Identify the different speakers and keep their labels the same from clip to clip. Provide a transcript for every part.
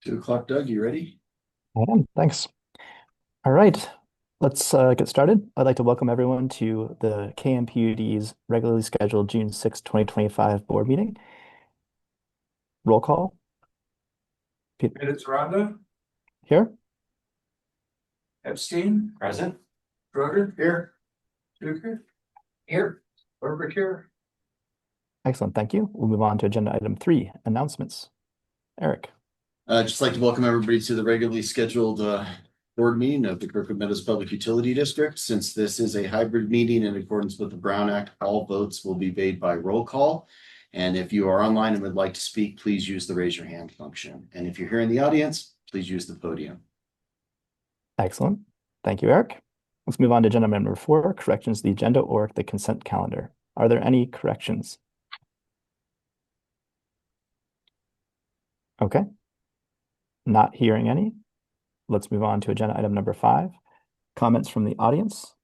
Speaker 1: 2 o'clock, Doug, you ready?
Speaker 2: I am. Thanks. All right, let's get started. I'd like to welcome everyone to the KMPUD's regularly scheduled June 6, 2025 board meeting. Roll call. Pete
Speaker 1: Minutes, Rhonda.
Speaker 2: here.
Speaker 1: Epstein. Present. Schroeder. Here. Duker. Here. Herbert here.
Speaker 2: Excellent. Thank you. We'll move on to agenda item 3, announcements. Eric.
Speaker 1: Just like to welcome everybody to the regularly scheduled board meeting of the Kirkwood Meadows Public Utility District. Since this is a hybrid meeting in accordance with the Brown Act, all votes will be made by roll call. And if you are online and would like to speak, please use the raise your hand function. And if you're here in the audience, please use the podium.
Speaker 2: Excellent. Thank you, Eric. Let's move on to agenda item number 4, corrections to the agenda or the consent calendar. Are there any corrections? Okay. Not hearing any. Let's move on to agenda item number 5, comments from the audience.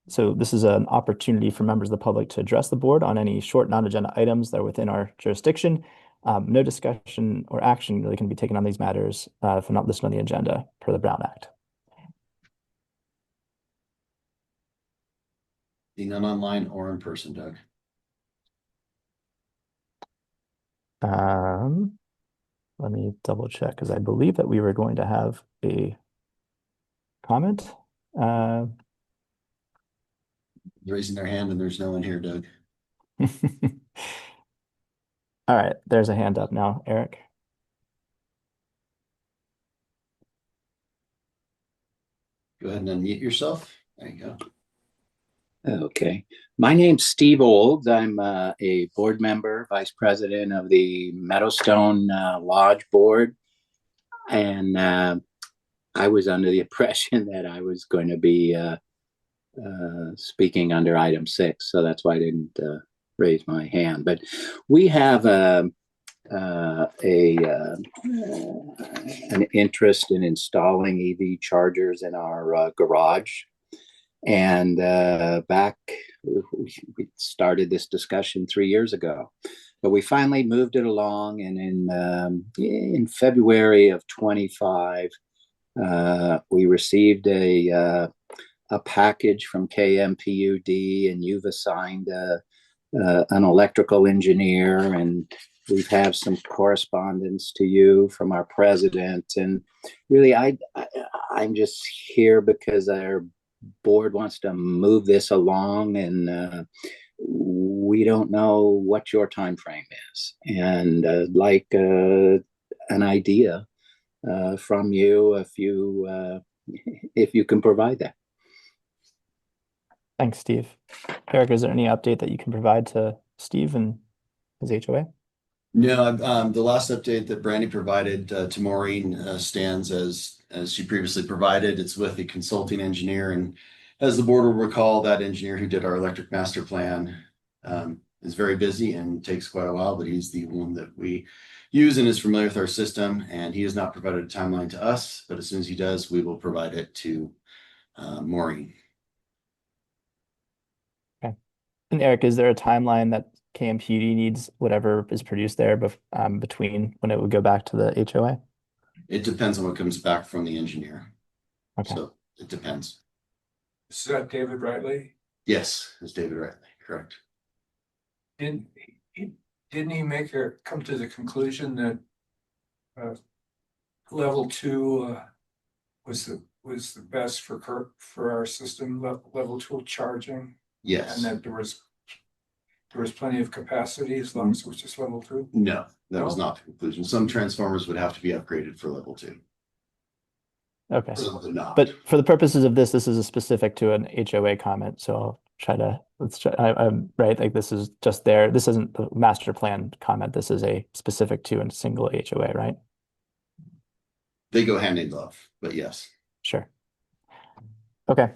Speaker 2: So this is an opportunity for members of the public to address the board on any short non-agenda items that are within our jurisdiction. No discussion or action really can be taken on these matters if not listed on the agenda per the Brown Act.
Speaker 1: Being none online or in person, Doug.
Speaker 2: Let me double check because I believe that we were going to have a comment.
Speaker 1: Raising their hand and there's no one here, Doug.
Speaker 2: All right, there's a hand up now, Eric.
Speaker 1: Go ahead and unmute yourself. There you go.
Speaker 3: Okay. My name's Steve Olds. I'm a board member, vice president of the Meadowstone Lodge Board. And I was under the impression that I was going to be speaking under item 6. So that's why I didn't raise my hand. But we have an interest in installing EV chargers in our garage. And back, we started this discussion 3 years ago, but we finally moved it along. And in February of 25, we received a package from KMPUD, and you've assigned an electrical engineer, and we've had some correspondence to you from our president. And really, I'm just here because our board wants to move this along, and we don't know what your time frame is, and like an idea from you if you can provide that.
Speaker 2: Thanks, Steve. Eric, is there any update that you can provide to Steve and his HOA?
Speaker 1: No, the last update that Brandy provided to Maureen stands as she previously provided. It's with the consulting engineer, and as the board will recall, that engineer who did our electric master plan is very busy and takes quite a while, but he's the one that we use and is familiar with our system, and he has not provided a timeline to us, but as soon as he does, we will provide it to Maureen.
Speaker 2: Okay. And Eric, is there a timeline that KMPUD needs whatever is produced there between when it would go back to the HOA?
Speaker 1: It depends on what comes back from the engineer.
Speaker 2: Okay.
Speaker 1: So it depends.
Speaker 4: Is that David Rightly?
Speaker 1: Yes, it's David Rightly, correct.
Speaker 4: Didn't he come to the conclusion that level 2 was the best for our system, level 2 charging?
Speaker 1: Yes.
Speaker 4: And that there was plenty of capacity as long as it was just level 2?
Speaker 1: No, that was not the conclusion. Some transformers would have to be upgraded for level 2.
Speaker 2: Okay.
Speaker 1: Some not.
Speaker 2: But for the purposes of this is a specific to an HOA comment. So I'll try to, I'm right. Like this is just there. This isn't the master plan comment. This is a specific to a single HOA, right?
Speaker 1: They go hand in glove, but yes.
Speaker 2: Sure. Okay.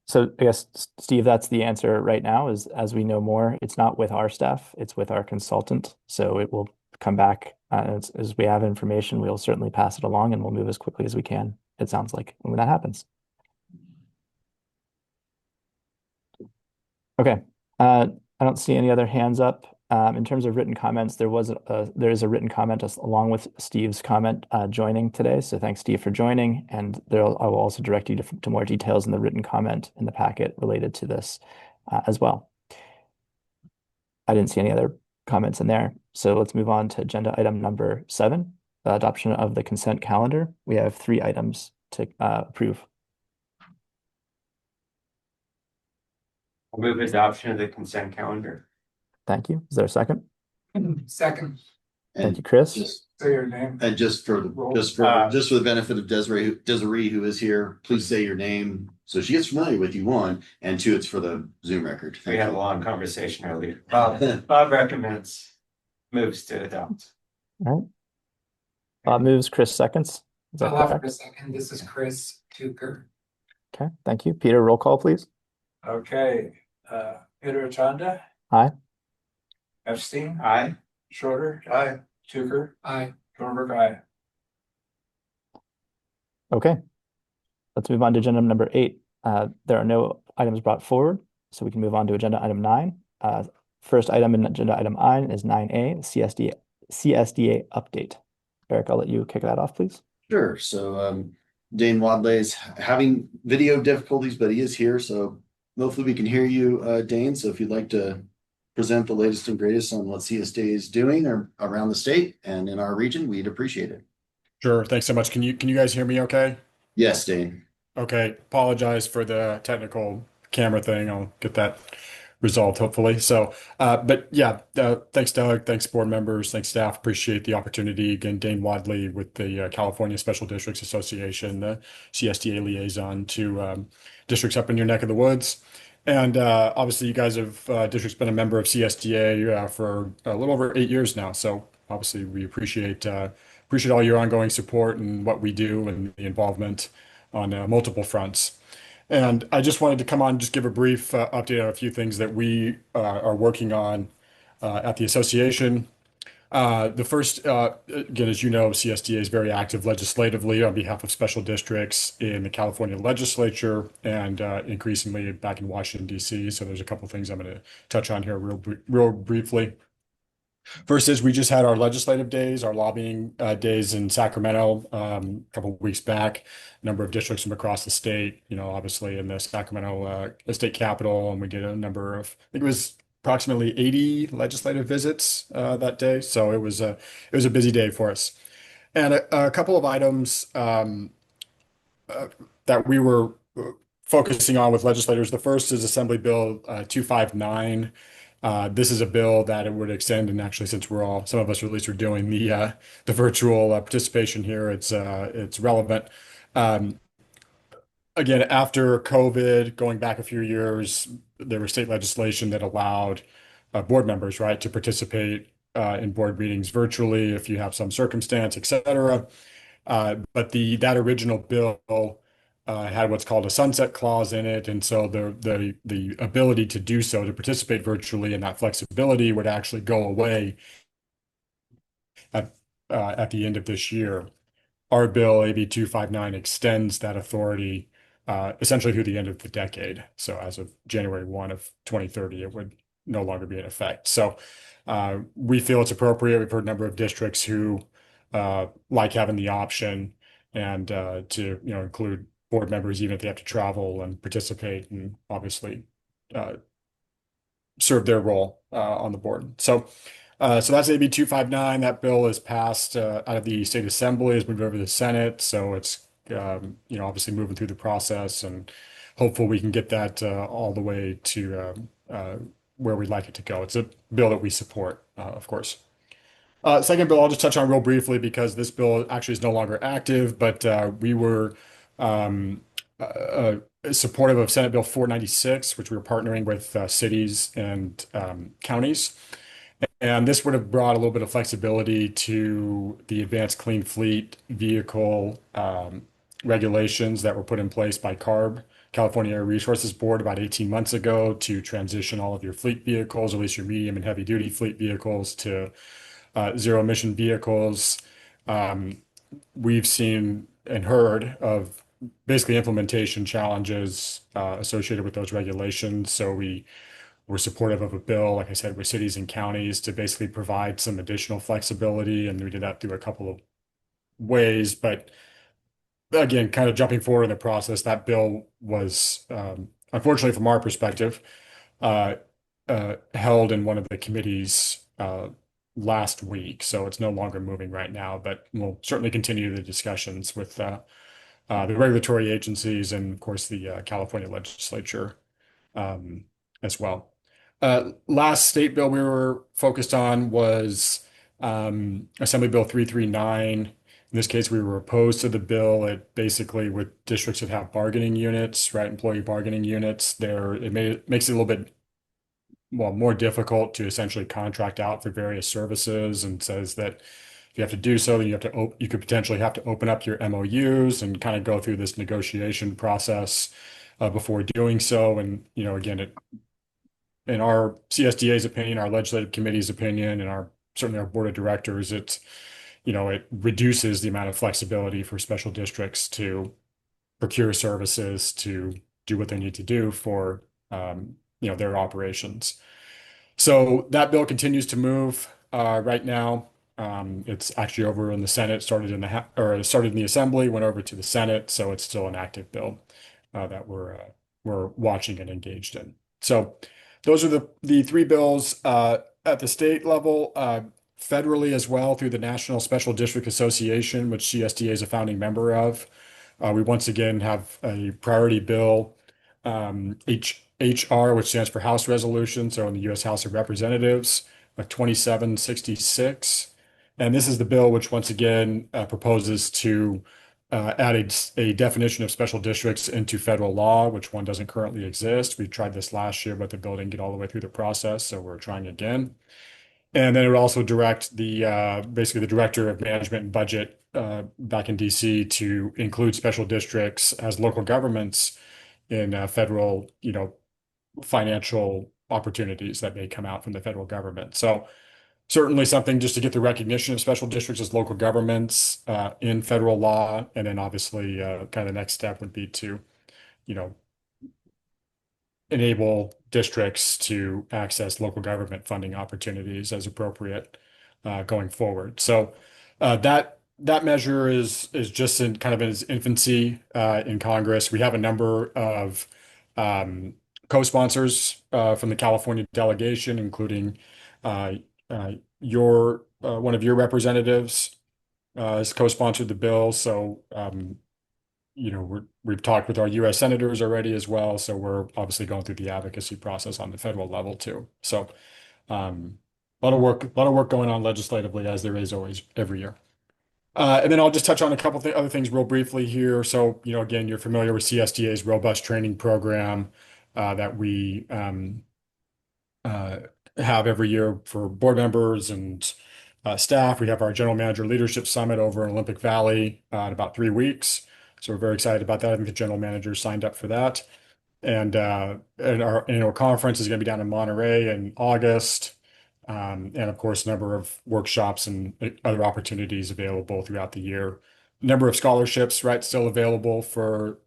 Speaker 2: So I guess, Steve, that's the answer right now is as we know more, it's not with our staff, it's with our consultant. So it will come back as we have information, we'll certainly pass it along and we'll move as quickly as we can. It sounds like when that happens. Okay. I don't see any other hands up. In terms of written comments, there is a written comment along with Steve's comment joining today. So thanks, Steve, for joining. And I will also direct you to more details in the written comment in the packet related to this as well. I didn't see any other comments in there. So let's move on to agenda item number 7, adoption of the consent calendar. We have 3 items to approve.
Speaker 5: I'll move adoption of the consent calendar.
Speaker 2: Thank you. Is there a second?
Speaker 4: Second,
Speaker 2: Thank you, Chris.
Speaker 1: Just
Speaker 4: say your name.
Speaker 1: And just for the benefit of Desiree, who is here, please say your name so she gets familiar with you, 1, and 2, it's for the Zoom record.
Speaker 5: We had a long conversation earlier. Bob recommends, moves to adopt.
Speaker 2: All right. Bob moves, Chris seconds. Is that
Speaker 6: I'll offer
Speaker 2: correct?
Speaker 6: a second. This is Chris Tucker.
Speaker 2: Okay, thank you. Peter, roll call, please.
Speaker 4: Okay, Peter Chanda.
Speaker 2: Aye.
Speaker 4: Epstein,
Speaker 5: Aye.
Speaker 4: Schroeder. Aye. Tucker,
Speaker 6: Aye.
Speaker 4: Thornburg, aye.
Speaker 2: Okay. Let's move on to agenda number 8. There are no items brought forward, so we can move on to agenda item 9. First item in agenda item 9 is 9A, CSDA update. Eric, I'll let you kick that off, please.
Speaker 1: Sure. So Dane Wadley is having video difficulties, but he is here. So hopefully we can hear you, Dane. So if you'd like to present the latest and greatest on what CSDA is doing around the state and in our region, we'd appreciate it.
Speaker 7: Sure. Thanks so much. Can you guys hear me okay?
Speaker 1: Yes, Dane.
Speaker 7: Okay. Apologize for the technical camera thing. I'll get that resolved hopefully. So, but yeah, thanks Doug, thanks board members, thanks staff. Appreciate the opportunity. Again, Dane Wadley with the California Special Districts Association, the CSDA liaison to districts up in your neck of the woods. And obviously you guys have, district's been a member of CSDA for a little over 8 years now. So obviously we appreciate all your ongoing support and what we do and the involvement on multiple fronts. And I just wanted to come on and just give a brief update on a few things that we are working on at the association. The first, again, as you know, CSDA is very active legislatively on behalf of special districts in the California legislature and increasingly back in Washington, D.C. So there's a couple of things I'm going to touch on here real briefly. First is we just had our legislative days, our lobbying days in Sacramento a couple of weeks back. A number of districts from across the state, obviously in the Sacramento state capitol, and we did a number of, I think it was approximately 80 legislative visits that day. So it was a busy day for us. And a couple of items that we were focusing on with legislators. The first is Assembly Bill 259. This is a bill that it would extend, and actually, since some of us at least are doing the virtual participation here, it's relevant. Again, after COVID, going back a few years, there was state legislation that allowed board members, right, to participate in board meetings virtually if you have some circumstance, et cetera. But that original bill had what's called a sunset clause in it, and so the ability to do so, to participate virtually, and that flexibility would actually go away at the end of this year. Our bill, AB 259, extends that authority essentially through the end of the decade. So as of January 1 of 2030, it would no longer be in effect. So we feel it's appropriate. We've heard a number of districts who like having the option and to include board members, even if they have to travel and participate and obviously serve their role on the board. So that's AB 259. That bill is passed out of the state assembly, has moved over to the Senate. So it's obviously moving through the process, and hopefully we can get that all the way to where we'd like it to go. It's a bill that we support, of course. Second bill, I'll just touch on real briefly because this bill actually is no longer active, but we were supportive of Senate Bill 496, which we were partnering with cities and counties. And this would have brought a little bit of flexibility to the Advanced Clean Fleet Vehicle regulations that were put in place by CARB, California Air Resources Board, about 18 months ago to transition all of your fleet vehicles, at least your medium and heavy duty fleet vehicles, to zero emission vehicles. We've seen and heard of basically implementation challenges associated with those regulations. So we we're supportive of a bill, like I said, with cities and counties to basically provide some additional flexibility. And we did that through a couple of ways. But again, kind of jumping forward in the process, that bill was, unfortunately, from our perspective, uh, held in one of the committees last week. So it's no longer moving right now, but we'll certainly continue the discussions with the regulatory agencies and, of course, the California legislature as well. Last state bill we were focused on was Assembly Bill 339. In this case, we were opposed to the bill. It basically, with districts that have bargaining units, right, employee bargaining units, makes it a little bit more difficult to essentially contract out for various services, and says that if you have to do so, then you could potentially have to open up your MOUs and kind of go through this negotiation process before doing so. And again, in our CSDA's opinion, our legislative committee's opinion, and certainly our board of directors, it reduces the amount of flexibility for special districts to procure services to do what they need to do for their operations. So that bill continues to move right now. It's actually over in the Senate, started in the Assembly, went over to the Senate, so it's still an active bill that we're watching and engaged in. So those are the three bills at the state level, federally as well, through the National Special District Association, which CSDA is a founding member of. We once again have a priority bill, HR, which stands for House Resolution, so in the U.S. House of Representatives, 2766. And this is the bill which once again proposes to add a definition of special districts into federal law, which one doesn't currently exist. We tried this last year, but the bill didn't get all the way through the process, so we're trying again. And then it would also direct basically the director of management and budget back in DC to include special districts as local governments in federal, financial opportunities that may come out from the federal government. So certainly something just to get the recognition of special districts as local governments in federal law. And then obviously kind of the next step would be to, enable districts to access local government funding opportunities as appropriate going forward. So that measure is just in kind of in its infancy in Congress. We have a number of co-sponsors from the California delegation, including one of your representatives has co-sponsored the bill. So we've talked with our U.S. senators already as well. So we're obviously going through the advocacy process on the federal level too. So a lot of work going on legislatively, as there is always every year. And then I'll just touch on a couple other things real briefly here. So, again, you're familiar with CSDA's robust training program that we have every year for board members and staff. We have our general manager leadership summit over in Olympic Valley in about 3 weeks. So we're very excited about that. I think the general manager signed up for that. And our annual conference is going to be down in Monterey in August. And of course, a number of workshops and other opportunities available throughout the year. Number of scholarships, right, still available for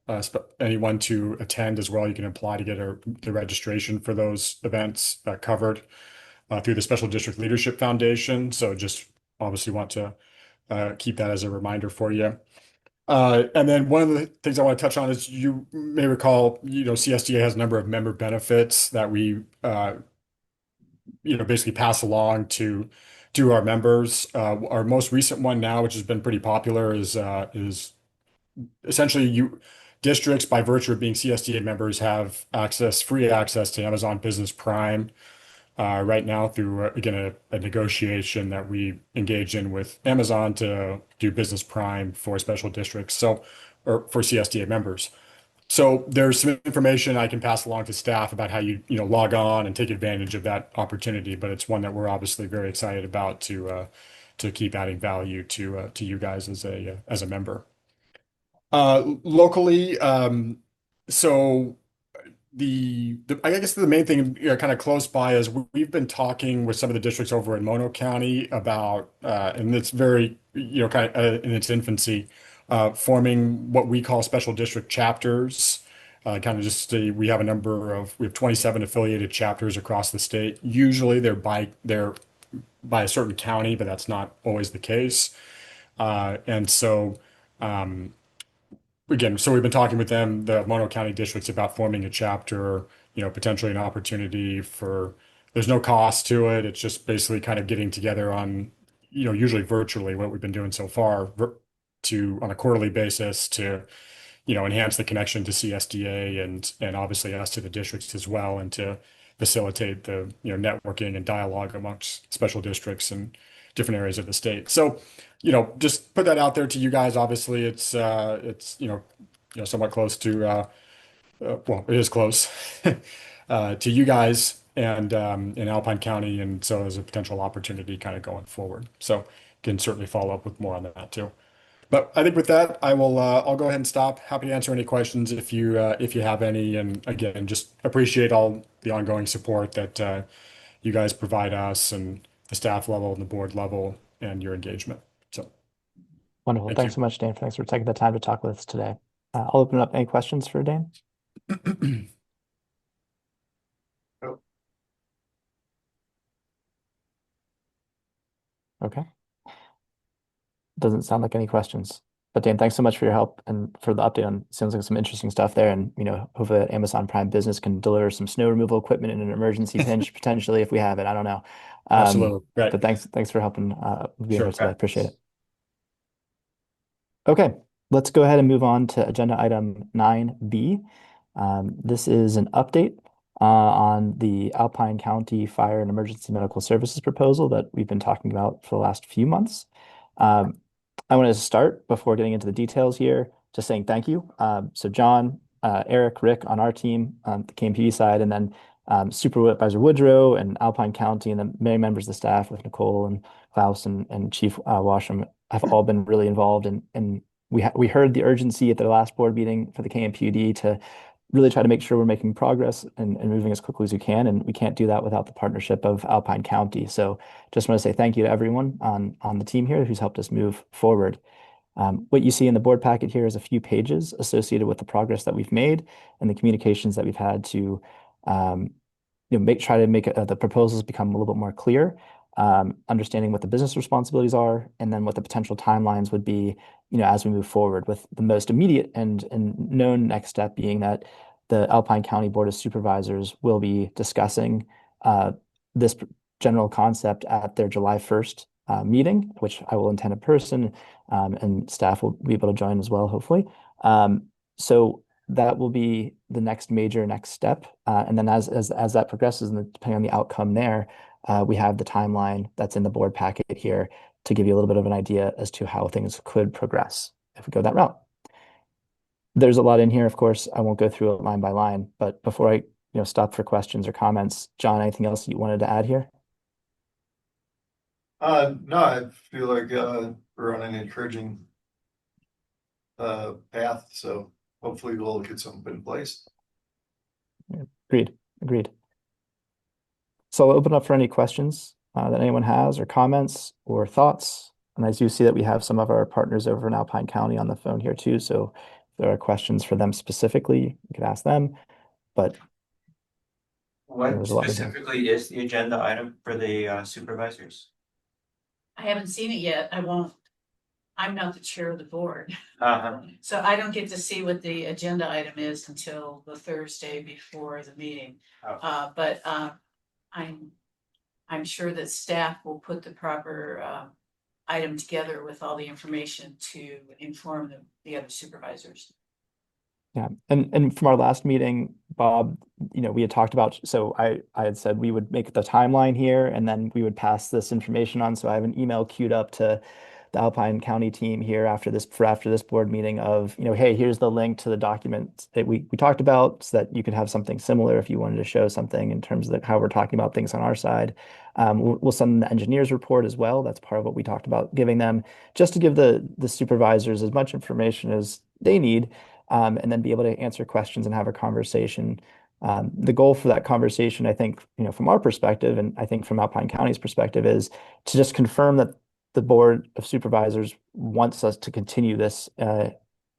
Speaker 7: anyone to attend as well. You can apply to get the registration for those events covered through the Special District Leadership Foundation. So just obviously want to keep that as a reminder for you. And then one of the things I want to touch on is you may recall, CSDA has a number of member benefits that we basically pass along to our members. Our most recent one now, which has been pretty popular, is essentially districts, by virtue of being CSDA members, have free access to Amazon Business Prime right now through again a negotiation that we engage in with Amazon to do Business Prime for special districts, or for CSDA members. So there's some information I can pass along to staff about how you log on and take advantage of that opportunity, but it's one that we're obviously very excited about to keep adding value to you guys as a member. Locally, so I guess the main thing kind of close by is we've been talking with some of the districts over in Mono County about, and it's very kind of in its infancy, forming what we call special district chapters Kind of just we have we have 27 affiliated chapters across the state. Usually they're by a certain county, but that's not always the case. And so again, so we've been talking with them, the Mono County districts, about forming a chapter, potentially an opportunity for, there's no cost to it. It's just basically kind of getting together on, usually virtually what we've been doing so far on a quarterly basis to, enhance the connection to CSDA and obviously us to the districts as well, and to facilitate the, networking and dialogue amongst special districts and different areas of the state. So, just put that out there to you guys. Obviously, it's somewhat close to well, it is close to you guys and in Alpine County, and so there's a potential opportunity kind of going forward. So can certainly follow up with more on that too. But I think with that, I'll go ahead and stop. Happy to answer any questions if you have any. And again, just appreciate all the ongoing support that you guys provide us and the staff level and the board level and your engagement. So
Speaker 2: Wonderful.
Speaker 7: thank
Speaker 2: Thanks
Speaker 7: you.
Speaker 2: so much, Dan. Thanks for taking the time to talk with us today. I'll open up any questions for Dan. Okay. Doesn't sound like any questions. But Dan, thanks so much for your help and for the update on, sounds like some interesting stuff there. And, hopefully that Amazon Prime Business can deliver some snow removal equipment in an emergency pinch, potentially, if we have it. I don't know.
Speaker 7: Absolutely. Right.
Speaker 2: But thanks for helping being
Speaker 7: Sure.
Speaker 2: here today. Appreciate it. Okay, let's go ahead and move on to agenda item 9B. This is an update on the Alpine County Fire and Emergency Medical Services proposal that we've been talking about for the last few months. I want to start before getting into the details here, just saying thank you. So John, Eric, Rick on our team on the KMPUD side, and then Supervisor Woodrow and Alpine County, and then many members of the staff with Nicole and Klaus and Chief Washam have all been really involved. And we heard the urgency at the last board meeting for the KMPUD to really try to make sure we're making progress and moving as quickly as we can. And we can't do that without the partnership of Alpine County. So just want to say thank you to everyone on the team here who's helped us move forward. What you see in the board packet here is a few pages associated with the progress that we've made and the communications that we've had to try to make the proposals become a little bit more clear, understanding what the business responsibilities are, and then what the potential timelines would be, as we move forward, with the most immediate and known next step being that the Alpine County Board of Supervisors will be discussing this general concept at their July 1st meeting, which I will attend in person, and staff will be able to join as well, hopefully. So that will be the next step. And then as that progresses, and depending on the outcome there, we have the timeline that's in the board packet here to give you a little bit of an idea as to how things could progress if we go that route. There's a lot in here, of course. I won't go through it line by line, but before I stop for questions or comments, John, anything else you wanted to add here?
Speaker 8: No, I feel like we're on an encouraging path, so hopefully we'll get something in place.
Speaker 2: Agreed. So I'll open up for any questions that anyone has, or comments or thoughts. And I do see that we have some of our partners over in Alpine County on the phone here too. So if there are questions for them specifically, you could ask them. But
Speaker 5: What
Speaker 2: there's a lot in here.
Speaker 5: specifically is the agenda item for the supervisors?
Speaker 9: I haven't seen it yet. I'm not the chair of the board.
Speaker 5: Uh-huh.
Speaker 9: So I don't get to see what the agenda item is until the Thursday before the meeting.
Speaker 5: Okay.
Speaker 9: But I'm sure that staff will put the proper item together with all the information to inform the other supervisors.
Speaker 2: Yeah, and from our last meeting, Bob, we had talked about, so I had said we would make the timeline here and then we would pass this information on. So I have an email queued up to the Alpine County team here after this board meeting of, hey, here's the link to the document that we talked about, so that you could have something similar if you wanted to show something in terms of how we're talking about things on our side. We'll send them the engineer's report as well. That's part of what we talked about giving them, just to give the supervisors as much information as they need, and then be able to answer questions and have a conversation. The goal for that conversation, I think, from our perspective, and I think from Alpine County's perspective, is to just confirm that the Board of Supervisors wants us to continue this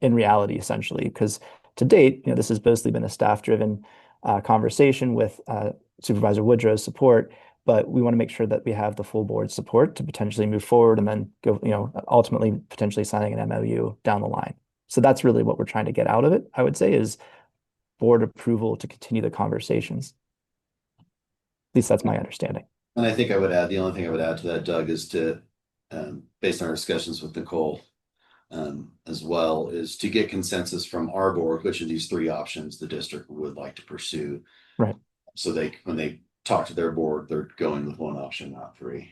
Speaker 2: in reality, essentially, because to date, this has mostly been a staff-driven conversation with Supervisor Woodrow's support, but we want to make sure that we have the full board support to potentially move forward and then go, ultimately potentially signing an MOU down the line. So that's really what we're trying to get out of it, I would say, is board approval to continue the conversations. At least that's my understanding.
Speaker 1: And I think I would add, the only thing I would add to that, Doug, is to, based on our discussions with Nicole, as well, is to get consensus from our board, which of these three options the district would like to pursue.
Speaker 2: Right.
Speaker 1: So when they talk to their board, they're going with one option, not three.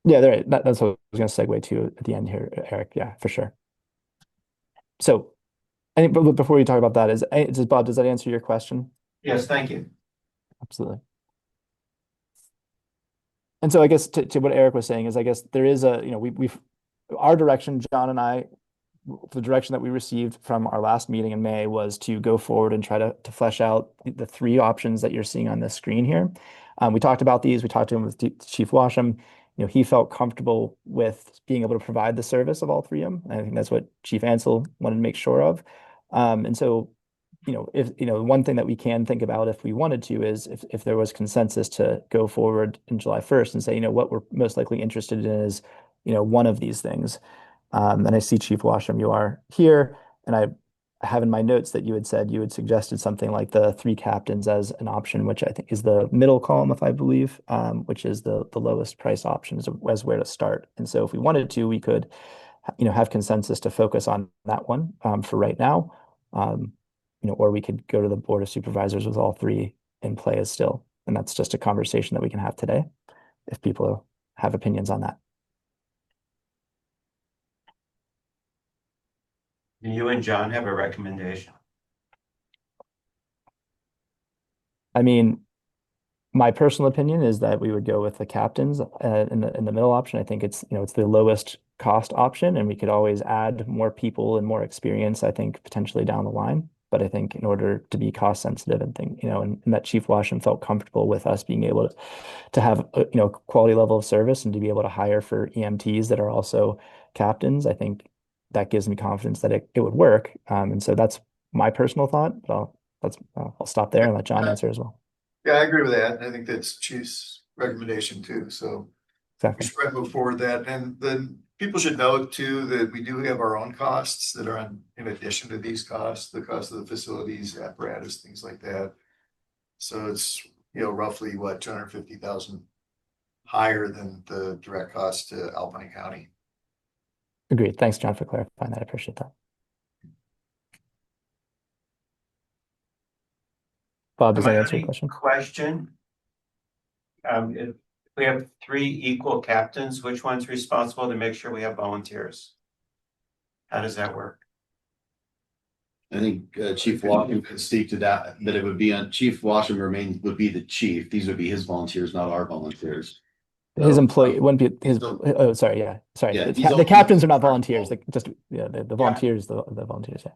Speaker 2: Yeah, that's what I was going to segue to at the end here, Eric. Yeah, for sure. So I think, but before we talk about that, Bob, does that answer your question?
Speaker 5: Yes, thank you.
Speaker 2: Absolutely. And so I guess to what Eric was saying is, I guess there is our direction, John and I, the direction that we received from our last meeting in May was to go forward and try to flesh out the three options that you're seeing on this screen here. We talked about these. We talked to him with Chief Washam. He felt comfortable with being able to provide the service of all three of them. I think that's what Chief Ansel wanted to make sure of. And so, if one thing that we can think about if we wanted to is if there was consensus to go forward in July 1st and say, what we're most likely interested in is, one of these things. And I see Chief Washam, you are here, and I have in my notes that you had said you had suggested something like the three captains as an option, which I think is the middle column, if I believe, which is the lowest price option as where to start. And so if we wanted to, we could, have consensus to focus on that one for right now, or we could go to the Board of Supervisors with all three in play as still. And that's just a conversation that we can have today if people have opinions on that.
Speaker 5: You and John have a recommendation?
Speaker 2: I mean, my personal opinion is that we would go with the captains in the middle option. I think it's the lowest cost option, and we could always add more people and more experience, I think, potentially down the line. But I think in order to be cost sensitive and and that Chief Washington felt comfortable with us being able to have a quality level of service and to be able to hire for EMTs that are also captains, I think that gives me confidence that it would work. And so that's my personal thought, but I'll stop there and let John answer as well.
Speaker 8: Yeah, I agree with that. I think that's Chief's recommendation too. So
Speaker 2: Exactly.
Speaker 8: we should probably move forward that. And then people should know too that we do have our own costs that are in addition to these costs, the cost of the facilities, apparatus, things like that. So it's, roughly what, 250,000 higher than the direct cost to Alpine County.
Speaker 2: Agreed. Thanks, John, for clarifying that. I appreciate that. Bob, does that answer your question?
Speaker 5: If we have three equal captains, which one's responsible to make sure we have volunteers? How does that work?
Speaker 1: I think Chief Washam could speak to that it would be on Chief Washam would be the chief. These would be his volunteers, not our volunteers.
Speaker 2: His employee wouldn't be his. Oh, sorry. Yeah, sorry.
Speaker 1: Yeah,
Speaker 2: the captains are not volunteers. The volunteers, the volunteers. Yeah.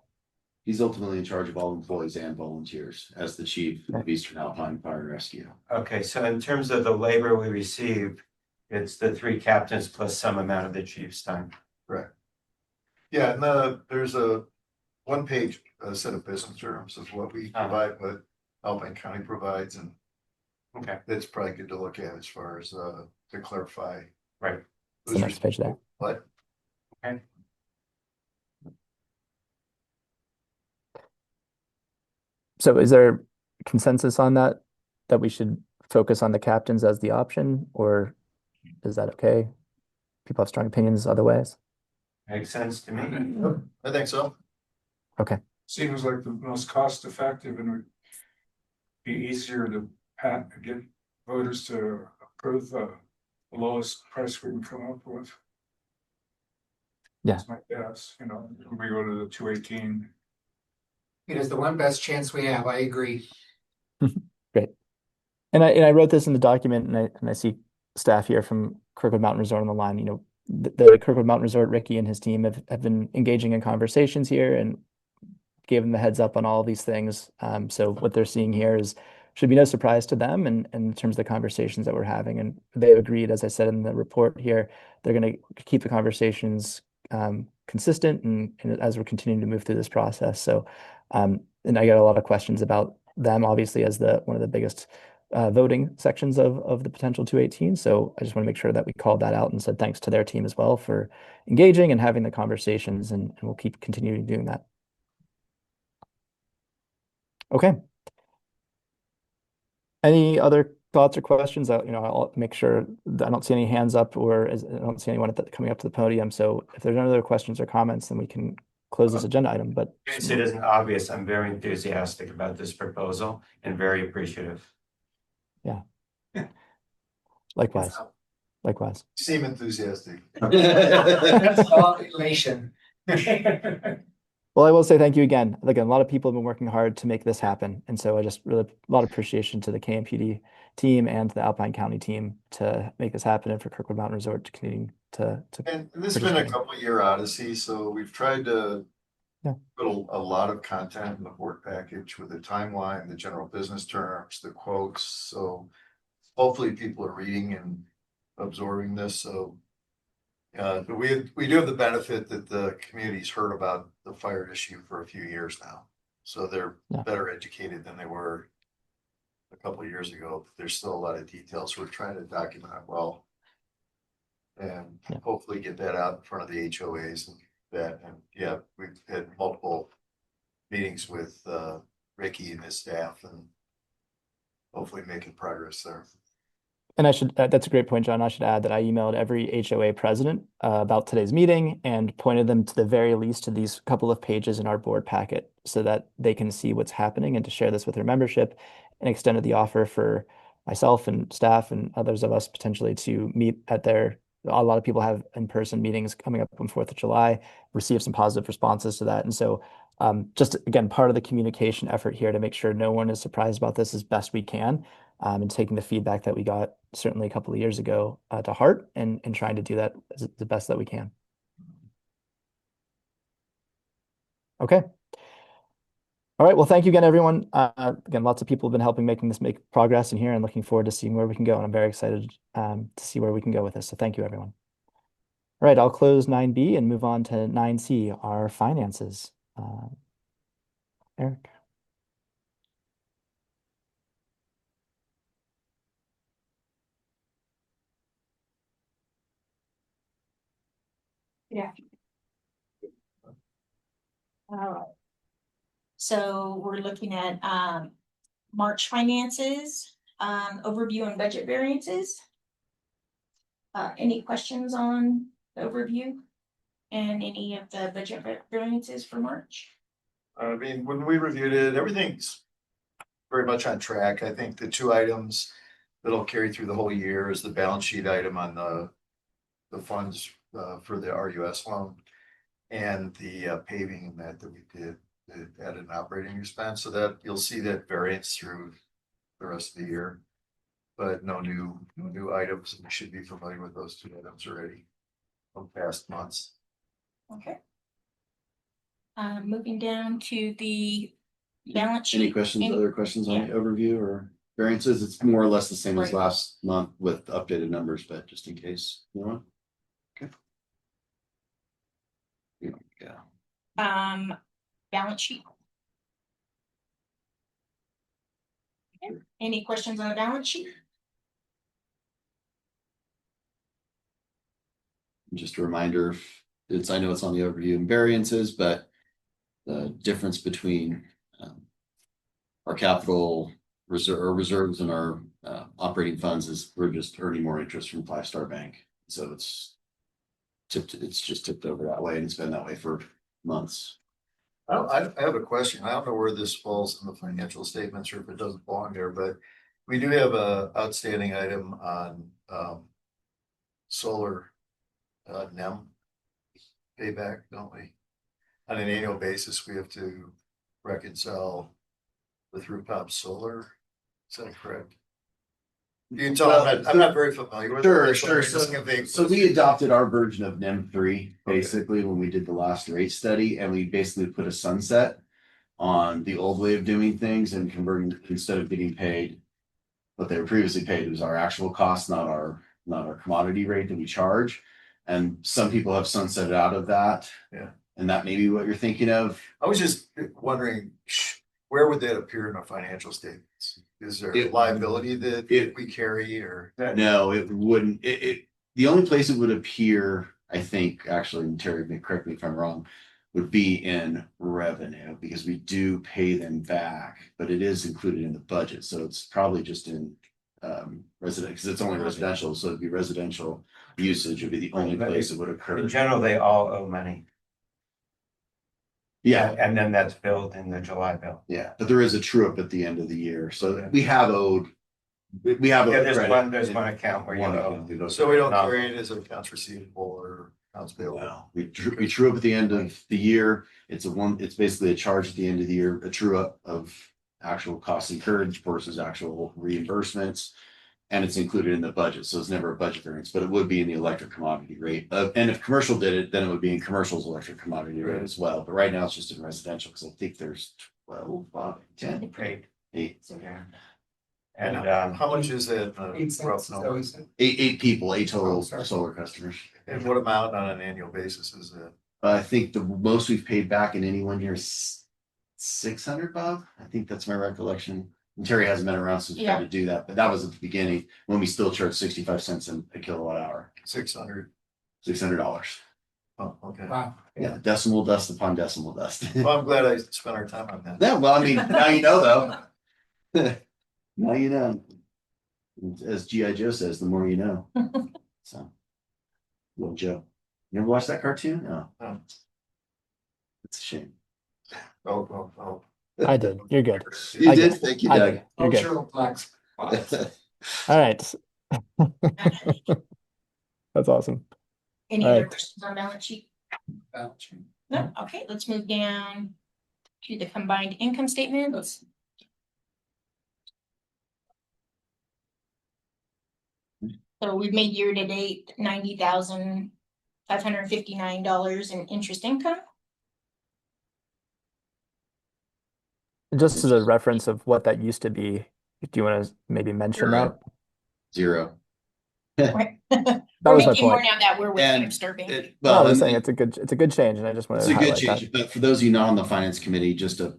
Speaker 1: He's ultimately in charge of all employees and volunteers as the chief of Eastern Alpine Fire and Rescue.
Speaker 5: Okay, so in terms of the labor we receive, it's the three captains plus some amount of the chief's time.
Speaker 8: Correct. Yeah, and there's a one-page set of business terms of what we provide, what Alpine County provides, and
Speaker 5: okay,
Speaker 8: that's probably good to look at as far as to clarify.
Speaker 5: Right.
Speaker 2: The next page there.
Speaker 8: What?
Speaker 5: Okay.
Speaker 2: So is there consensus on that we should focus on the captains as the option, or is that okay? People have strong opinions other ways.
Speaker 5: Makes sense to me.
Speaker 8: I think so.
Speaker 2: Okay.
Speaker 4: Seems like the most cost effective and would be easier to get voters to approve the lowest price we can come up with.
Speaker 2: Yeah.
Speaker 4: That's my guess, we go to the 218.
Speaker 6: It is the one best chance we have. I agree.
Speaker 2: Great. And I wrote this in the document, and I see staff here from Kirkwood Mountain Resort on the line. The Kirkwood Mountain Resort, Ricky and his team have been engaging in conversations here and gave them the heads up on all of these things. So what they're seeing here should be no surprise to them and in terms of the conversations that we're having. And they've agreed, as I said in the report here, they're going to keep the conversations consistent and as we're continuing to move through this process. So and I got a lot of questions about them, obviously, as the one of the biggest voting sections of the potential 218. So I just want to make sure that we called that out and said thanks to their team as well for engaging and having the conversations, and we'll keep continuing doing that. Okay. Any other thoughts or questions? I'll make sure that I don't see any hands up, or I don't see anyone coming up to the podium. So if there's any other questions or comments, then we can close this agenda item. But
Speaker 5: Since it isn't obvious, I'm very enthusiastic about this proposal and very appreciative.
Speaker 2: yeah, likewise. Likewise.
Speaker 8: Seem enthusiastic.
Speaker 6: That's all elation.
Speaker 2: Well, I will say thank you again. Again, a lot of people have been working hard to make this happen. And so I just really, a lot of appreciation to the KMPD team and the Alpine County team to make this happen, and for Kirkwood Mountain Resort to continue to
Speaker 8: And this has been a couple year odyssey, so we've tried to put a lot of content in the board package with the timeline, the general business terms, the quotes. So hopefully people are reading and absorbing this. So but we do have the benefit that the community's heard about the fire issue for a few years now. So they're better educated than they were a couple of years ago. There's still a lot of details. We're trying to document it well. And hopefully get that out in front of the HOAs and that. And yeah, we've had multiple meetings with Ricky and his staff, and hopefully making progress there.
Speaker 2: And I should, that's a great point, John. I should add that I emailed every HOA president about today's meeting and pointed them to the very least to these couple of pages in our board packet so that they can see what's happening and to share this with their membership, and extended the offer for myself and staff and others of us potentially to meet at their, a lot of people have in-person meetings coming up on 4th of July, receive some positive responses to that. And so just again, part of the communication effort here to make sure no one is surprised about this as best we can. And taking the feedback that we got certainly a couple of years ago to heart, and trying to do that as the best that we can. Okay. All right. Well, thank you again, everyone. Again, lots of people have been helping make progress in here, and looking forward to seeing where we can go. And I'm very excited to see where we can go with this. So thank you, everyone. All right. I'll close 9B and move on to 9C, our finances. Eric.
Speaker 10: Yeah. All right. So we're looking at March finances, overview and budget variances. Any questions on the overview and any of the budget variances for March?
Speaker 8: I mean, when we reviewed it, everything's very much on track. I think the two items that'll carry through the whole year is the balance sheet item on the funds for the RUS loan, and the paving and that we did at an operating expense. So that you'll see that variance through the rest of the year, but no new items. We should be familiar with those two items already from past months.
Speaker 10: Okay. Moving down to the balance sheet.
Speaker 1: Any questions, other questions on the overview or variances? It's more or less the same as last month with updated numbers, but just in case you want. Okay.
Speaker 10: Yeah. Balance sheet. Okay. Any questions on the balance sheet?
Speaker 1: Just a reminder, I know it's on the overview and variances, but the difference between our capital reserves and our operating funds is we're just earning more interest from Five Star Bank. So it's just tipped over that way, and it's been that way for months.
Speaker 8: I have a question. I don't know where this falls in the financial statements or if it doesn't belong there, but we do have a outstanding item on solar NEM payback, don't we? On an annual basis, we have to reconcile with rooftop solar. Is that correct? You can tell I'm not very familiar with it.
Speaker 1: Sure. So we adopted our version of NEM 3 basically when we did the last rate study, and we basically put a sunset on the old way of doing things and converting, instead of getting paid what they were previously paid, it was our actual cost, not our commodity rate that we charge. And some people have sunsetted out of that.
Speaker 8: Yeah.
Speaker 1: And that may be what you're thinking of.
Speaker 8: I was just wondering, where would that appear in our financial statements? Is there a liability that we carry or?
Speaker 1: No, it wouldn't. The only place it would appear, I think, actually, and Terry may correct me if I'm wrong, would be in revenue because we do pay them back, but it is included in the budget. So it's probably just in resident, because it's only residential. So it'd be residential usage would be the only place it would occur.
Speaker 5: In general, they all owe money.
Speaker 1: Yeah.
Speaker 5: And then that's billed in the July bill.
Speaker 1: Yeah, but there is a true up at the end of the year. So we have owed. We have.
Speaker 5: Yeah, there's one account where you owe.
Speaker 8: So we don't carry it as accounts receivable or accounts payable.
Speaker 1: No, we true up at the end of the year. It's basically a charge at the end of the year, a true up of actual costs incurred versus actual reimbursements. And it's included in the budget. So it's never a budget variance, but it would be in the electric commodity rate. And if commercial did it, then it would be in commercial's electric commodity rate as well. But right now it's just in residential because I think there's 12, 10, 8.
Speaker 5: Yeah. And
Speaker 8: How much is it?
Speaker 6: 8 cents, is that what you said?
Speaker 1: Eight people, 8 total
Speaker 6: Oh, sorry.
Speaker 1: solar customers.
Speaker 8: And what amount on an annual basis is it?
Speaker 1: I think the most we've paid back in any 1 year is 600, Bob. I think that's my recollection. And Terry hasn't been around since we tried to do that, but that was at the beginning when we still charged 65 cents a kilowatt hour.
Speaker 8: 600.
Speaker 1: $600.
Speaker 8: Oh, okay.
Speaker 6: Wow.
Speaker 1: Yeah, decimal dust upon decimal dust.
Speaker 8: Well, I'm glad I spent our time on that.
Speaker 1: Yeah, well, I mean, now you know though. Now you know. As G.I. Joe says, the more you know. So, little Joe. You ever watch that cartoon? No.
Speaker 8: No.
Speaker 1: It's a shame.
Speaker 8: Oh.
Speaker 2: I did. You're good.
Speaker 1: You
Speaker 2: I
Speaker 1: did?
Speaker 2: did.
Speaker 1: Thank you,
Speaker 2: I
Speaker 1: Doug.
Speaker 2: did. You're good.
Speaker 6: Cultural black spots.
Speaker 2: All right. That's awesome.
Speaker 10: Any
Speaker 2: All
Speaker 10: other
Speaker 2: right.
Speaker 10: questions on balance sheet?
Speaker 6: Balance sheet.
Speaker 10: No, okay, let's move down to the combined income statements. So we've made year to date $90,559 in interest income.
Speaker 2: Just as a reference of what that used to be, do you want to maybe mention that?
Speaker 1: Zero.
Speaker 10: Right?
Speaker 2: That
Speaker 10: We're
Speaker 2: was my
Speaker 10: making more
Speaker 2: point.
Speaker 10: now that we're with
Speaker 1: And
Speaker 10: Webster Bank.
Speaker 1: Well,
Speaker 2: Well, I was
Speaker 1: and
Speaker 2: saying it's a good change, and I just wanted
Speaker 1: it's
Speaker 2: to
Speaker 1: a good
Speaker 2: highlight that.
Speaker 1: change, but for those of you not on the finance committee, just so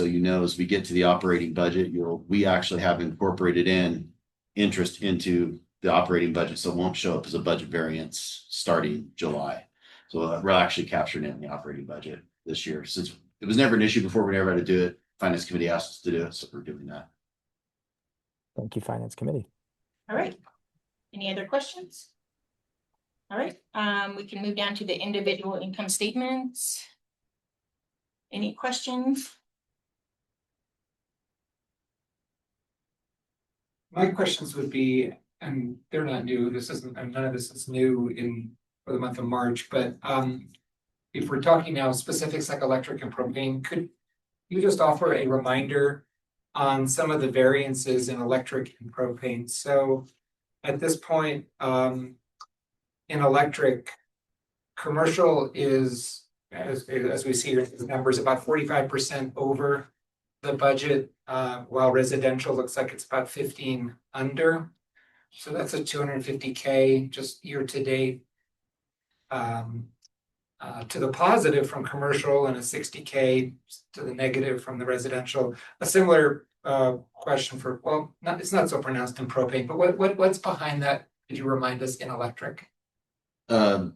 Speaker 1: you know, as we get to the operating budget, we actually have incorporated in interest into the operating budget, so it won't show up as a budget variance starting July. So we're actually captured in the operating budget this year. Since it was never an issue before, we never had to do it. Finance committee asked us to do it, so we're doing that.
Speaker 2: Thank you, Finance Committee.
Speaker 10: All right. Any other questions? All right, we can move down to the individual income statements. Any questions?
Speaker 6: My questions would be, and they're not new, and none of this is new for the month of March, but if we're talking now specifics like electric and propane, could you just offer a reminder on some of the variances in electric and propane? So at this point, in electric, commercial is, as we see here in the numbers, about 45% over the budget, while residential looks like it's about 15 under. So that's a $250K just year to date. To the positive from commercial and a $60K to the negative from the residential. A similar question for, well, it's not so pronounced in propane, but what's behind that? Could you remind us in electric?
Speaker 1: So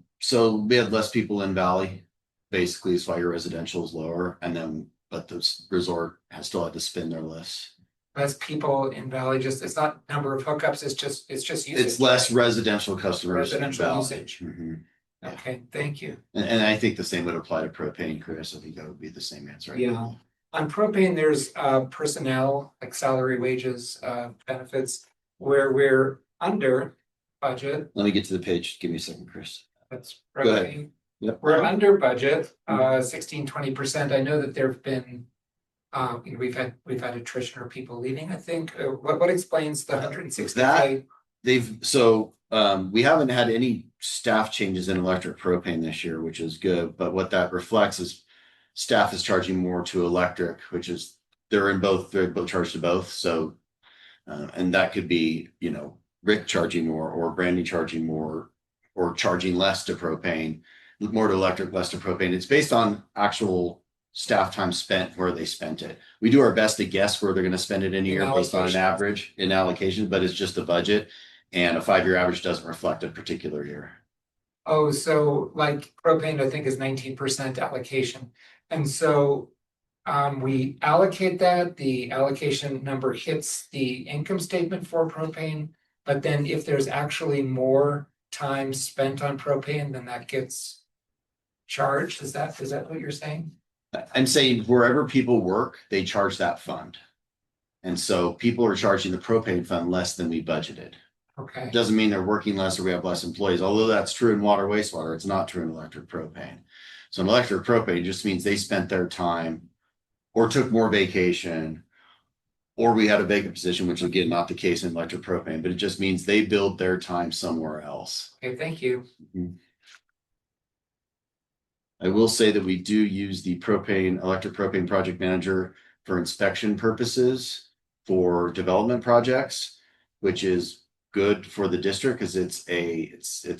Speaker 1: we had less people in Valley, basically, is why your residential is lower, but the resort still had to spin their list.
Speaker 6: Less people in Valley, it's not number of hookups, it's just usage.
Speaker 1: It's less residential customers. in
Speaker 6: Residential
Speaker 1: Valley.
Speaker 6: usage.
Speaker 1: Mhm.
Speaker 6: Okay, thank you.
Speaker 1: And I think the same would apply to propane, Chris. I think that would be the same answer.
Speaker 6: Yeah. On propane, there's personnel, like salary, wages, benefits, where we're under budget.
Speaker 1: Let me get to the page. Give me a second, Chris.
Speaker 6: That's
Speaker 1: Go ahead.
Speaker 6: revenue.
Speaker 1: Yep.
Speaker 6: We're under budget, 16-20%. I know that there've been, we've had attrition or people leaving, I think. What explains the 160K?
Speaker 1: We haven't had any staff changes in electric propane this year, which is good. But what that reflects is staff is charging more to electric, which is they're both charged to both. So, and that could be, Rick charging more or Brandy charging more or charging less to propane, more to electric, less to propane. It's based on actual staff time spent where they spent it. We do our best to guess where they're going to spend it in a year based on an average in allocation, but it's just a budget. And a 5-year average doesn't reflect a particular year.
Speaker 6: Oh, so like propane, I think is 19% allocation. And so we allocate that, the allocation number hits the income statement for propane. But then if there's actually more time spent on propane, then that gets charged. Is that what you're saying?
Speaker 1: I'm saying wherever people work, they charge that fund. And so people are charging the propane fund less than we budgeted.
Speaker 6: Okay.
Speaker 1: It doesn't mean they're working less or we have less employees, although that's true in water, wastewater. It's not true in electric propane. So in electric propane just means they spent their time or took more vacation, or we had a vacant position, which again, not the case in electric propane, but it just means they billed their time somewhere else.
Speaker 6: Okay, thank you.
Speaker 1: I will say that we do use the electric propane project manager for inspection purposes for development projects, which is good for the district because it's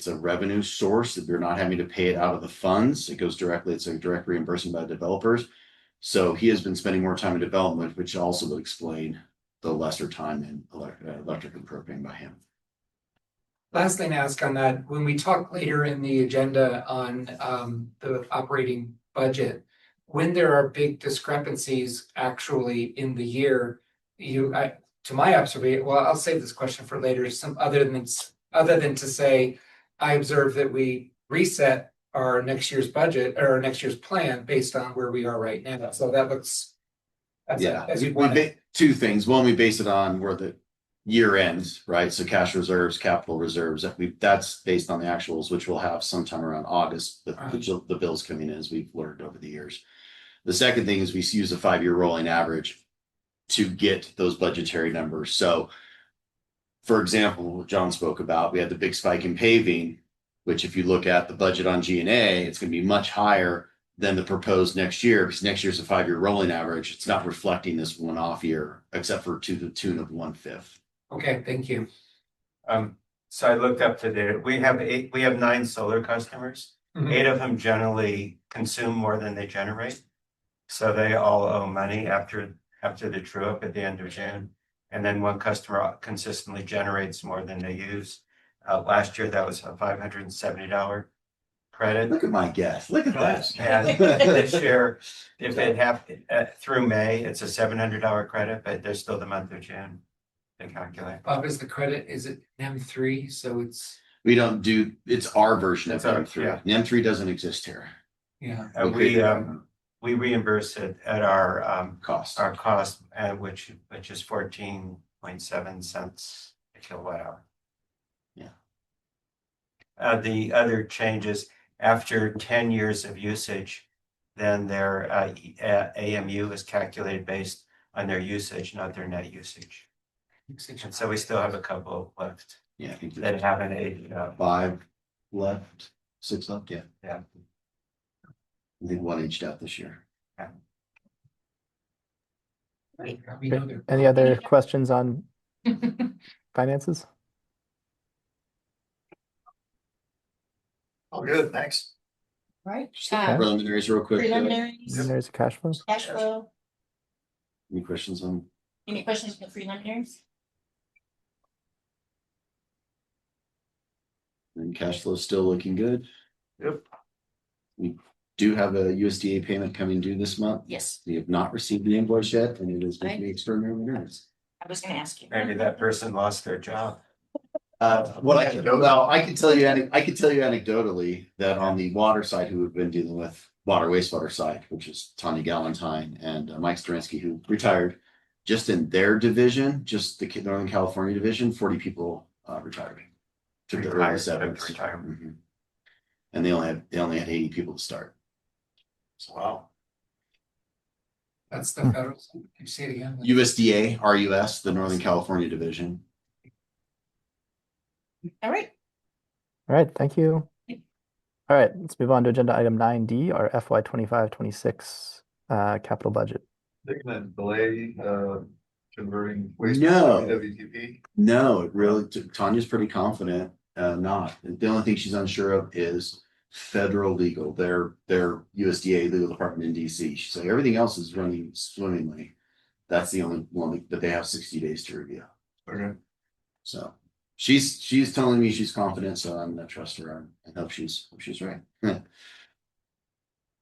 Speaker 1: a revenue source that we're not having to pay it out of the funds. It goes directly, it's a direct reimbursement by developers. So he has been spending more time in development, which also would explain the lesser time in electric and propane by him.
Speaker 6: Last thing to ask on that, when we talk later in the agenda on the operating budget, when there are big discrepancies actually in the year, to my observation, well, I'll save this question for later, some other than to say, I observe that we reset our next year's budget or our next year's plan based on where we are right now. So that looks.
Speaker 1: Two things. One, we base it on where the year ends, right? So cash reserves, capital reserves, that's based on the actuals, which we'll have sometime around August, the bills coming in as we've learned over the years. The second thing is we use a 5-year rolling average to get those budgetary numbers. So for example, what John spoke about, we had the big spike in paving, which if you look at the budget on G&A, it's going to be much higher than the proposed next year, because next year's a 5-year rolling average. It's not reflecting this one-off year, except for to the tune of 1/5.
Speaker 6: Okay, thank you.
Speaker 5: So I looked up the data. We have 9 solar customers. 8 of them generally consume more than they generate. So they all owe money after the true up at the end of June. And then one customer consistently generates more than they use. Last year, that was a $570 credit.
Speaker 1: Look at my guess. Look at that.
Speaker 5: And this year, if it happened through May, it's a $700 credit, but there's still the month of June to calculate.
Speaker 6: Bob, is the credit, is it M3? So it's.
Speaker 1: We don't do, it's our version of
Speaker 5: It's our-
Speaker 1: M3.
Speaker 5: yeah.
Speaker 1: M3 doesn't exist here.
Speaker 6: Yeah.
Speaker 5: We reimburse it at our
Speaker 1: Cost.
Speaker 5: which is 14.7 cents a kilowatt hour.
Speaker 1: Yeah.
Speaker 5: The other changes after 10 years of usage, then their AMU is calculated based on their usage, not their net usage. And so we still have a couple left
Speaker 1: Yeah, I think
Speaker 5: that haven't aged out.
Speaker 1: 5 left, 6 left. Yeah.
Speaker 5: Yeah.
Speaker 1: I think 1 aged out this year.
Speaker 2: Any other questions on finances?
Speaker 8: Oh, good, thanks.
Speaker 10: Right,
Speaker 1: Preliminaries real quick.
Speaker 10: preliminaries,
Speaker 2: There's a cash flow.
Speaker 10: cash flow,
Speaker 1: Any questions on?
Speaker 10: any questions for the preliminaries?
Speaker 1: And cash flow is still looking good.
Speaker 8: Yep.
Speaker 1: We do have a USDA payment coming due this month.
Speaker 10: Yes,
Speaker 1: We have not received the invoice yet, and it is making me extraordinarily nervous.
Speaker 10: I was gonna ask you.
Speaker 5: Maybe that person lost their job.
Speaker 1: I can tell you anecdotally that on the water side, who have been dealing with water wastewater side, which is Tanya Galentine and Mike Sterinsky, who retired, just in their division, just the Northern California division, 40 people retired. Took the early
Speaker 5: Retired,
Speaker 1: severance.
Speaker 5: took retirement.
Speaker 1: Mhm. And they only had 80 people to start. So, wow.
Speaker 6: That's the federal, can you say it again?
Speaker 1: USDA, RUS, the Northern California division.
Speaker 10: All right,
Speaker 2: All right, thank you. All right, let's move on to agenda item 9D, our FY 25-26 capital budget.
Speaker 8: They're gonna delay converting waste
Speaker 1: No.
Speaker 8: to WTP.
Speaker 1: No, it really, Tanya's pretty confident not. The only thing she's unsure of is federal legal, their USDA legal department in DC. She's like, everything else is running swimmingly. That's the only one that they have 60 days to review.
Speaker 8: Okay.
Speaker 1: So she's telling me she's confident, so I'm gonna trust her and hope she's right.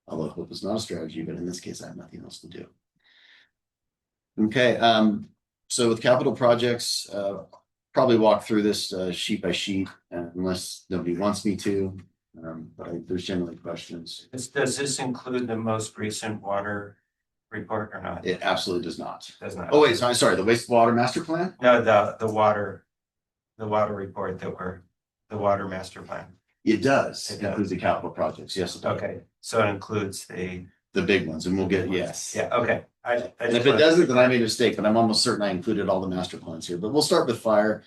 Speaker 1: Although hope is not a strategy, but in this case, I have nothing else to do. Okay, so with capital projects, probably walk through this sheet by sheet, unless nobody wants me to. But there's generally questions.
Speaker 5: Does this include the most recent water report or not?
Speaker 1: It absolutely does not.
Speaker 5: Does not.
Speaker 1: Oh wait, sorry, the wastewater master plan?
Speaker 5: No, the water report the water master plan.
Speaker 1: It does.
Speaker 5: It
Speaker 1: It
Speaker 5: does.
Speaker 1: includes the capital projects. Yes, it does.
Speaker 5: Okay, so it includes
Speaker 1: The big ones, and we'll get, yes.
Speaker 5: yeah, okay.
Speaker 1: And if it doesn't, then I made a mistake, but I'm almost certain I included all the master plans here, but we'll start with fire.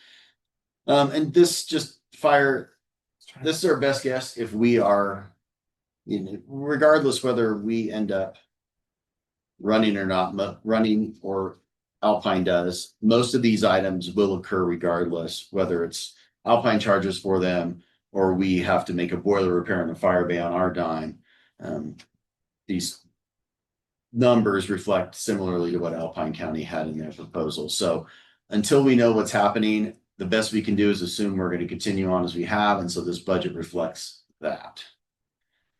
Speaker 1: And this just fire, this is our best guess if we are, regardless whether we end up running or not, running or Alpine does, most of these items will occur regardless, whether it's Alpine charges for them or we have to make a boiler repair in the fire bay on our dime. These numbers reflect similarly to what Alpine County had in their proposal. So until we know what's happening, the best we can do is assume we're going to continue on as we have. And so this budget reflects that.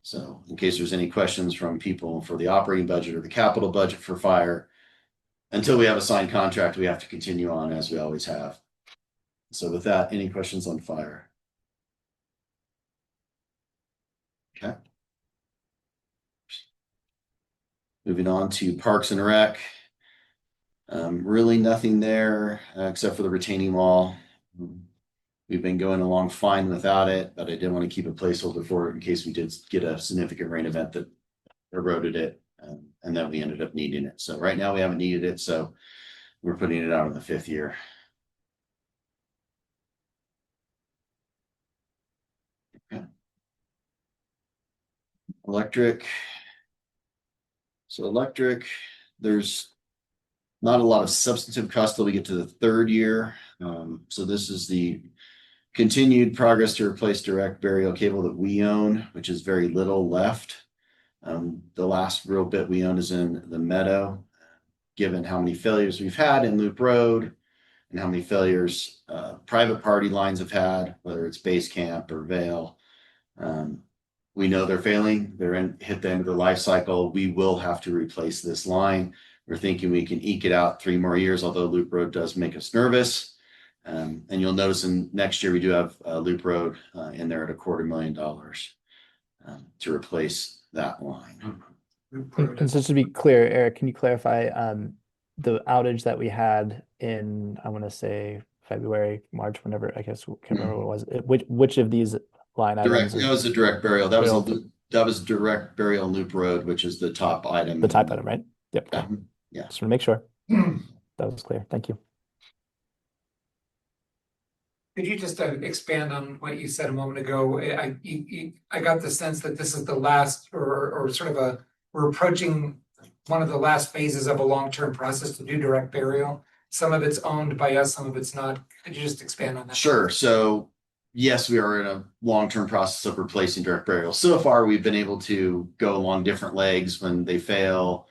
Speaker 1: So in case there's any questions from people for the operating budget or the capital budget for fire, until we have a signed contract, we have to continue on as we always have. So with that, any questions on fire? Okay. Moving on to Parks and Rec. Really nothing there except for the retaining wall. We've been going along fine without it, but I did want to keep a placeholder for it in case we did get a significant rain event that eroded it, and then we ended up needing it. So right now we haven't needed it, so we're putting it out in the 5th year. Okay. Electric. So electric, there's not a lot of substantive cost till we get to the 3rd year. So this is the continued progress to replace direct burial cable that we own, which is very little left. The last real bit we own is in the meadow. Given how many failures we've had in Loop Road and how many failures private party lines have had, whether it's Base Camp or Vale, we know they're failing. They're hit the end of their life cycle. We will have to replace this line. We're thinking we can eke it out 3 more years, although Loop Road does make us nervous. And you'll notice in next year, we do have Loop Road in there at $250,000 to replace that line.
Speaker 2: And so to be clear, Eric, can you clarify the outage that we had in, I want to say February, March, whenever, I guess, can't remember what it was. Which of these line items?
Speaker 1: That was a direct burial. That was direct burial Loop Road, which is the top item.
Speaker 2: The type item, right? Yep. Okay.
Speaker 1: Yeah.
Speaker 2: Just want to make sure that was clear. Thank you.
Speaker 6: Could you just expand on what you said a moment ago? I got the sense that this is the last or sort of we're approaching one of the last phases of a long-term process to do direct burial. Some of it's owned by us, some of it's not. Could you just expand on that?
Speaker 1: Sure. So yes, we are in a long-term process of replacing direct burial. So far, we've been able to go along different legs when they fail,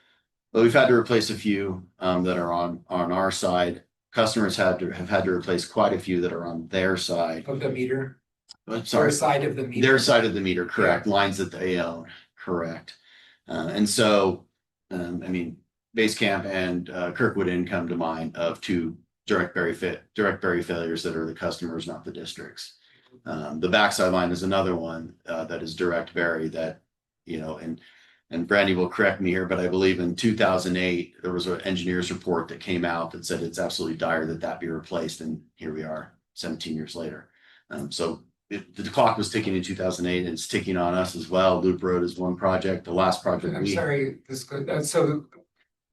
Speaker 1: but we've had to replace a few that are on our side. Customers have had to replace quite a few that are on their side
Speaker 6: Of the meter.
Speaker 1: Sorry,
Speaker 6: Their side of the meter.
Speaker 1: their side of the meter, correct? Lines that they own, correct? And so, I mean, Base Camp and Kirkwood Inn come to mind of 2 direct bury failures that are the customers, not the districts. The backside line is another one that is direct bury that, and Brandy will correct me here, but I believe in 2008, there was an engineer's report that came out that said it's absolutely dire that be replaced. And here we are 17 years later. So the clock was ticking in 2008 and it's ticking on us as well. Loop Road is one project. The last project.
Speaker 6: I'm sorry, so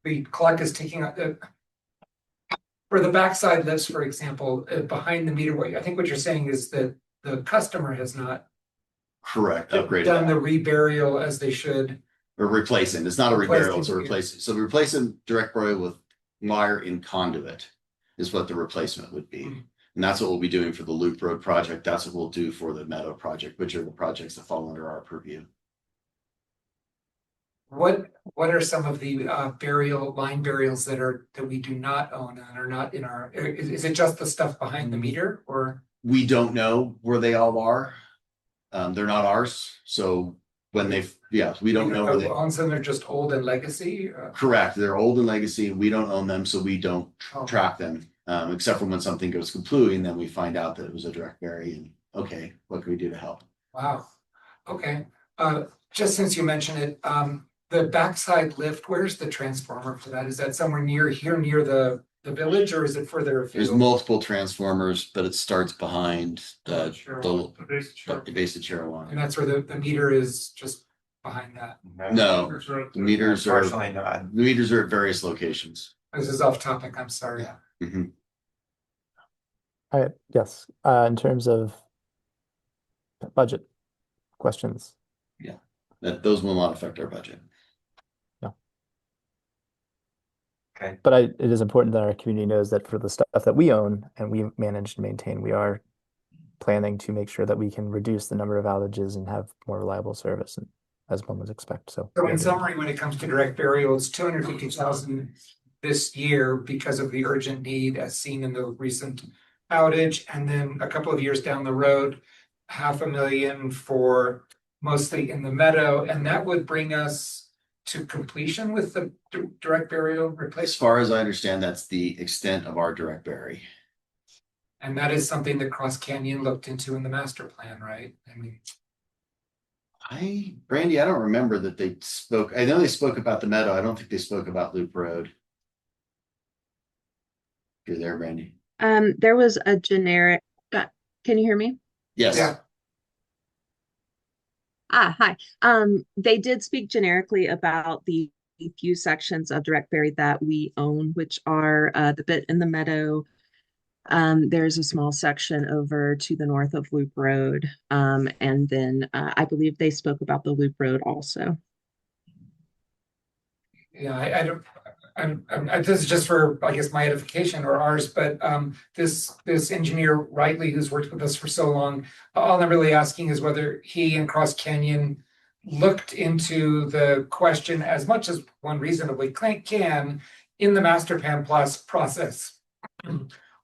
Speaker 6: the clock is ticking for the backside lifts, for example, behind the meter. I think what you're saying is that the customer has not
Speaker 1: correct upgraded
Speaker 6: done the reburial as they should.
Speaker 1: Or replacing. It's not a reburial, it's a replacing. So replacing direct burial with wire in conduit is what the replacement would be. And that's what we'll be doing for the Loop Road project. That's what we'll do for the Meadow project, which are the projects that fall under our purview.
Speaker 6: What are some of the line burials that we do not own and are not in our, is it just the stuff behind the meter or?
Speaker 1: We don't know where they all are. They're not ours. So when we don't know where they
Speaker 6: Owns them, they're just old and legacy?
Speaker 1: Correct. They're old and legacy. We don't own them, so we don't
Speaker 6: Oh.
Speaker 1: track them. Except for when something goes kaplooey and then we find out that it was a direct bury and okay, what can we do to help?
Speaker 6: Wow, okay, just since you mentioned it, the backside lift, where's the transformer for that? Is that somewhere near the village or is it further
Speaker 1: There's
Speaker 6: afield?
Speaker 1: multiple transformers, but it starts behind the base of
Speaker 6: And
Speaker 1: Cherawan.
Speaker 6: that's where the meter is just behind that.
Speaker 1: No, the meters are
Speaker 5: Unfortunately not.
Speaker 1: at various locations.
Speaker 6: This is off topic, I'm sorry.
Speaker 1: Mhm.
Speaker 2: All right, yes, in terms of budget questions.
Speaker 1: Those will not affect our budget.
Speaker 5: Okay.
Speaker 2: But it is important that our community knows that for the stuff that we own and we manage and maintain, we are planning to make sure that we can reduce the number of outages and have more reliable service, and as one would expect. So
Speaker 6: So in summary, when it comes to direct burial, it's 250,000 this year because of the urgent need as seen in the recent outage. And then a couple of years down the road, 500,000 for mostly in the meadow. And that would bring us to completion with the direct burial
Speaker 1: As
Speaker 6: replacement.
Speaker 1: far as I understand, that's the extent of our direct bury.
Speaker 6: And that is something that Cross Canyon looked into in the master plan, right? I mean,
Speaker 1: Brandy, I don't remember that they spoke. I know they spoke about the meadow. I don't think they spoke about Loop Road. You're there, Brandy.
Speaker 11: There was a generic, can you hear me?
Speaker 1: Yes.
Speaker 6: yeah,
Speaker 11: Hi. They did speak generically about the few sections of direct bury that we own, which are the bit in the meadow. There's a small section over to the north of Loop Road. And then I believe they spoke about the Loop Road also.
Speaker 6: yeah, I don't. This is just for, I guess, my edification or ours, but this engineer Rightly, who's worked with us for so long, all I'm really asking is whether he and Cross Canyon looked into the question as much as one reasonably can in the master plan plus process.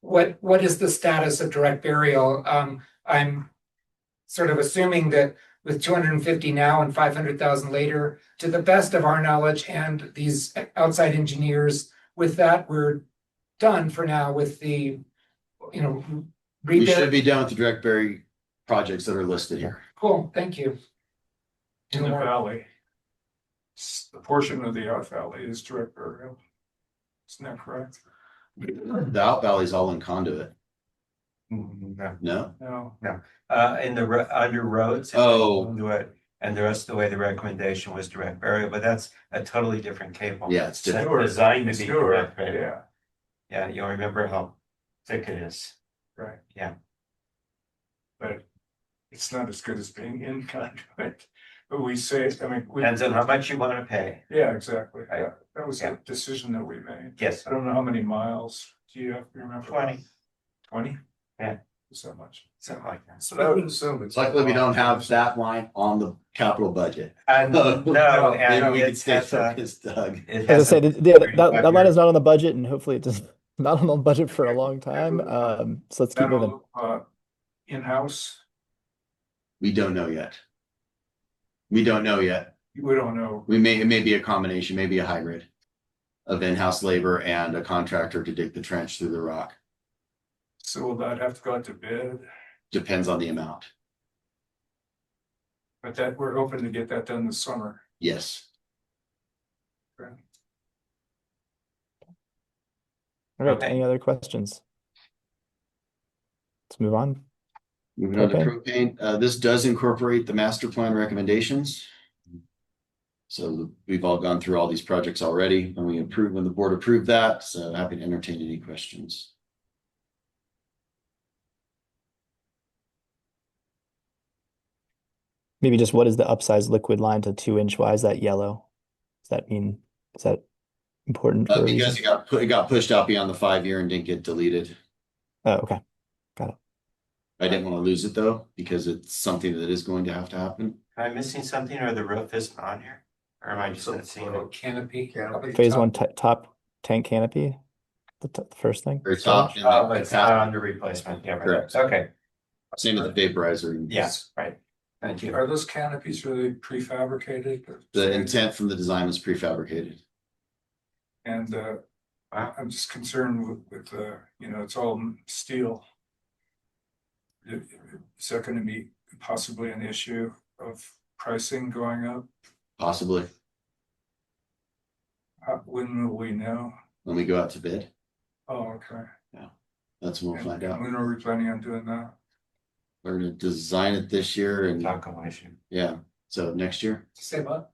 Speaker 6: What is the status of direct burial? I'm sort of assuming that with 250 now and 500,000 later, to the best of our knowledge and these outside engineers, with that, we're done for now with the,
Speaker 1: We should
Speaker 6: rebuild.
Speaker 1: be done with the direct bury projects that are listed here.
Speaker 6: Cool, thank you.
Speaker 4: In the valley. The portion of the out valley is direct burial. Isn't that correct?
Speaker 1: The out valley is all in conduit.
Speaker 5: No.
Speaker 1: No?
Speaker 4: No.
Speaker 5: In the under roads.
Speaker 1: Oh.
Speaker 5: Do it, and the rest of the way the recommendation was direct burial, but that's a totally different cable.
Speaker 1: Yeah, it's different.
Speaker 5: It's designed to
Speaker 4: It's
Speaker 5: be
Speaker 4: newer,
Speaker 5: direct burial.
Speaker 4: yeah,
Speaker 5: Yeah, you'll remember how thick it is.
Speaker 4: right.
Speaker 5: Yeah.
Speaker 4: But it's not as good as being in conduit. But we say, I mean.
Speaker 5: Depends on how much you want to pay.
Speaker 4: Yeah, exactly.
Speaker 5: Right.
Speaker 4: Yeah, that was
Speaker 5: Yeah.
Speaker 4: a decision that we made.
Speaker 5: Yes.
Speaker 4: I don't know how many miles. Do you remember?
Speaker 5: 20.
Speaker 4: 20?
Speaker 5: Yeah.
Speaker 4: So much.
Speaker 5: Something like that.
Speaker 4: So I would assume it's.
Speaker 1: Luckily, we don't have that line on the capital budget.
Speaker 5: And no,
Speaker 1: Maybe
Speaker 5: and
Speaker 1: we could
Speaker 5: it
Speaker 1: stay
Speaker 5: has a,
Speaker 1: focused, Doug.
Speaker 5: it
Speaker 2: As
Speaker 5: has
Speaker 2: I
Speaker 5: a
Speaker 2: say, that
Speaker 5: 35
Speaker 2: line
Speaker 5: year-
Speaker 2: is not on the budget, and hopefully it does not on the budget for a long time. So let's keep moving.
Speaker 4: In-house,
Speaker 1: We don't know yet. We don't know yet.
Speaker 4: we don't know.
Speaker 1: It may be a combination, maybe a hybrid of in-house labor and a contractor to dig the trench through the rock.
Speaker 4: So will that have to go out to bid?
Speaker 1: Depends on the amount.
Speaker 4: But that, we're hoping to get that done this summer.
Speaker 1: Yes.
Speaker 2: All right,
Speaker 5: Okay.
Speaker 2: any other questions? Let's move on.
Speaker 1: Moving on to propane, this does incorporate the master plan recommendations. So we've all gone through all these projects already when the board approved that, so happy to entertain any questions.
Speaker 2: Maybe just what is the upsize liquid line to 2-inch? Why is that yellow? Does that mean, is that important for a
Speaker 1: Because
Speaker 2: reason?
Speaker 1: it got pushed out beyond the 5-year and didn't get deleted.
Speaker 2: Oh, okay.
Speaker 1: I didn't want to lose it though, because it's something that is going to have to happen.
Speaker 5: Am I missing something or the roof isn't on here? Or am I just not seeing it?
Speaker 6: Canopy.
Speaker 8: Canopy.
Speaker 2: Phase one top tank canopy, the first thing.
Speaker 1: Very top.
Speaker 2: storage?
Speaker 1: in the-
Speaker 5: Oh, but it's not under replacement, yeah, right,
Speaker 1: Correct.
Speaker 5: okay,
Speaker 1: Same with the vaporizer.
Speaker 5: yes, right, thank you.
Speaker 4: Are those canopies really prefabricated?
Speaker 1: The intent from the design was prefabricated.
Speaker 4: And I'm just concerned with you know, it's all steel. Is that gonna be possibly an issue of pricing going up?
Speaker 1: Possibly
Speaker 4: When will we know?
Speaker 1: when we go out to bid,
Speaker 4: Oh, okay.
Speaker 1: that's when we'll find out.
Speaker 4: When are we planning on doing that?
Speaker 1: We're gonna design it this year and
Speaker 5: Taco issue.
Speaker 1: yeah, so next year.
Speaker 6: Say what?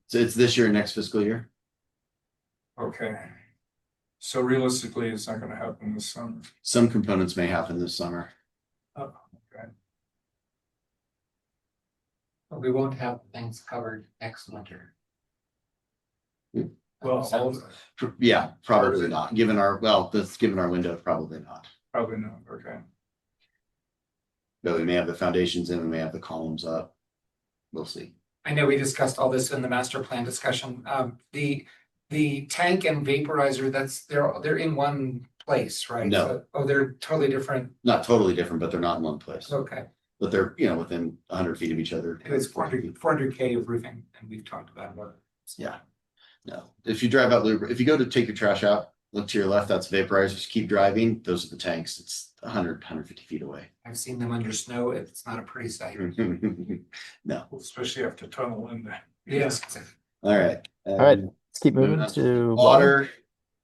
Speaker 1: So it's this year and next fiscal year.
Speaker 4: Okay. So realistically, it's not gonna happen this summer.
Speaker 1: Some components may happen this summer.
Speaker 4: Oh, okay.
Speaker 6: But we won't have things covered next winter.
Speaker 4: Well,
Speaker 1: Yeah, probably not, given our, well, that's given our window, probably not.
Speaker 4: probably not, okay.
Speaker 1: But we may have the foundations in, we may have the columns up. We'll see.
Speaker 6: I know we discussed all this in the master plan discussion. The tank and vaporizer, they're in one place, right?
Speaker 1: No.
Speaker 6: So- Oh, they're totally different.
Speaker 1: Not totally different, but they're not in one place.
Speaker 6: Okay.
Speaker 1: But they're, within 100 feet of each other.
Speaker 6: It was 400K of roofing, and we've talked about it.
Speaker 1: Yeah. No, if you drive out, if you go to take your trash out, look to your left, that's vaporizers. Keep driving. Those are the tanks. It's 150 feet away.
Speaker 6: I've seen them under snow. It's not a pretty sight.
Speaker 1: No.
Speaker 4: Especially after tunnel in there.
Speaker 6: Yes.
Speaker 1: All right.
Speaker 2: All right, let's keep moving to
Speaker 1: Water.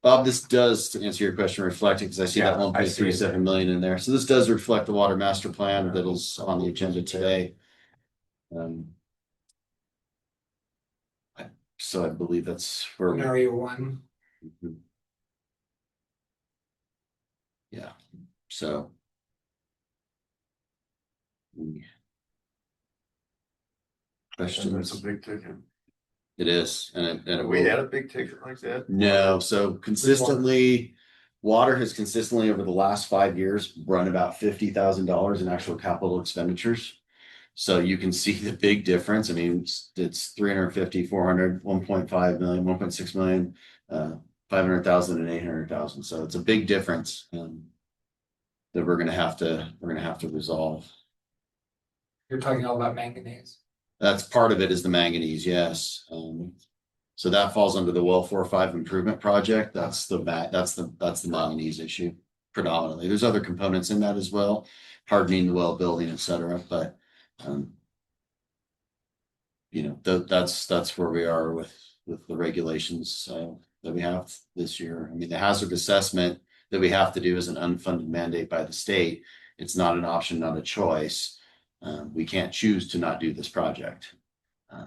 Speaker 1: Bob, this does, to answer your question, reflect it because I see that
Speaker 5: Yeah, I see it.
Speaker 1: 1.37 million in there. So this does reflect the water master plan that is on the agenda today. So I believe that's where we.
Speaker 6: Scenario one.
Speaker 1: Yeah, so.
Speaker 8: That's a
Speaker 1: Questions?
Speaker 8: big ticket.
Speaker 1: It is, and it
Speaker 8: We
Speaker 1: will.
Speaker 8: had a big ticket like that.
Speaker 1: No, so consistently, water has consistently over the last 5 years run about $50,000 in actual capital expenditures. So you can see the big difference. I mean, it's 350, 400, 1.5 million, 1.6 million, 500,000 and 800,000. So it's a big difference that we're gonna have to resolve.
Speaker 6: You're talking all about manganese.
Speaker 1: That's part of it is the manganese, yes. So that falls under the well 4-5 improvement project. That's the manganese issue predominantly. There's other components in that as well, hardening the well, building, et cetera, but that's where we are with the regulations that we have this year. I mean, the hazard assessment that we have to do is an unfunded mandate by the state. It's not an option, not a choice. We can't choose to not do this project.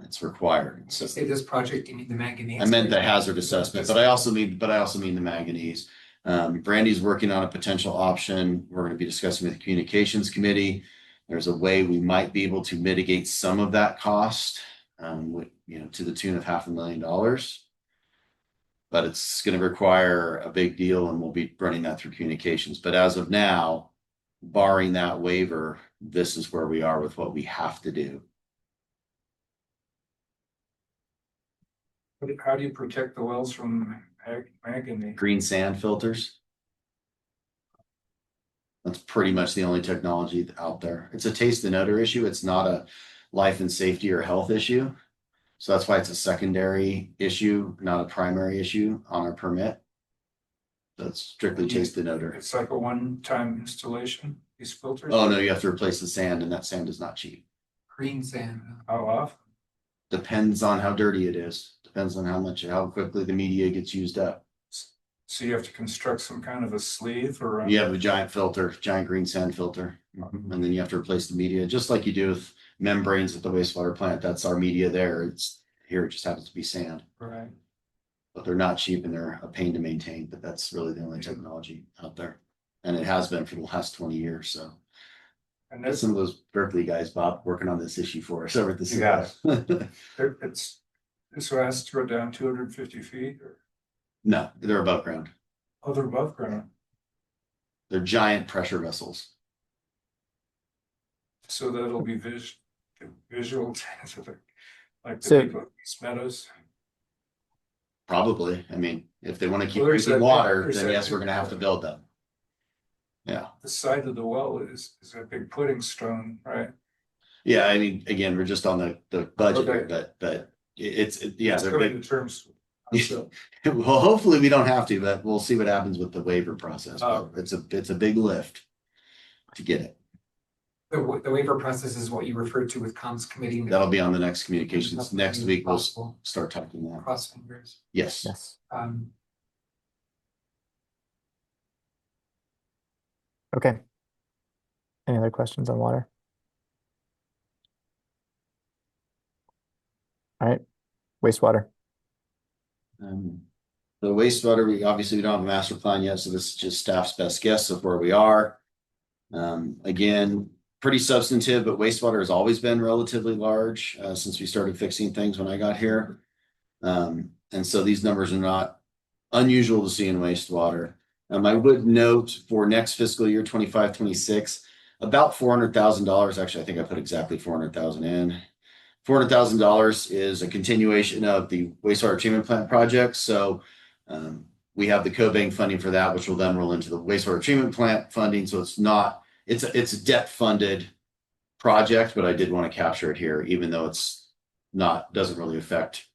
Speaker 1: It's required.
Speaker 6: So say this project, you mean the manganese?
Speaker 1: I meant the hazard assessment, but I also mean the manganese. Brandy's working on a potential option. We're going to be discussing with the communications committee. There's a way we might be able to mitigate some of that cost, to the tune of $500,000. But it's going to require a big deal, and we'll be running that through communications. But as of now, barring that waiver, this is where we are with what we have to do.
Speaker 4: How do you protect the wells from manganese?
Speaker 1: Green sand filters. That's pretty much the only technology out there. It's a taste and odor issue. It's not a life and safety or health issue. So that's why it's a secondary issue, not a primary issue on our permit. That's strictly taste and odor.
Speaker 4: It's like a one-time installation, these filters?
Speaker 1: Oh, no, you have to replace the sand, and that sand is not cheap.
Speaker 6: Green sand.
Speaker 4: How often?
Speaker 1: Depends on how dirty it is. Depends on how quickly the media gets used up.
Speaker 4: So you have to construct some kind of a sleeve or?
Speaker 1: You have a giant filter, giant green sand filter, and then you have to replace the media, just like you do with membranes at the wastewater plant. That's our media there. It's here, it just happens to be sand.
Speaker 4: Right.
Speaker 1: But they're not cheap and they're a pain to maintain, but that's really the only technology out there. And it has been for the last 20 years, so.
Speaker 4: And
Speaker 1: That's
Speaker 4: that's,
Speaker 1: some of those Berkeley guys, Bob, working on this issue for us over at the.
Speaker 5: You got
Speaker 4: it's, this has to go down 250 feet or,
Speaker 1: No, they're above ground.
Speaker 4: oh, they're above ground.
Speaker 1: They're giant pressure vessels.
Speaker 4: So that'll be visual to like the
Speaker 2: So-
Speaker 4: people at East Meadows.
Speaker 1: Probably. I mean, if they want to keep
Speaker 4: Well, there's
Speaker 1: drinking
Speaker 4: that-
Speaker 1: water,
Speaker 4: there's
Speaker 1: then
Speaker 4: that-
Speaker 1: yes, we're gonna have to build them. Yeah.
Speaker 4: The side of the well is a big pudding stone, right?
Speaker 1: Yeah, I mean, again, we're just on the budget,
Speaker 4: Okay.
Speaker 1: but yeah,
Speaker 4: Let's
Speaker 1: they're
Speaker 4: go
Speaker 1: big.
Speaker 4: into terms. So,
Speaker 1: Well, hopefully we don't have to, but we'll see what happens with the waiver process. But it's a big lift to get it.
Speaker 6: The waiver process is what you referred to with comms committee.
Speaker 1: That'll be on the next communications.
Speaker 6: Nothing
Speaker 1: Next week, we'll
Speaker 6: possible.
Speaker 1: start talking that.
Speaker 6: Cross fingers.
Speaker 1: Yes.
Speaker 2: Yes. Okay. Any other questions on water? All right, wastewater.
Speaker 1: The wastewater, we obviously don't have a master plan yet, so this is just staff's best guess of where we are. Again, pretty substantive, but wastewater has always been relatively large since we started fixing things when I got here. And so these numbers are not unusual to see in wastewater. I would note for next fiscal year 25-26, about $400,000. Actually, I think I put exactly 400,000 in. $400,000 is a continuation of the wastewater treatment plant project. So we have the co-bank funding for that, which will then roll into the wastewater treatment plant funding. So it's a debt funded project, but I did want to capture it here, even though doesn't really affect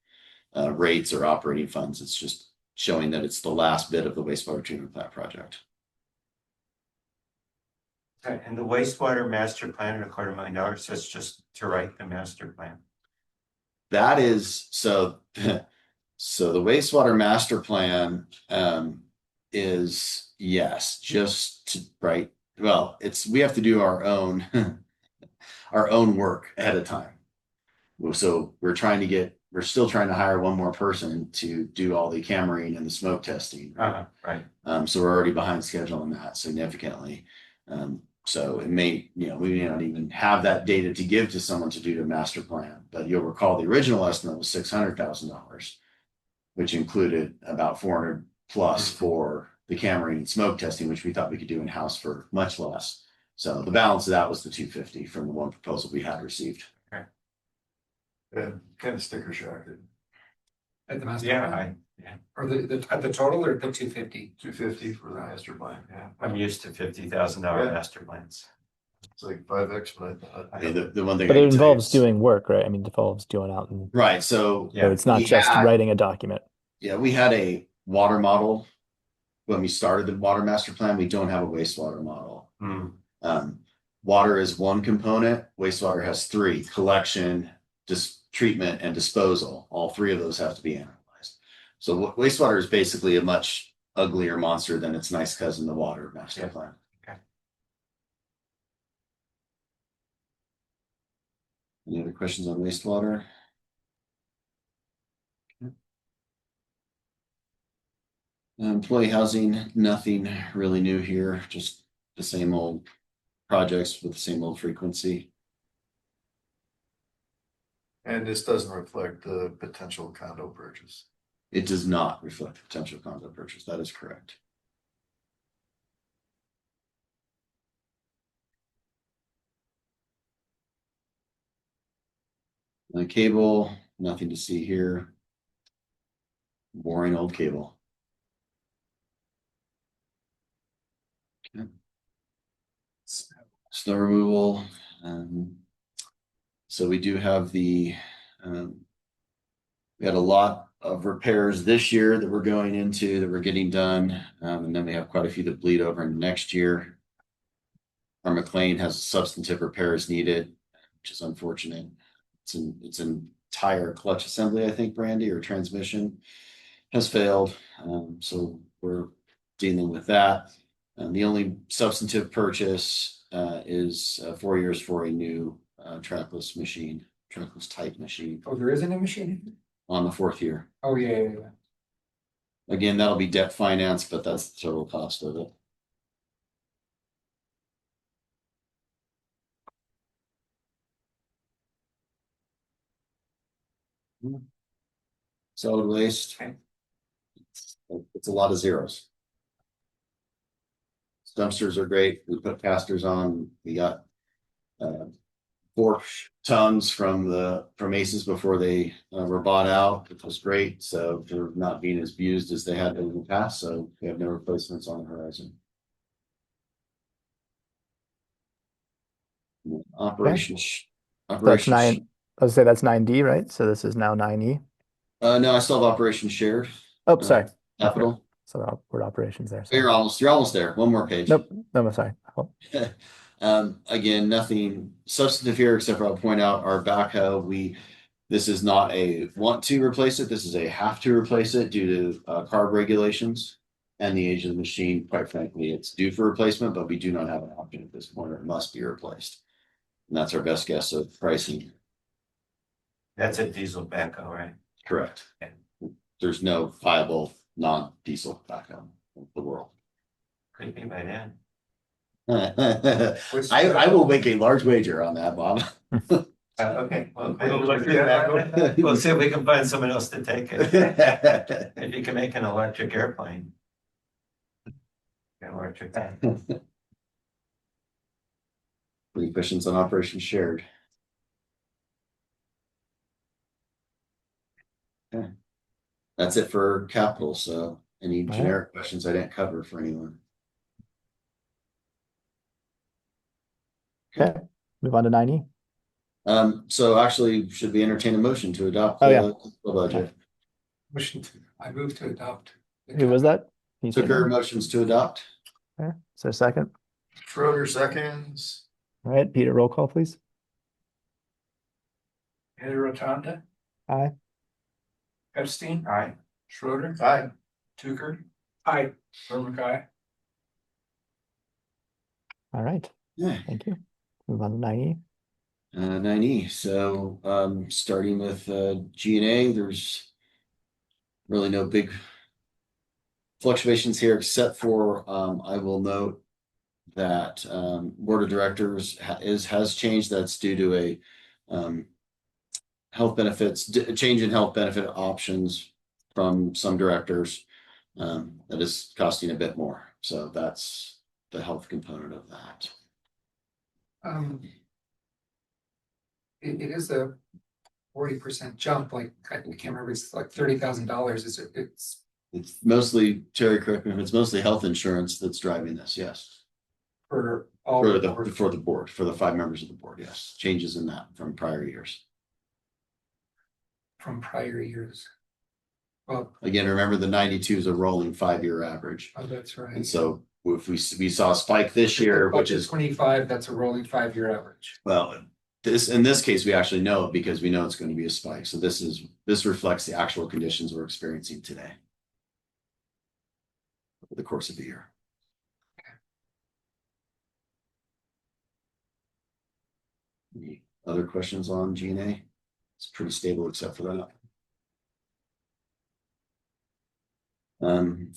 Speaker 1: rates or operating funds. It's just showing that it's the last bit of the wastewater treatment plant project.
Speaker 5: Okay, and the wastewater master plan at $250,000, that's just to write the master plan.
Speaker 1: That is so. So the wastewater master plan is yes, just to write. Well, we have to do our own work ahead of time. So we're still trying to hire one more person to do all the cammering and the smoke testing.
Speaker 5: Right.
Speaker 1: So we're already behind schedule on that significantly. So it may, we may not even have that data to give to someone to do the master plan. But you'll recall the original estimate was $600,000, which included about 400 plus for the cammering and smoke testing, which we thought we could do in-house for much less. So the balance of that was the 250 from the one proposal we had received.
Speaker 5: Okay.
Speaker 8: And kind of sticker shock it.
Speaker 6: At the master
Speaker 5: Yeah,
Speaker 6: plan? Or at the total or the 250?
Speaker 8: 250 for the master plan, yeah.
Speaker 5: I'm used to $50,000 master plans.
Speaker 8: It's like 5x, but I
Speaker 1: I mean, the one thing.
Speaker 2: But
Speaker 1: I
Speaker 2: it
Speaker 1: can tell you
Speaker 2: involves
Speaker 1: is-
Speaker 2: doing work, right? I mean, it involves doing out and
Speaker 1: Right. So
Speaker 2: so it's not
Speaker 1: we
Speaker 2: just
Speaker 1: had-
Speaker 2: writing a document.
Speaker 1: Yeah, we had a water model when we started the water master plan. We don't have a wastewater model. Water is one component. Wastewater has three: collection, treatment, and disposal. All three of those have to be analyzed. So wastewater is basically a much uglier monster than its nice cousin, the water master plan.
Speaker 5: Okay.
Speaker 1: Any other questions on wastewater? Employee housing, nothing really new here, just the same old projects with the same old frequency.
Speaker 8: And this doesn't reflect the potential condo purchase.
Speaker 1: It does not reflect the potential condo purchase. That is correct. Cable, nothing to see here. Boring old cable. Okay. Snow removal. So we do have we had a lot of repairs this year that we're going into that we're getting done. And then we have quite a few that bleed over into next year. Our McLean has substantive repairs needed, which is unfortunate. It's an entire clutch assembly, I think, Brandy, or transmission has failed. So we're dealing with that. The only substantive purchase is 4 years for a new trackless type machine
Speaker 6: Oh, there is a new machine?
Speaker 1: on the 4th year.
Speaker 6: Oh, yeah.
Speaker 1: Again, that'll be debt financed, but that's the total cost of it. Solid waste.
Speaker 6: Okay.
Speaker 1: It's a lot of zeros. Dumpsters are great. We put casters on. We got 4 tons from Aces before they were bought out. It was great. So they're not being as abused as they had in the past. So we have no replacements on the horizon. Operations.
Speaker 2: That's
Speaker 1: Operations.
Speaker 2: nine. I was say that's 9D, right? So this is now 9E.
Speaker 1: No, I still have operations shared.
Speaker 2: Oh, sorry.
Speaker 1: Capital.
Speaker 2: So word operations there.
Speaker 1: You're almost there. One more page.
Speaker 2: Nope. No, I'm sorry. Oh,
Speaker 1: Again, nothing substantive here, except for I'll point out our backhoe. This is not a want to replace it. This is a have to replace it due to carb regulations and the age of the machine. Quite frankly, it's due for replacement, but we do not have an option at this point. It must be replaced. And that's our best guess of pricing.
Speaker 5: That's a diesel backhoe, right?
Speaker 1: Correct. There's no viable non-diesel backhoe in the world.
Speaker 5: Could be by then.
Speaker 1: I will make a large wager on that, Bob.
Speaker 5: Okay, well,
Speaker 8: Electric backhoe?
Speaker 5: we'll see if we can find someone else to take it. If you can make an electric airplane. An electric.
Speaker 1: Any questions on operations shared? Okay. That's it for capital. So any
Speaker 2: right.
Speaker 1: generic questions I didn't cover for anyone?
Speaker 2: Okay. Move on to 9E.
Speaker 1: So actually, should we entertain a motion to adopt
Speaker 2: Oh,
Speaker 1: the budget?
Speaker 6: I move to adopt.
Speaker 2: Who was that? Can you say
Speaker 1: Tucker
Speaker 2: that?
Speaker 1: motions to adopt.
Speaker 2: Okay. So second.
Speaker 8: Schroeder seconds.
Speaker 2: All right. Peter, roll call, please.
Speaker 4: Ed Rotunda,
Speaker 2: Aye.
Speaker 4: Epstein,
Speaker 5: Aye.
Speaker 4: Schroeder,
Speaker 8: Aye.
Speaker 4: Tucker. Aye. Vermic, aye.
Speaker 2: All right.
Speaker 1: Yeah.
Speaker 2: Thank you. Move on to 9E.
Speaker 1: 9E. So starting with G&A, there's really no big fluctuations here, except for I will note that board of directors has changed. That's due to a health benefits change in health benefit options from some directors that is costing a bit more. So that's the health component of that.
Speaker 6: It is a 40% jump, like, I can't remember, it's like $30,000,
Speaker 1: It's mostly, Terry, correct me if it's mostly health insurance that's driving this, yes.
Speaker 6: for all.
Speaker 1: For the board, for the 5 members of the board, yes. Changes in that from prior years.
Speaker 6: From prior years. Well,
Speaker 1: Again, remember the 92 is a rolling 5-year average.
Speaker 6: oh, that's right.
Speaker 1: And so if we saw a spike this year, which is
Speaker 6: 25, that's a rolling 5-year average.
Speaker 1: well, in this case, we actually know it because we know it's going to be a spike. So this reflects the actual conditions we're experiencing today over the course of the year. Any other questions on G&A? It's pretty stable except for that.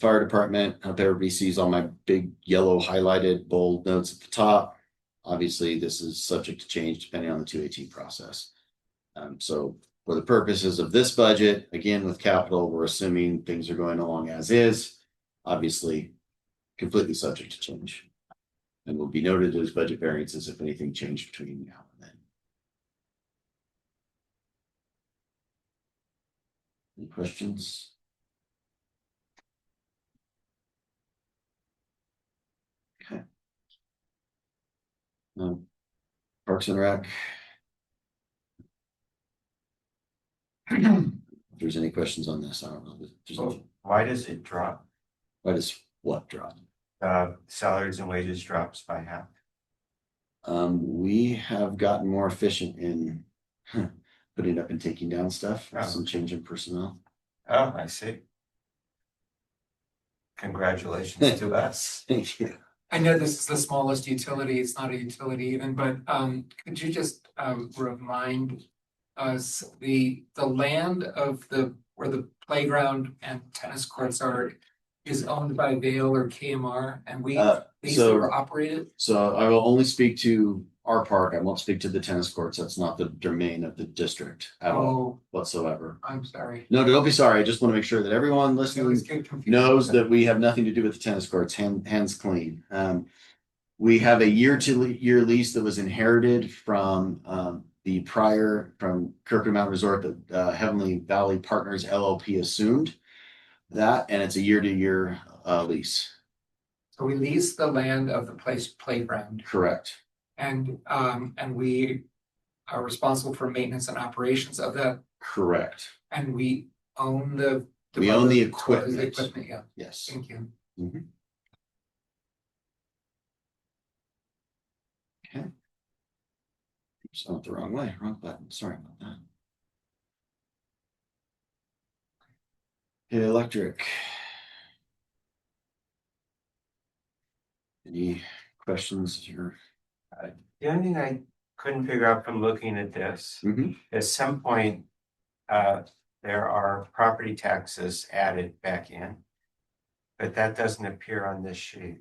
Speaker 1: Fire department, up everybody sees all my big yellow highlighted bold notes at the top. Obviously, this is subject to change depending on the 218 process. So for the purposes of this budget, again, with capital, we're assuming things are going along as is, obviously completely subject to change. And will be noted as budget variances if anything changed between now and then. Any questions? Okay. Parks and Rec. If there's any questions on this, I don't know.
Speaker 5: So why does it drop?
Speaker 1: Why does what drop?
Speaker 5: Salaries and wages drops by half.
Speaker 1: We have gotten more efficient in putting up and taking down stuff.
Speaker 5: Oh.
Speaker 1: Some change in personnel.
Speaker 5: Oh, I see. Congratulations to us.
Speaker 1: Thank you.
Speaker 6: I know this is the smallest utility, it's not a utility even, but could you just remind us the land of where the playground and tennis courts are is owned by Vail or KMR, and these are operated?
Speaker 1: So I will only speak to our park. I won't speak to the tennis courts. That's not the domain of the district at all whatsoever.
Speaker 6: I'm sorry.
Speaker 1: No, don't be sorry. I just want to make sure that everyone
Speaker 6: I always
Speaker 1: listening
Speaker 6: get confused.
Speaker 1: knows that we have nothing to do with the tennis courts. Hands clean. We have a year-to-year lease that was inherited from the prior, from Kirkland Mountain Resort that Heavenly Valley Partners LLP assumed that, and it's a year-to-year lease.
Speaker 6: So we lease the land of the place playground
Speaker 1: Correct.
Speaker 6: and we are responsible for maintenance and operations of that,
Speaker 1: Correct.
Speaker 6: and we own the.
Speaker 1: We own the
Speaker 6: equipment.
Speaker 1: equipment.
Speaker 6: Yeah,
Speaker 1: Yes.
Speaker 6: thank you.
Speaker 1: Mhm. Okay. Just went the wrong way, wrong button. Sorry about that. Okay, electric. Any questions or?
Speaker 5: The only thing I couldn't figure out from looking at this,
Speaker 1: Mhm.
Speaker 5: at some point, there are property taxes added back in. But that doesn't appear on this sheet.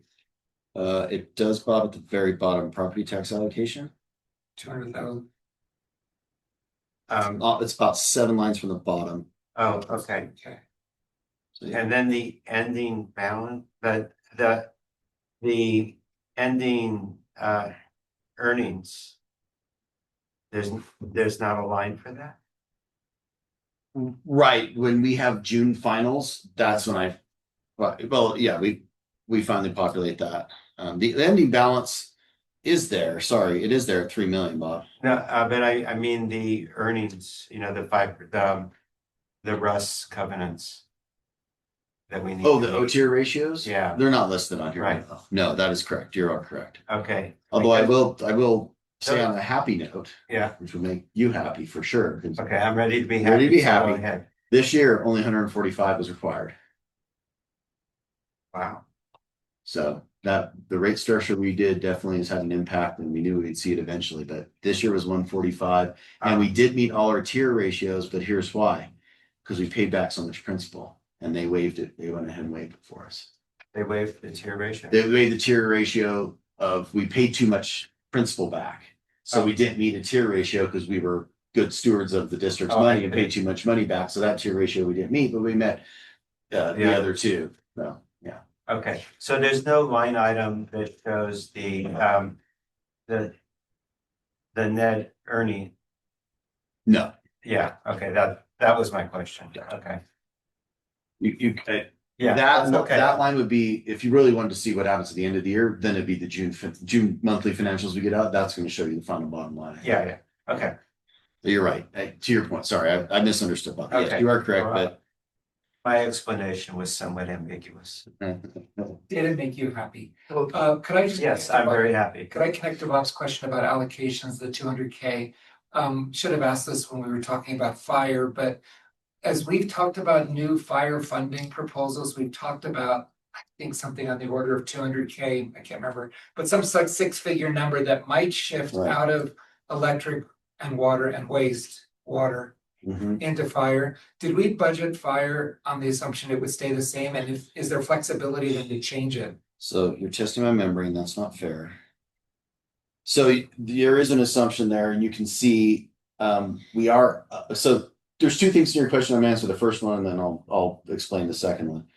Speaker 1: It does, Bob, at the very bottom, property tax allocation.
Speaker 6: 200,000.
Speaker 1: It's about 7 lines from the bottom.
Speaker 5: Oh, okay.
Speaker 6: Okay.
Speaker 1: So, yeah.
Speaker 5: And then the ending balance, the ending earnings. There's not a line for that.
Speaker 1: Right, when we have June finals, that's when well, yeah, we finally populate that. The ending balance is there. Sorry, it is there at 3 million, Bob.
Speaker 5: No, but I mean the earnings, the Russ covenants that we need.
Speaker 1: Oh,
Speaker 5: to
Speaker 1: the
Speaker 5: meet.
Speaker 1: OTR ratios?
Speaker 5: Yeah.
Speaker 1: They're not listed on here.
Speaker 5: Right.
Speaker 1: No, that is correct. You are correct.
Speaker 5: Okay.
Speaker 1: Although I will say
Speaker 5: So-
Speaker 1: on a happy note,
Speaker 5: Yeah.
Speaker 1: which will make you happy for sure. 'Cause
Speaker 5: Okay, I'm ready to be happy.
Speaker 1: Ready to be
Speaker 5: so go
Speaker 1: happy.
Speaker 5: ahead.
Speaker 1: This year, only 145 was required.
Speaker 5: Wow.
Speaker 1: So that the rate structure we did definitely has had an impact, and we knew we'd see it eventually. But this year was 145, and we did meet all our tier ratios. But here's why: because we paid back so much principal, and they waived it. They went ahead and waived it for us.
Speaker 5: They waived the tier ratio.
Speaker 1: They waived the tier ratio of we paid too much principal back, so we didn't meet a tier ratio because we were good stewards of the district's money and paid too much money back. So that tier ratio we didn't meet, but we met the other two. So yeah.
Speaker 5: Okay, so there's no line item that shows the net earning.
Speaker 1: No.
Speaker 5: Yeah, okay, that was my question. Okay. Yeah,
Speaker 1: That
Speaker 5: that's okay.
Speaker 1: that line would be if you really wanted to see what happens at the end of the year, then it'd be the June monthly financials we get out. That's going to show you the final bottom line.
Speaker 5: Yeah, okay.
Speaker 1: You're right. To your point, sorry, I misunderstood about that. Yes,
Speaker 5: Okay.
Speaker 1: you are correct, but
Speaker 5: My explanation was somewhat ambiguous.
Speaker 6: Did it make you happy? Could I just?
Speaker 5: Yes, I'm very happy.
Speaker 6: Could I connect to Bob's question about allocations, the 200K? Should have asked this when we were talking about fire, but as we've talked about new fire funding proposals, we've talked about, I think something on the order of 200K, I can't remember, but some such 6-figure number that might shift
Speaker 1: Right.
Speaker 6: out of electric and water and waste water
Speaker 1: Mhm.
Speaker 6: into fire. Did we budget fire on the assumption it would stay the same? And is there flexibility then to change it?
Speaker 1: So you're testing my memory, and that's not fair. So there is an assumption there, and you can see we are so there's two things in your question. I'm gonna answer the first one, and then I'll explain the second one.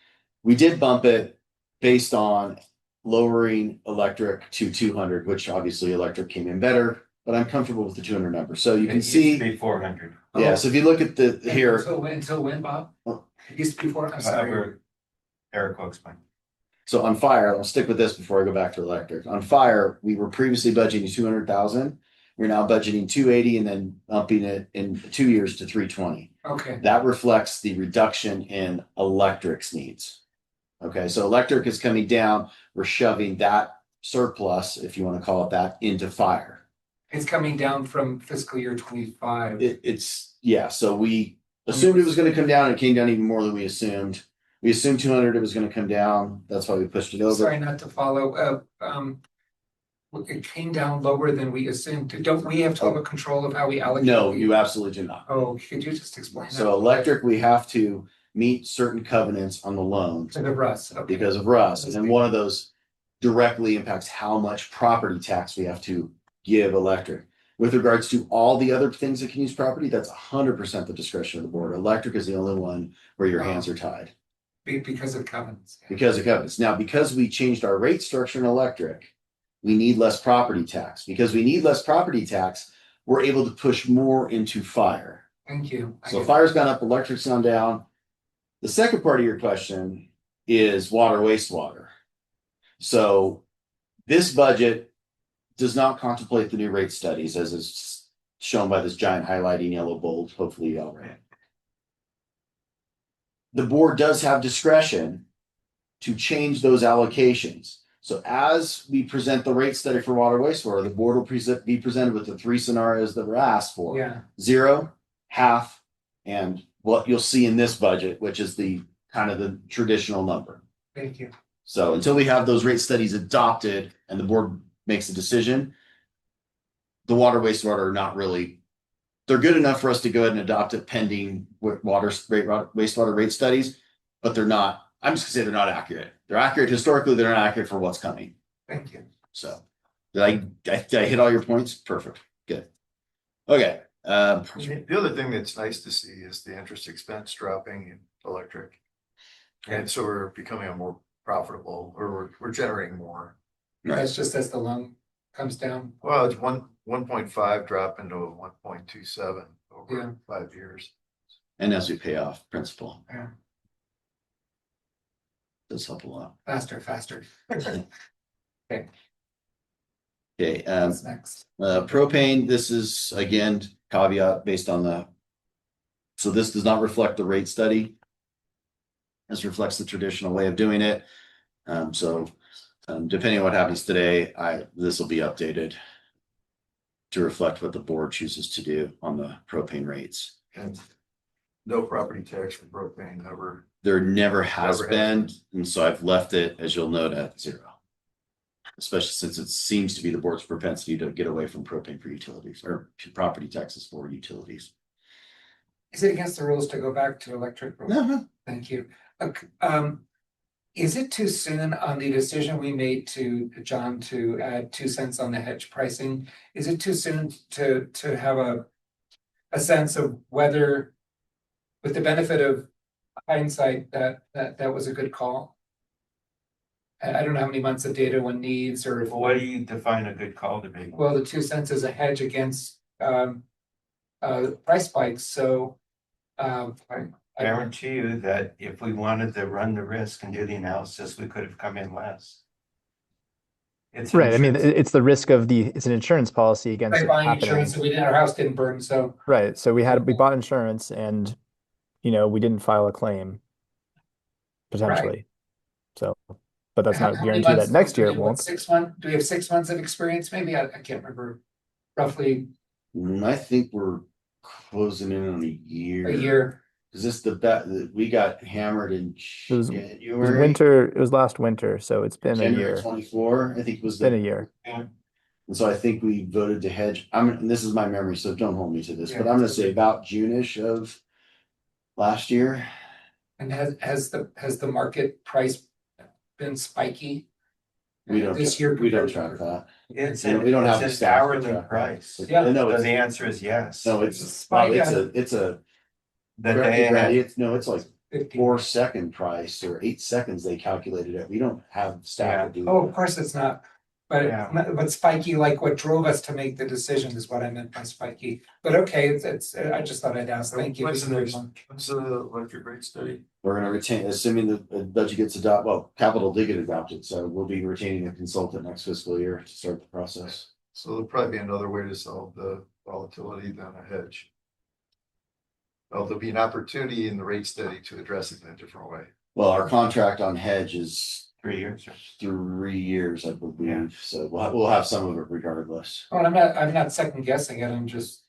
Speaker 1: We did bump it based on lowering electric to 200, which obviously electric came in better, but I'm comfortable with the 200 number. So you
Speaker 5: It
Speaker 1: can
Speaker 5: used to
Speaker 1: see,
Speaker 5: be 400.
Speaker 1: yeah. So if you look at the here,
Speaker 6: Until when, Bob? It used to be 400, I'm sorry.
Speaker 5: Eric will explain.
Speaker 1: so on fire, I'll stick with this before I go back to electric. On fire, we were previously budgeting 200,000. We're now budgeting 280 and then upping it in 2 years to 320.
Speaker 6: Okay,
Speaker 1: That reflects the reduction in electric's needs. Okay, so electric is coming down. We're shoving that surplus, if you want to call it that, into fire.
Speaker 6: it's coming down from fiscal year 25.
Speaker 1: So we assumed it was going to come down. It came down even more than we assumed. We assumed 200 it was going to come down. That's why we pushed it over.
Speaker 6: Sorry, not to follow, it came down lower than we assumed. Don't we have total control of how we allocate?
Speaker 1: No, you absolutely do not.
Speaker 6: Oh, could you just explain that?
Speaker 1: So electric, we have to meet certain covenants on the loans
Speaker 6: To the Russ, okay.
Speaker 1: because of Russ. And one of those directly impacts how much property tax we have to give electric. With regards to all the other things that can use property, that's 100% the discretion of the board. Electric is the only one where your hands are tied.
Speaker 6: Because of covenants.
Speaker 1: Because of covenants. Now, because we changed our rate structure in electric, we need less property tax. Because we need less property tax, we're able to push more into fire.
Speaker 6: Thank you.
Speaker 1: So fire's gone up, electric's gone down. The second part of your question is water, wastewater. So this budget does not contemplate the new rate studies as is shown by this giant highlighting yellow bold, hopefully you all read. The board does have discretion to change those allocations. So as we present the rate study for water wastewater, the board will be presented with the three scenarios that were asked for.
Speaker 6: Yeah,
Speaker 1: 0, half, and what you'll see in this budget, which is the kind of the traditional number.
Speaker 6: thank you.
Speaker 1: So until we have those rate studies adopted and the board makes a decision, the water wastewater are not really, they're good enough for us to go ahead and adopt it pending wastewater rate studies, but they're not, I'm just gonna say they're not accurate. They're accurate historically, they're not accurate for what's coming.
Speaker 6: Thank you.
Speaker 1: So did I hit all your points? Perfect. Good. Okay.
Speaker 8: The other thing that's nice to see is the interest expense dropping in electric. And so we're becoming a more profitable, or we're generating more.
Speaker 6: That's just as the loan comes down.
Speaker 8: Well, it's 1.5 drop into a 1.27 over
Speaker 6: Yeah.
Speaker 8: 5 years.
Speaker 1: And as we pay off principal,
Speaker 6: Yeah,
Speaker 1: does help a lot.
Speaker 6: faster. Okay,
Speaker 1: Okay.
Speaker 6: what's next?
Speaker 1: Propane, this is again caveat based on the. So this does not reflect the rate study. This reflects the traditional way of doing it. Depending on what happens today, this will be updated to reflect what the board chooses to do on the propane rates.
Speaker 8: And no property tax for propane ever.
Speaker 1: There never has
Speaker 8: Never has
Speaker 1: been, and so I've left it, as you'll note, at 0. Especially since it seems to be the board's propensity to get away from propane for utilities or property taxes for utilities.
Speaker 6: Is it against the rules to go back to electric?
Speaker 1: No.
Speaker 6: Thank you. Is it too soon on the decision we made to John to add 2 cents on the hedge pricing? Is it too soon to have a sense of whether, with the benefit of hindsight, that was a good call? I don't know how many months of data one needs, or if,
Speaker 5: What do you define a good call to be?
Speaker 6: well, the 2 cents is a hedge against price spikes. So I
Speaker 5: Guarantee you that if we wanted to run the risk and do the analysis, we could have come in less. It's
Speaker 2: Right. I mean,
Speaker 5: insurance.
Speaker 2: it's the risk of it's an insurance policy against
Speaker 6: by
Speaker 2: it
Speaker 6: buying
Speaker 2: happening.
Speaker 6: insurance, so our house didn't burn. So
Speaker 2: Right. So we bought insurance and, we didn't file a claim potentially. So, but that's not a
Speaker 6: how many
Speaker 2: guarantee
Speaker 6: months-
Speaker 2: that next year it
Speaker 6: what,
Speaker 2: won't.
Speaker 6: 6 months? Do we have 6 months of experience? Maybe I can't remember. Roughly
Speaker 1: I think we're closing in on a year.
Speaker 6: a year.
Speaker 1: Is this the bet that we got hammered in
Speaker 2: It was
Speaker 1: January?
Speaker 2: winter. It was last winter, so it's been a
Speaker 1: January
Speaker 2: year.
Speaker 1: 24, I think was
Speaker 2: It's been a year.
Speaker 1: And so I think we voted to hedge. And this is my memory, so don't hold me to this, but
Speaker 6: Yeah.
Speaker 1: I'm gonna say about June-ish of last year.
Speaker 6: And has the market price been spiky?
Speaker 1: We don't,
Speaker 6: This year
Speaker 1: we don't
Speaker 6: compared
Speaker 1: track that.
Speaker 5: It's
Speaker 1: We don't have the
Speaker 5: an
Speaker 1: staff to
Speaker 5: hourly
Speaker 1: track that.
Speaker 5: price.
Speaker 6: Yeah.
Speaker 1: No,
Speaker 5: So
Speaker 1: it's,
Speaker 5: the answer is yes.
Speaker 1: no, it's a,
Speaker 5: The
Speaker 1: correct me,
Speaker 5: day
Speaker 1: Randy,
Speaker 5: ahead.
Speaker 1: it's like
Speaker 6: 15.
Speaker 1: 4-second price or 8 seconds they calculated it. We don't have staff to do
Speaker 6: Oh,
Speaker 1: that.
Speaker 6: of course it's not. But
Speaker 5: Yeah.
Speaker 6: but spiky, like what drove us to make the decision is what I meant by spiky. But okay, it's I just thought I'd ask. Thank you.
Speaker 8: What's the electric rate study?
Speaker 1: We're gonna retain, assuming the budget gets adopted, well, capital did get adopted, so we'll be retaining a consultant next fiscal year to start the process.
Speaker 8: So there'll probably be another way to solve the volatility than a hedge. Well, there'll be an opportunity in the rate study to address it in a different way.
Speaker 1: Well, our contract on hedge is
Speaker 5: 3 years.
Speaker 1: 3 years, I
Speaker 5: Yeah.
Speaker 1: believe, so we'll have some of it regardless.
Speaker 6: Oh, I'm not second guessing it. I'm just,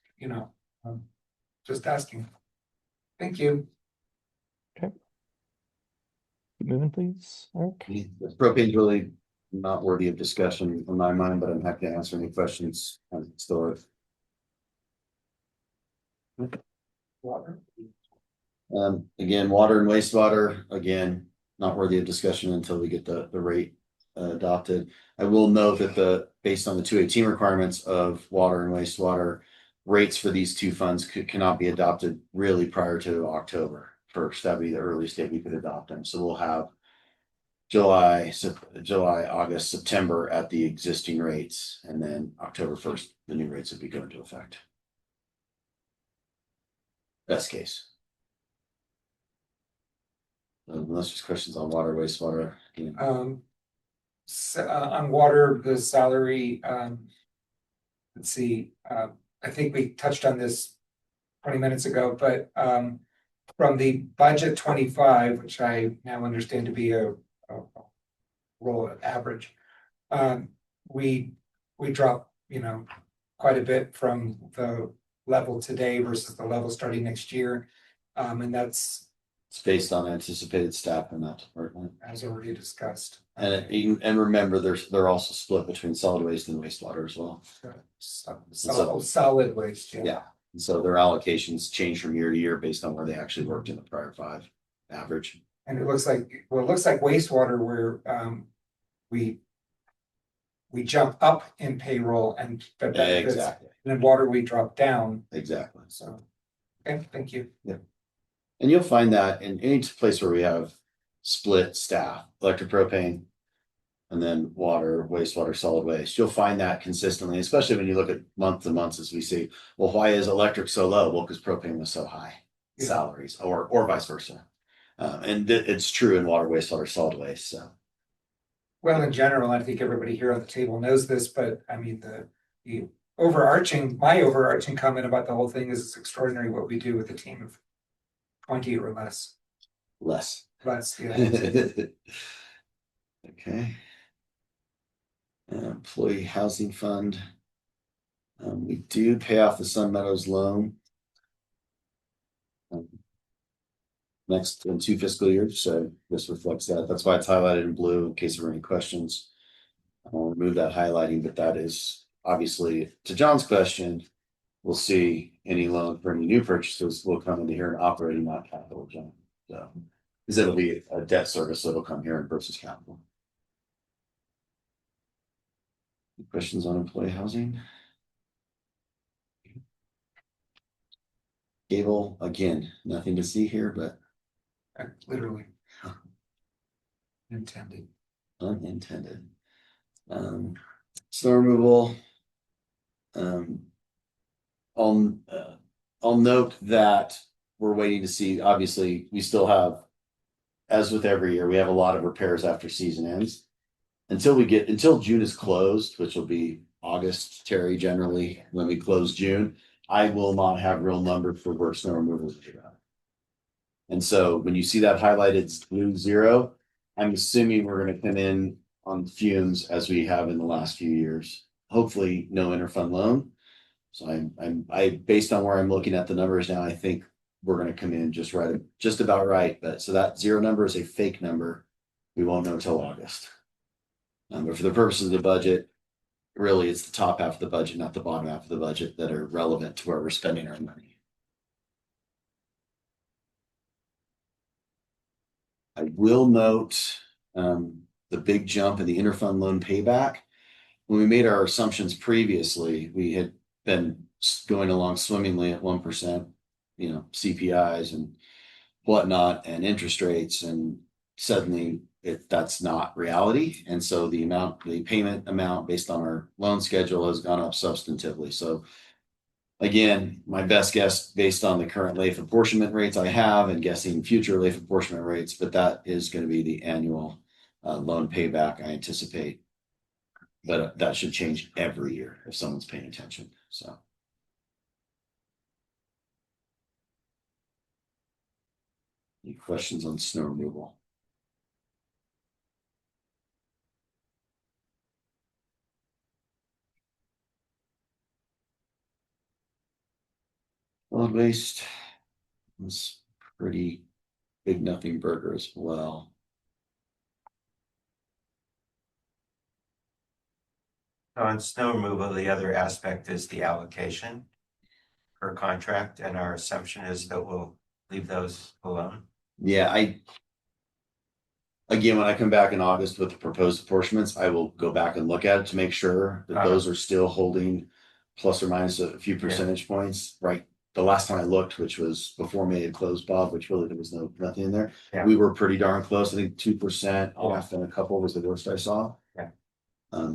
Speaker 6: just asking. Thank you.
Speaker 2: Keep moving, please, Eric.
Speaker 1: Propane's really not worthy of discussion in my mind, but I'm happy to answer any questions. I'm still. Again, water and wastewater, again, not worthy of discussion until we get the rate adopted. I will note that based on the 218 requirements of water and wastewater, rates for these two funds cannot be adopted really prior to October 1st. That'd be the earliest date we could adopt them. So we'll have July, August, September at the existing rates, and then October 1st, the new rates would be going into effect. Best case. Unless there's questions on water, wastewater.
Speaker 6: On water, the salary, let's see, I think we touched on this 20 minutes ago, but from the budget 25, which I now understand to be a roll average, we drop, quite a bit from the level today versus the level starting next year. And that's
Speaker 1: It's based on anticipated staff in that department.
Speaker 6: as already discussed.
Speaker 1: And remember, they're also split between solid waste and wastewater as well.
Speaker 6: Solid waste,
Speaker 1: Yeah. And so their allocations change from year to year based on where they actually worked in the prior 5 average.
Speaker 6: And it looks like wastewater where we jump up in payroll and benefits,
Speaker 1: Exactly.
Speaker 6: and in water we drop down.
Speaker 1: Exactly.
Speaker 6: So, okay, thank you.
Speaker 1: And you'll find that in any place where we have split staff, electric propane, and then water, wastewater, solid waste, you'll find that consistently, especially when you look at month to month, as we see, well, why is electric so low? Well, because propane was so high, salaries, or vice versa. And it's true in water, wastewater, solid waste. So,
Speaker 6: Well, in general, I think everybody here on the table knows this, but I mean, my overarching comment about the whole thing is it's extraordinary what we do with a team of 20 or less.
Speaker 1: less.
Speaker 6: Yeah.
Speaker 1: Okay. Employee housing fund. We do pay off the Sun Meadows loan. Next in 2 fiscal years, so this reflects that. That's why it's highlighted in blue in case there are any questions. I'll remove that highlighting, but that is obviously, to John's question, we'll see any loan for any new purchases will come into here and operating, not capital, John. So, because it'll be a debt service, so it'll come here versus capital. Questions on employee housing? Cable, again, nothing to see here, but
Speaker 6: Literally. Intended.
Speaker 1: unintended. Snow removal. I'll note that we're waiting to see, obviously, we still have, as with every year, we have a lot of repairs after season ends. Until June is closed, which will be August, Terry, generally, when we close June, I will not have real numbers for where snow removal is. And so when you see that highlighted blue 0, I'm assuming we're gonna come in on fumes as we have in the last few years. Hopefully, no interfund loan. So I based on where I'm looking at the numbers now, I think we're gonna come in just about right. But so that 0 number is a fake number. We won't know until August. But for the purposes of the budget, really it's the top half of the budget, not the bottom half of the budget, that are relevant to where we're spending our money. I will note the big jump in the interfund loan payback. When we made our assumptions previously, we had been going along swimmingly at 1%, CPIs and whatnot, and interest rates, and suddenly that's not reality. And so the payment amount based on our loan schedule has gone up substantively. So again, my best guess based on the current LAIF apportionment rates I have and guessing future LAIF apportionment rates, but that is going to be the annual loan payback I anticipate. But that should change every year if someone's paying attention. So. Any questions on snow removal? Solid waste was pretty big nothing burger as well.
Speaker 5: On snow removal, the other aspect is the allocation per contract, and our assumption is that we'll leave those alone.
Speaker 1: Yeah, again, when I come back in August with the proposed apportionments, I will go back and look at it to make sure that those are still holding plus or minus a few percentage points right the last time I looked, which was before May had closed, Bob, which really there was nothing in there.
Speaker 5: Yeah.
Speaker 1: We were pretty darn close. I think 2% off and a couple was the worst I saw.
Speaker 5: Yeah.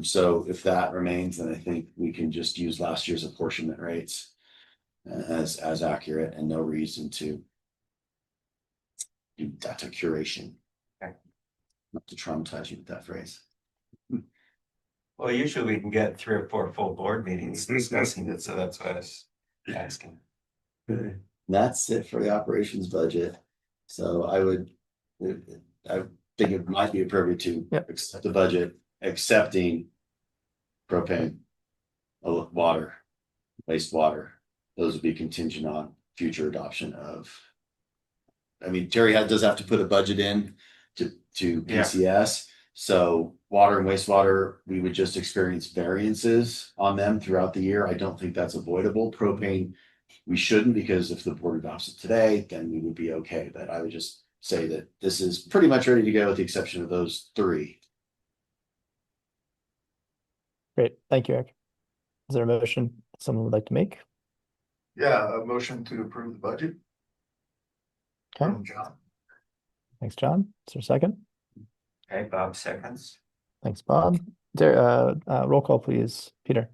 Speaker 1: So if that remains, then I think we can just use last year's apportionment rates as accurate, and no reason to do data curation.
Speaker 5: Okay.
Speaker 1: Not to traumatize you with that phrase.
Speaker 5: Well, usually we can get 3 or 4 full board meetings discussing it, so that's why I was asking.
Speaker 1: That's it for the operations budget. So I think it might be appropriate to
Speaker 2: Yep.
Speaker 1: accept the budget, accepting propane, water, wastewater. Those would be contingent on future adoption of. I mean, Terry does have to put a budget in to PCS. So water and wastewater, we would just experience variances on them throughout the year. I don't think that's avoidable. Propane, we shouldn't, because if the board adopts it today, then we would be okay. But I would just say that this is pretty much ready to go with the exception of those 3.
Speaker 2: Great. Thank you, Eric. Is there a motion someone would like to make?
Speaker 8: Yeah, a motion to approve the budget.
Speaker 2: Okay.
Speaker 8: From John.
Speaker 2: Thanks, John. Is there a second?
Speaker 5: Okay, Bob seconds.
Speaker 2: Thanks, Bob. There, roll call, please. Peter.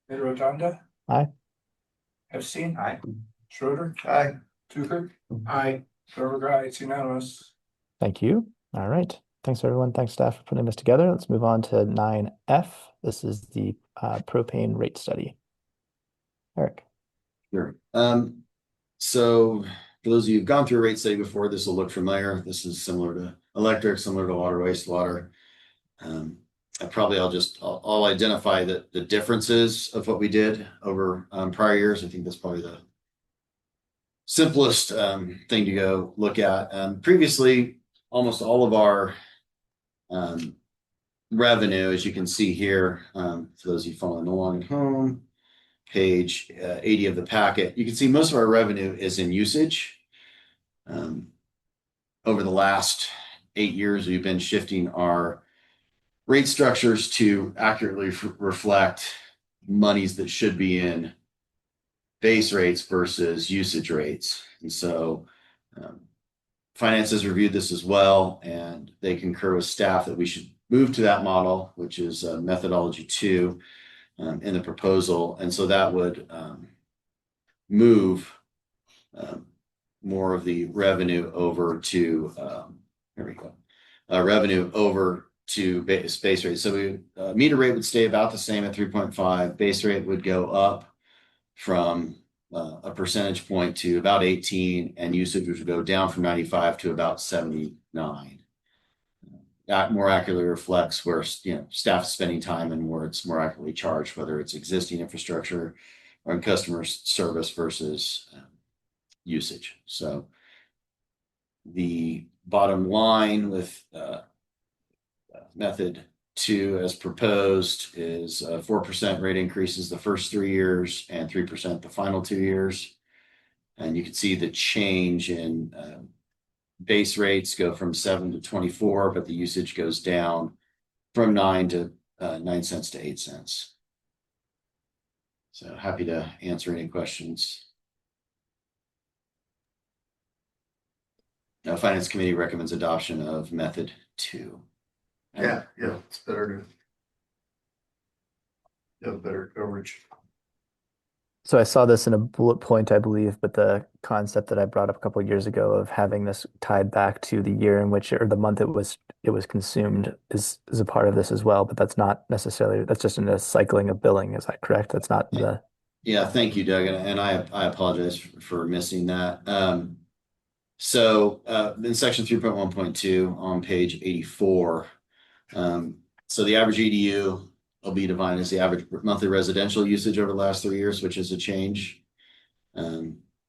Speaker 4: Rotunda.
Speaker 2: Aye.
Speaker 4: Epstein.
Speaker 5: Aye.
Speaker 4: Schroeder.
Speaker 8: Aye.
Speaker 4: Tucker. Aye. Thorold, aye. It's unanimous.
Speaker 2: Thank you. All right. Thanks, everyone. Thanks, staff, for putting this together. Let's move on to 9F. This is the propane rate study. Eric.
Speaker 1: Sure. So for those of you who've gone through a rate study before, this will look familiar. This is similar to electric, similar to water, wastewater. I'll identify the differences of what we did over prior years. I think that's probably the simplest thing to go look at. Previously, almost all of our revenue, as you can see here, for those of you following along at home, page 80 of the packet, you can see most of our revenue is in usage. Over the last 8 years, we've been shifting our rate structures to accurately reflect monies that should be in base rates versus usage rates. And so finance has reviewed this as well, and they concur with staff that we should move to that model, which is methodology 2 in the proposal. And so that would move more of the revenue over to, revenue over to base rate. So meter rate would stay about the same at 3.5. Base rate would go up from a percentage point to about 18, and usage would go down from 95 to about 79. That more accurately reflects where staff is spending time and where it's more accurately charged, whether it's existing infrastructure or in customer service versus usage. So the bottom line with method 2 as proposed is 4% rate increases the first 3 years and 3% the final 2 years. And you can see the change in base rates go from 7 to 24, but the usage goes down from 9 cents to 8 cents. So happy to answer any questions. Now, Finance Committee recommends adoption of method 2.
Speaker 8: Yeah, it's better to have better coverage.
Speaker 2: So I saw this in a bullet point, I believe, but the concept that I brought up a couple of years ago of having this tied back to the year in which or the month it was consumed is a part of this as well. But that's not necessarily, that's just in a cycling of billing. Is that correct? That's not the.
Speaker 1: Yeah, thank you, Doug, and I apologize for missing that. So in section 3.1.2 on page 84, so the average EDU will be defined as the average monthly residential usage over the last 3 years, which is a change.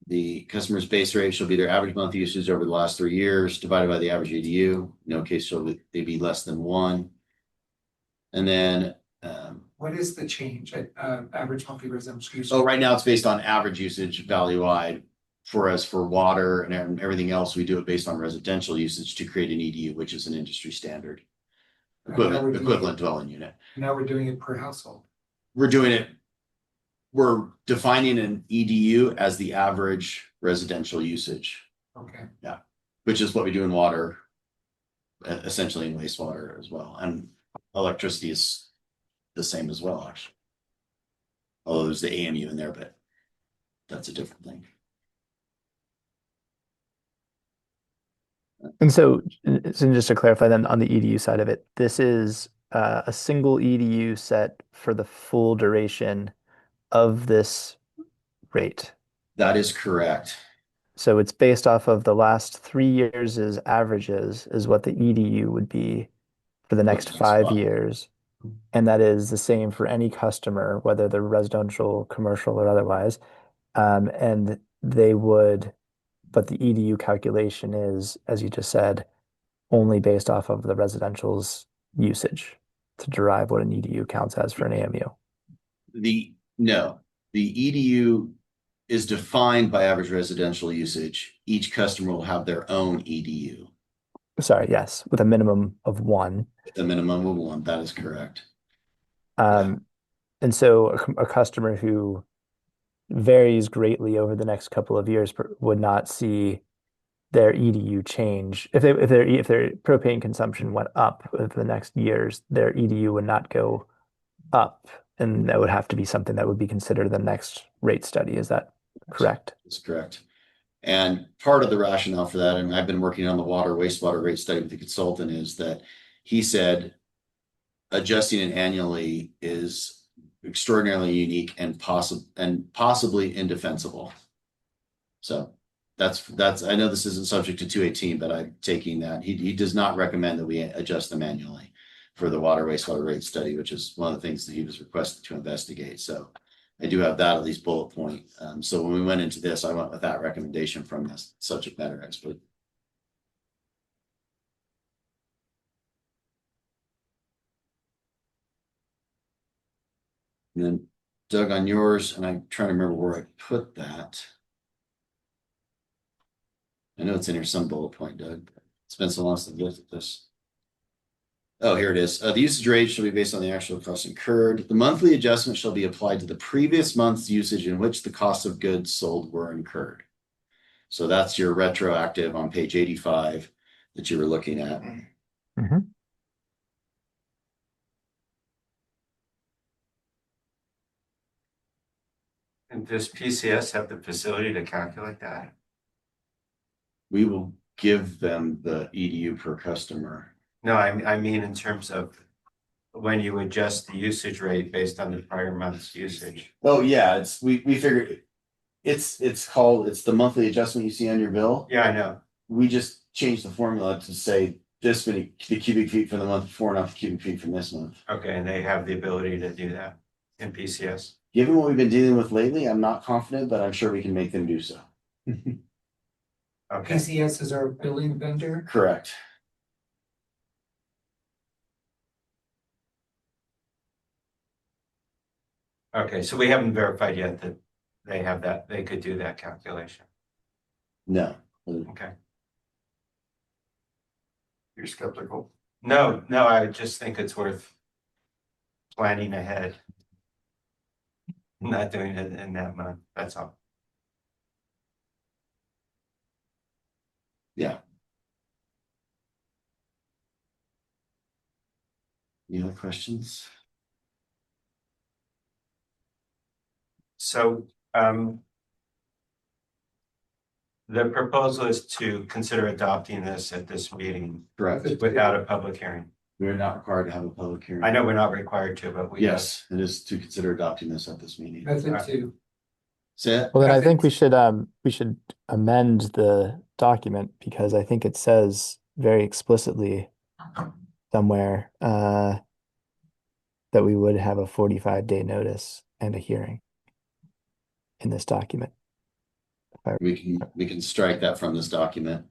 Speaker 1: The customer's base rate shall be their average monthly usage over the last 3 years divided by the average EDU. No case shall they be less than 1. And then
Speaker 6: What is the change at average monthly residential use?
Speaker 1: right now it's based on average usage value-wide. For water and everything else, we do it based on residential usage to create an EDU, which is an industry standard equivalent dwelling unit.
Speaker 6: Now we're doing it per household.
Speaker 1: We're doing it we're defining an EDU as the average residential usage,
Speaker 6: Okay,
Speaker 1: which is what we do in water, essentially in wastewater as well. And electricity is the same as well, actually. Although there's the AMU in there, but that's a different thing.
Speaker 2: And so just to clarify then on the EDU side of it, this is a single EDU set for the full duration of this rate.
Speaker 1: That is correct.
Speaker 2: So it's based off of the last 3 years' averages is what the EDU would be for the next
Speaker 1: next
Speaker 2: 5
Speaker 1: 5.
Speaker 2: years. And that is the same for any customer, whether they're residential, commercial, or otherwise. And they would, but the EDU calculation is, as you just said, only based off of the residential's usage to derive what an EDU counts as for an AMU.
Speaker 1: No, the EDU is defined by average residential usage. Each customer will have their own EDU.
Speaker 2: Sorry, yes, with a minimum of 1.
Speaker 1: The minimum of 1, that is correct.
Speaker 2: And so a customer who varies greatly over the next couple of years would not see their EDU change. If their propane consumption went up over the next years, their EDU would not go up, and that would have to be something that would be considered the next rate study. Is that correct?
Speaker 1: That's correct. And part of the rationale for that, and I've been working on the wastewater rate study with the consultant, is that he said adjusting it annually is extraordinarily unique and possibly indefensible. So that's I know this isn't subject to 218, but I'm taking that. He does not recommend that we adjust them annually for the wastewater rate study, which is one of the things that he was requested to investigate. So I do have that at least bullet point. So when we went into this, I went with that recommendation from this subject matter expert. And then Doug, on yours, and I'm trying to remember where I put that. I know it's in here some bullet point, Doug. It's been so long since I've looked at this. Oh, here it is. The usage rate shall be based on the actual cost incurred. The monthly adjustment shall be applied to the previous month's usage in which the cost of goods sold were incurred. So that's your retroactive on page 85 that you were looking at.
Speaker 2: Mm-hmm.
Speaker 5: And does PCS have the facility to calculate that?
Speaker 1: We will give them the EDU per customer.
Speaker 5: No, I mean in terms of when you adjust the usage rate based on the prior month's usage.
Speaker 1: Oh yeah, we figured it's the monthly adjustment you see on your bill.
Speaker 5: Yeah, I know.
Speaker 1: We just changed the formula to say this many the cubic feet for the month before, not the cubic feet from this month.
Speaker 5: Okay, and they have the ability to do that in PCS.
Speaker 1: Given what we've been dealing with lately, I'm not confident, but I'm sure we can make them do so.
Speaker 5: Okay.
Speaker 6: PCS is our billing vendor.
Speaker 1: Correct.
Speaker 5: Okay, so we haven't verified yet that they have that, they could do that calculation.
Speaker 1: No.
Speaker 5: Okay.
Speaker 8: You're skeptical.
Speaker 5: No, I just think it's worth planning ahead. Not doing it in that month, that's all.
Speaker 1: Yeah. Any other questions?
Speaker 5: So, the proposal is to consider adopting this at this meeting
Speaker 1: Correct.
Speaker 5: without a public hearing.
Speaker 1: We're not required to have a public hearing.
Speaker 5: I know we're not required to, but we.
Speaker 1: Yes, it is to consider adopting this at this meeting.
Speaker 6: Method 2.
Speaker 1: Say it.
Speaker 2: Well, then I think we should amend the document because I think it says very explicitly somewhere that we would have a 45-day notice and a hearing in this document.
Speaker 1: We can strike that from this document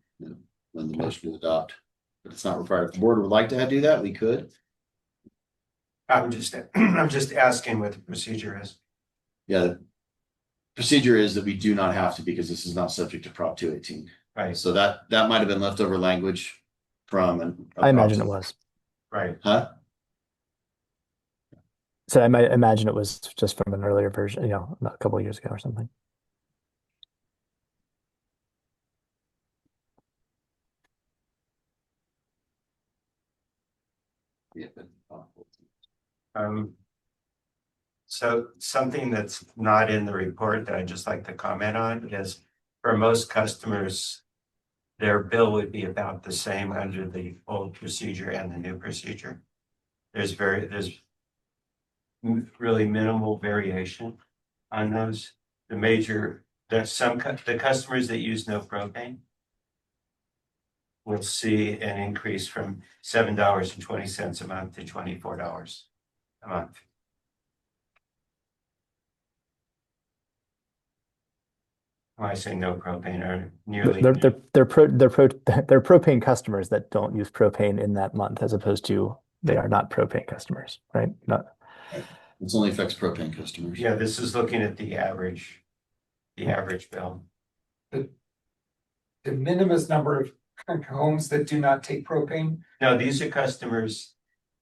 Speaker 1: when the motion to adopt, but it's not required. If the board would like to do that, we could.
Speaker 5: I'm just asking what the procedure is.
Speaker 1: Yeah, the procedure is that we do not have to because this is not subject to Prop 218.
Speaker 5: Right.
Speaker 1: So that might have been leftover language from.
Speaker 2: I imagine it was.
Speaker 5: Right.
Speaker 1: Huh?
Speaker 2: So I might imagine it was just from an earlier version, a couple of years ago or something.
Speaker 5: Um, so something that's not in the report that I'd just like to comment on is for most customers, their bill would be about the same under the old procedure and the new procedure. There's really minimal variation on those. The customers that use no propane will see an increase from $7.20 a month to $24 a month. When I say no propane, or nearly.
Speaker 2: They're propane customers that don't use propane in that month, as opposed to they are not propane customers, right? Not.
Speaker 1: This only affects propane customers.
Speaker 5: Yeah, this is looking at the average bill.
Speaker 6: The minimum number of homes that do not take propane.
Speaker 5: No, these are customers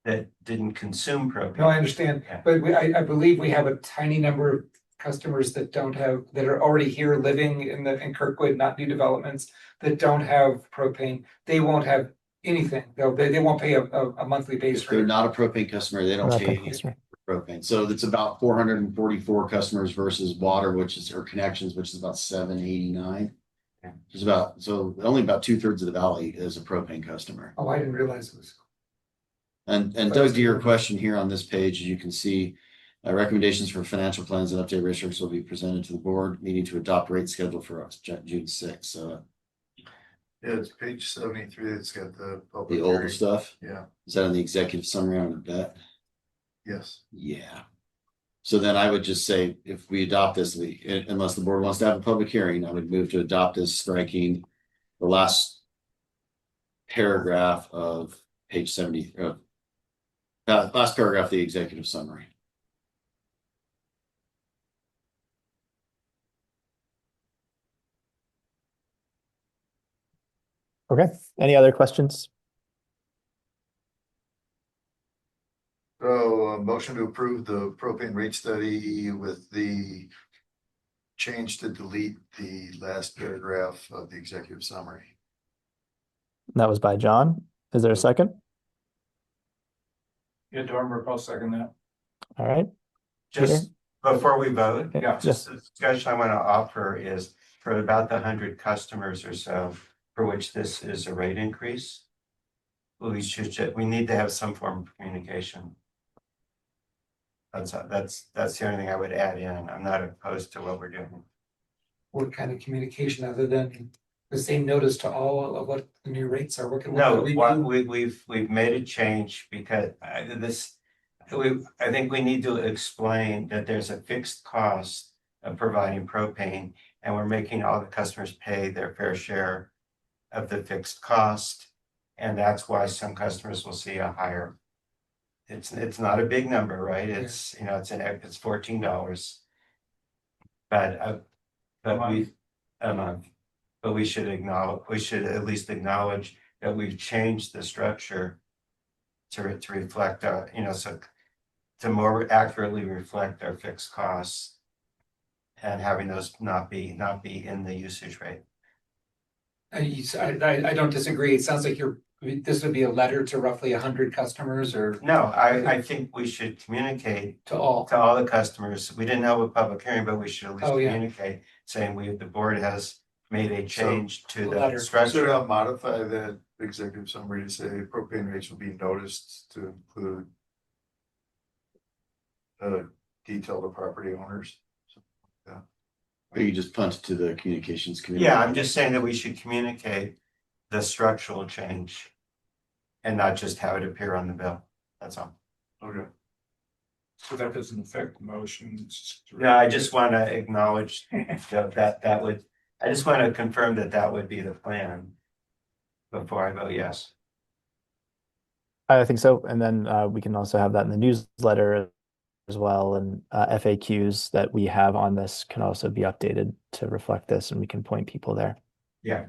Speaker 5: that didn't consume propane.
Speaker 6: No, I understand,
Speaker 5: Yeah.
Speaker 6: but I believe we have a tiny number of customers that are already here living in Kirkwood, not new developments, that don't have propane. They won't have anything. They won't pay a monthly base
Speaker 1: If they're
Speaker 6: rate.
Speaker 1: not a propane customer, they don't
Speaker 2: Not
Speaker 1: pay
Speaker 2: that customer.
Speaker 1: propane. So it's about 444 customers versus water, or connections, which is about 789.
Speaker 5: Yeah.
Speaker 1: So only about 2/3 of the valley is a propane customer.
Speaker 6: Oh, I didn't realize it was.
Speaker 1: And Doug, to your question here on this page, as you can see, recommendations for financial plans and update rate structures will be presented to the board, needing to adopt rate schedule for us, June 6th. So
Speaker 8: Yeah, it's page 73. It's got the public
Speaker 1: the older
Speaker 8: hearing.
Speaker 1: stuff,
Speaker 8: Yeah,
Speaker 1: is that in the executive summary on the bet?
Speaker 8: yes.
Speaker 1: Yeah. So then I would just say, if we adopt this, unless the board wants to have a public hearing, I would move to adopt this, striking the last paragraph of page 70, last paragraph of the executive summary.
Speaker 2: Okay. Any other questions?
Speaker 8: So motion to approve the propane rate study with the change to delete the last paragraph of the executive summary.
Speaker 2: That was by John. Is there a second?
Speaker 4: Yeah, Dormer, I'll second that.
Speaker 2: All right.
Speaker 5: Just before we vote,
Speaker 4: Yeah.
Speaker 5: just the discussion I want to offer is for about the 100 customers or so for which this is a rate increase. We need to have some form of communication. That's the only thing I would add in. I'm not opposed to what we're doing.
Speaker 6: What kind of communication other than the same notice to all of what the new rates are? What can
Speaker 5: No,
Speaker 6: we
Speaker 5: what
Speaker 6: do?
Speaker 5: we've made a change because I think we need to explain that there's a fixed cost of providing propane, and we're making all the customers pay their fair share of the fixed cost. And that's why some customers will see a higher. It's not a big number, right? It's it's $14. But a month. But we should at least acknowledge that we've changed the structure to reflect to more accurately reflect our fixed costs and having those not be in the usage rate.
Speaker 6: I don't disagree. It sounds like this would be a letter to roughly 100 customers or
Speaker 5: No, I think we should communicate
Speaker 6: to all.
Speaker 5: to all the customers. We didn't have a public hearing, but we should at least
Speaker 6: Oh, yeah.
Speaker 5: communicate saying the board has made a change to
Speaker 6: the
Speaker 5: the
Speaker 6: letter.
Speaker 8: Should
Speaker 5: structure.
Speaker 8: I modify that executive summary to say propane rates will be noticed to include detail to property owners?
Speaker 1: Or you just punt it to the communications committee?
Speaker 5: Yeah, I'm just saying that we should communicate the structural change and not just have it appear on the bill. That's all.
Speaker 8: Okay.
Speaker 4: So that doesn't affect the motion.
Speaker 5: No, I just want to acknowledge that would, I just want to confirm that would be the plan before I vote yes.
Speaker 2: I think so. And then we can also have that in the newsletter as well. And FAQs that we have on this can also be updated to reflect this, and we can point people there.
Speaker 5: Yeah.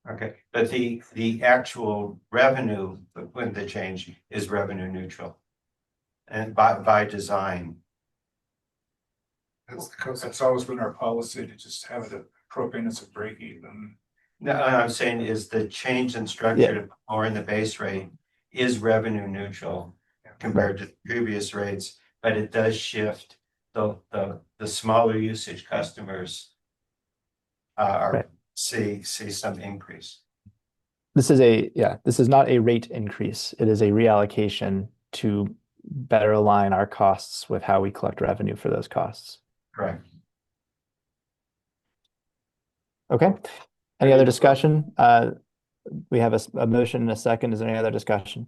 Speaker 5: Okay, but the actual revenue when the change is revenue neutral. and by design.
Speaker 4: That's always been our policy to just have it propane as a break even.
Speaker 5: No, I'm saying is the change in structure or in the base rate is revenue neutral compared to previous rates, but it does shift the smaller usage customers are see some increase.
Speaker 2: This is this is not a rate increase. It is a reallocation to better align our costs with how we collect revenue for those costs.
Speaker 5: Correct.
Speaker 2: Okay. Any other discussion? We have a motion and a second. Is there any other discussion?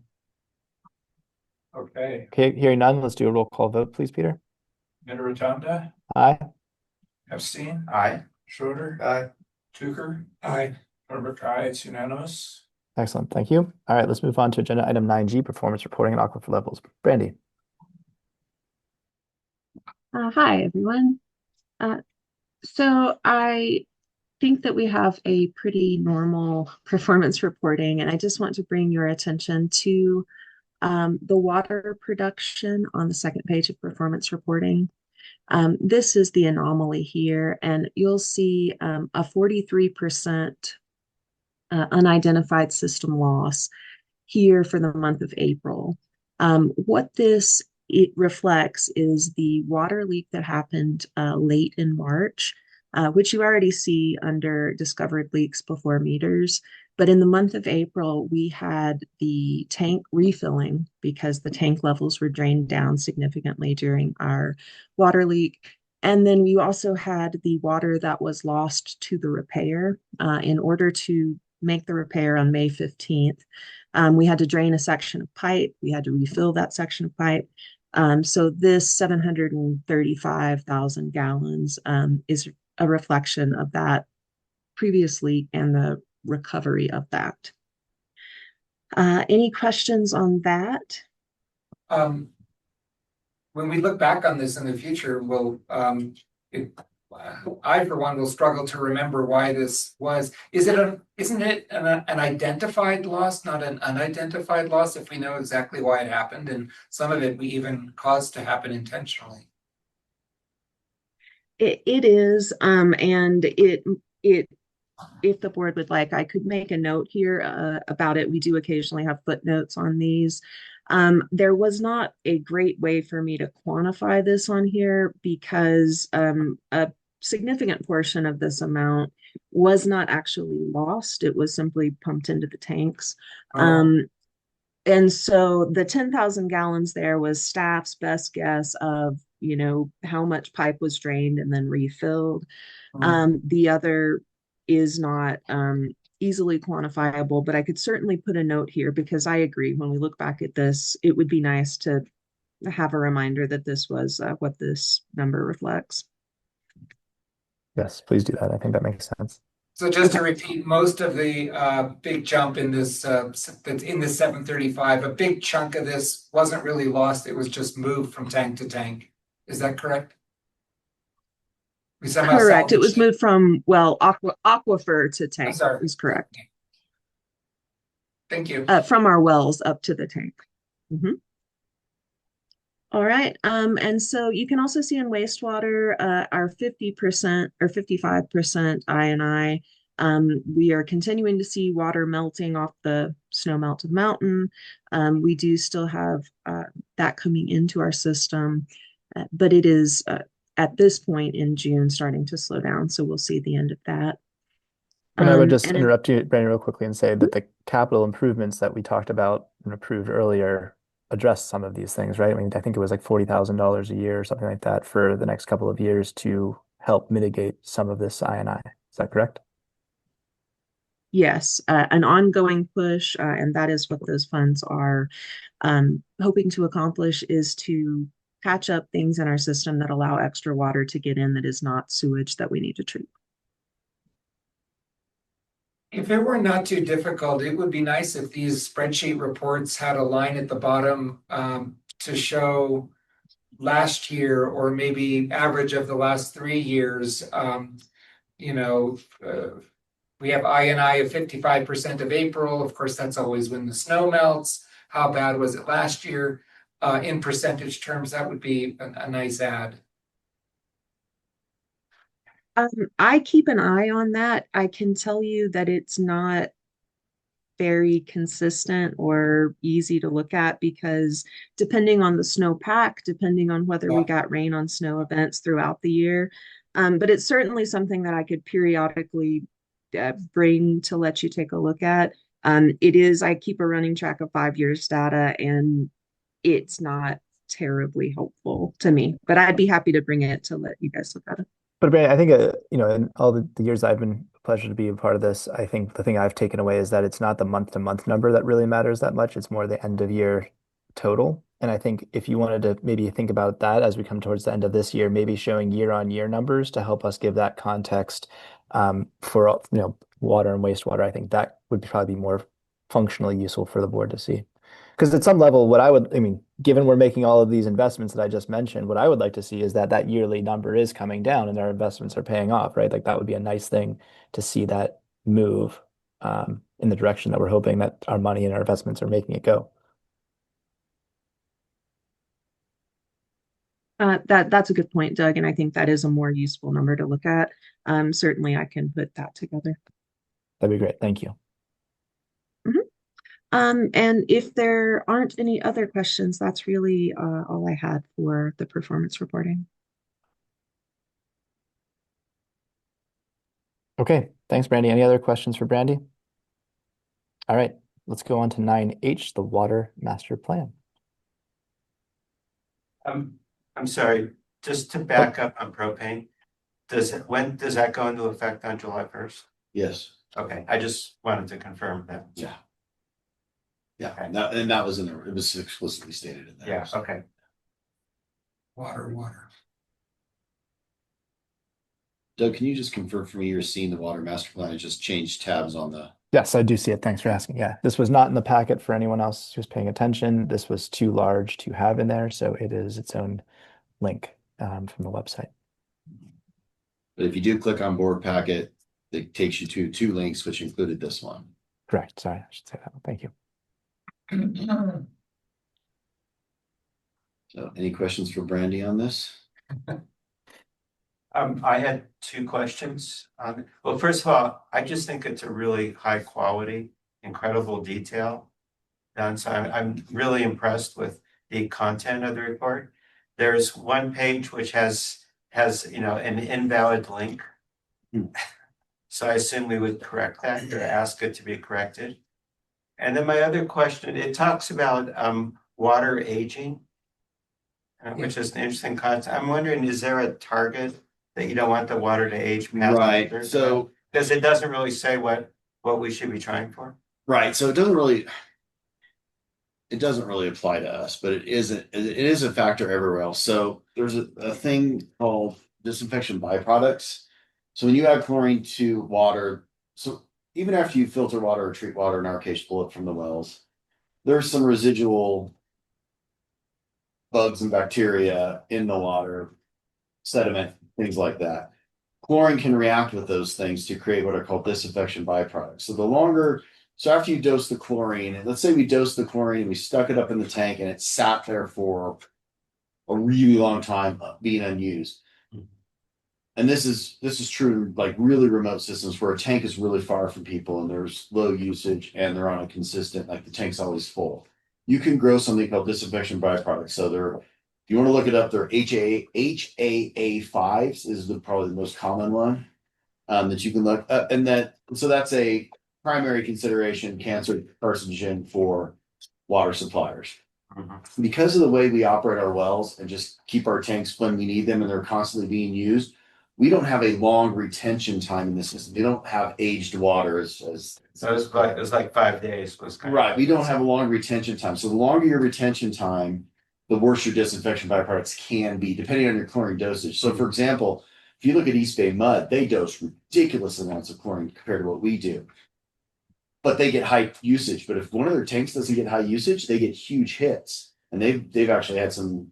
Speaker 4: Okay,
Speaker 2: Okay, hearing none, let's do a roll call vote, please, Peter.
Speaker 4: Mitterotonda,
Speaker 2: Aye.
Speaker 4: Epstein,
Speaker 5: Aye.
Speaker 4: Schroeder,
Speaker 8: Aye.
Speaker 4: Tucker. Aye. Norbert, aye, it's unanimous.
Speaker 2: Excellent. Thank you. All right, let's move on to agenda item 9G, performance reporting and aquifer levels. Brandy.
Speaker 11: Hi, everyone. So I think that we have a pretty normal performance reporting, and I just want to bring your attention to the water production on the second page of performance reporting. This is the anomaly here, and you'll see a 43% unidentified system loss here for the month of April. What this it reflects is the water leak that happened late in March, which you already see under discovered leaks before meters. But in the month of April, we had the tank refilling because the tank levels were drained down significantly during our water leak. And then we also had the water that was lost to the repair. In order to make the repair on May 15th, we had to drain a section of pipe. We had to refill that section of pipe. So this 735,000 gallons is a reflection of that previous leak and the recovery of that. Any questions on that?
Speaker 6: When we look back on this in the future, I, for one, will struggle to remember why this was. Isn't it an identified loss, not an unidentified loss, if we know exactly why it happened? And some of it we even caused to happen intentionally.
Speaker 11: It is, and it if the board would like, I could make a note here about it. We do occasionally have footnotes on these. There was not a great way for me to quantify this on here because a significant portion of this amount was not actually lost. It was simply pumped into the tanks. And so the 10,000 gallons there was staff's best guess of, how much pipe was drained and then refilled. The other is not easily quantifiable, but I could certainly put a note here because I agree when we look back at this, it would be nice to have a reminder that this was what this number reflects.
Speaker 2: Yes, please do that. I think that makes sense.
Speaker 6: So just to repeat, most of the big jump in this that's in the 735, a big chunk of this wasn't really lost. It was just moved from tank to tank. Is that correct?
Speaker 11: Correct. It was moved from aquifer to tank. Is correct.
Speaker 6: Thank you.
Speaker 11: From our wells up to the tank. Mm-hmm. All right. And so you can also see in wastewater our 50% or 55% I&I. We are continuing to see water melting off the snow melt of the mountain. We do still have that coming into our system, but it is at this point in June starting to slow down. So we'll see the end of that.
Speaker 2: And I would just interrupt you, Brandon, real quickly and say that the capital improvements that we talked about and approved earlier address some of these things, right? I mean, I think it was like $40,000 a year or something like that for the next couple of years to help mitigate some of this I&I. Is that correct?
Speaker 11: Yes, an ongoing push, and that is what those funds are hoping to accomplish, is to patch up things in our system that allow extra water to get in that is not sewage that we need to treat.
Speaker 6: If it were not too difficult, it would be nice if these spreadsheet reports had a line at the bottom to show last year or maybe average of the last 3 years. We have I&I of 55% of April. Of course, that's always when the snow melts. How bad was it last year? in percentage terms, that would be a nice add.
Speaker 11: I keep an eye on that. I can tell you that it's not very consistent or easy to look at because depending on the snowpack, depending on whether we got rain on snow events throughout the year. But it's certainly something that I could periodically bring to let you take a look at. I keep a running track of 5 years data, and it's not terribly helpful to me, but I'd be happy to bring it to let you guys look at it.
Speaker 2: But Brandon, I think, in all the years I've been a pleasure to be a part of this, I think the thing I've taken away is that it's not the month-to-month number that really matters that much. It's more the end of year total. And I think if you wanted to maybe think about that as we come towards the end of this year, maybe showing year-on-year numbers to help us give that context for water and wastewater, I think that would probably be more functionally useful for the board to see. Because at some level, given we're making all of these investments that I just mentioned, what I would like to see is that that yearly number is coming down and our investments are paying off, right? Like that would be a nice thing to see that move in the direction that we're hoping that our money and our investments are making it go.
Speaker 11: That's a good point, Doug, and I think that is a more useful number to look at. Certainly, I can put that together.
Speaker 2: That'd be great. Thank you.
Speaker 11: And if there aren't any other questions, that's really all I had for the performance reporting.
Speaker 2: Okay, thanks, Brandy. Any other questions for Brandy? All right, let's go on to 9H, the Water Master Plan.
Speaker 5: I'm sorry, just to back up on propane, when does that go into effect on July 1st?
Speaker 1: Yes.
Speaker 5: Okay, I just wanted to confirm that.
Speaker 1: Yeah. Yeah, and that was it was explicitly stated in there.
Speaker 5: Yeah, okay.
Speaker 4: Water.
Speaker 1: Doug, can you just confirm for me you're seeing the water master plan? I just changed tabs on the.
Speaker 2: Yes, I do see it. Thanks for asking. Yeah, this was not in the packet for anyone else who's paying attention. This was too large to have in there, so it is its own link from the website.
Speaker 1: But if you do click on board packet, it takes you to 2 links, which included this one.
Speaker 2: Correct. Sorry, I should say that. Thank you.
Speaker 1: So any questions for Brandy on this?
Speaker 5: I had 2 questions. Well, first of all, I just think it's a really high quality, incredible detail done. So I'm really impressed with the content of the report. There's one page which has an invalid link. So I assume we would correct that or ask it to be corrected. And then my other question, it talks about water aging, which is an interesting concept. I'm wondering, is there a target that you don't want the water to age past?
Speaker 1: Right. So
Speaker 5: because it doesn't really say what we should be trying for.
Speaker 1: Right. So it doesn't really apply to us, but it is a factor everywhere else. So there's a thing called disinfection byproducts. So when you add chlorine to water, so even after you filter water or treat water, in our case, pull it from the wells, there's some residual bugs and bacteria in the water, sediment, things like that. Chlorine can react with those things to create what are called disinfection byproducts. So after you dose the chlorine, and let's say we dosed the chlorine and we stuck it up in the tank and it sat there for a really long time being unused. And this is true in like really remote systems where a tank is really far from people and there's low usage and they're on a consistent, like the tank's always full. You can grow something called disinfection byproducts. So if you want to look it up, they're HAA5s is probably the most common one that you can look up. And so that's a primary consideration cancer carcinogen for water suppliers. Because of the way we operate our wells and just keep our tanks when we need them and they're constantly being used, we don't have a long retention time in the system. They don't have aged water
Speaker 5: So it was like 5 days
Speaker 1: right. We don't have a long retention time. So the longer your retention time, the worse your disinfection byproducts can be, depending on your chlorine dosage. So for example, if you look at East Bay Mud, they dose ridiculous amounts of chlorine compared to what we do. But they get high usage. But if one of their tanks doesn't get high usage, they get huge hits. And they've actually had some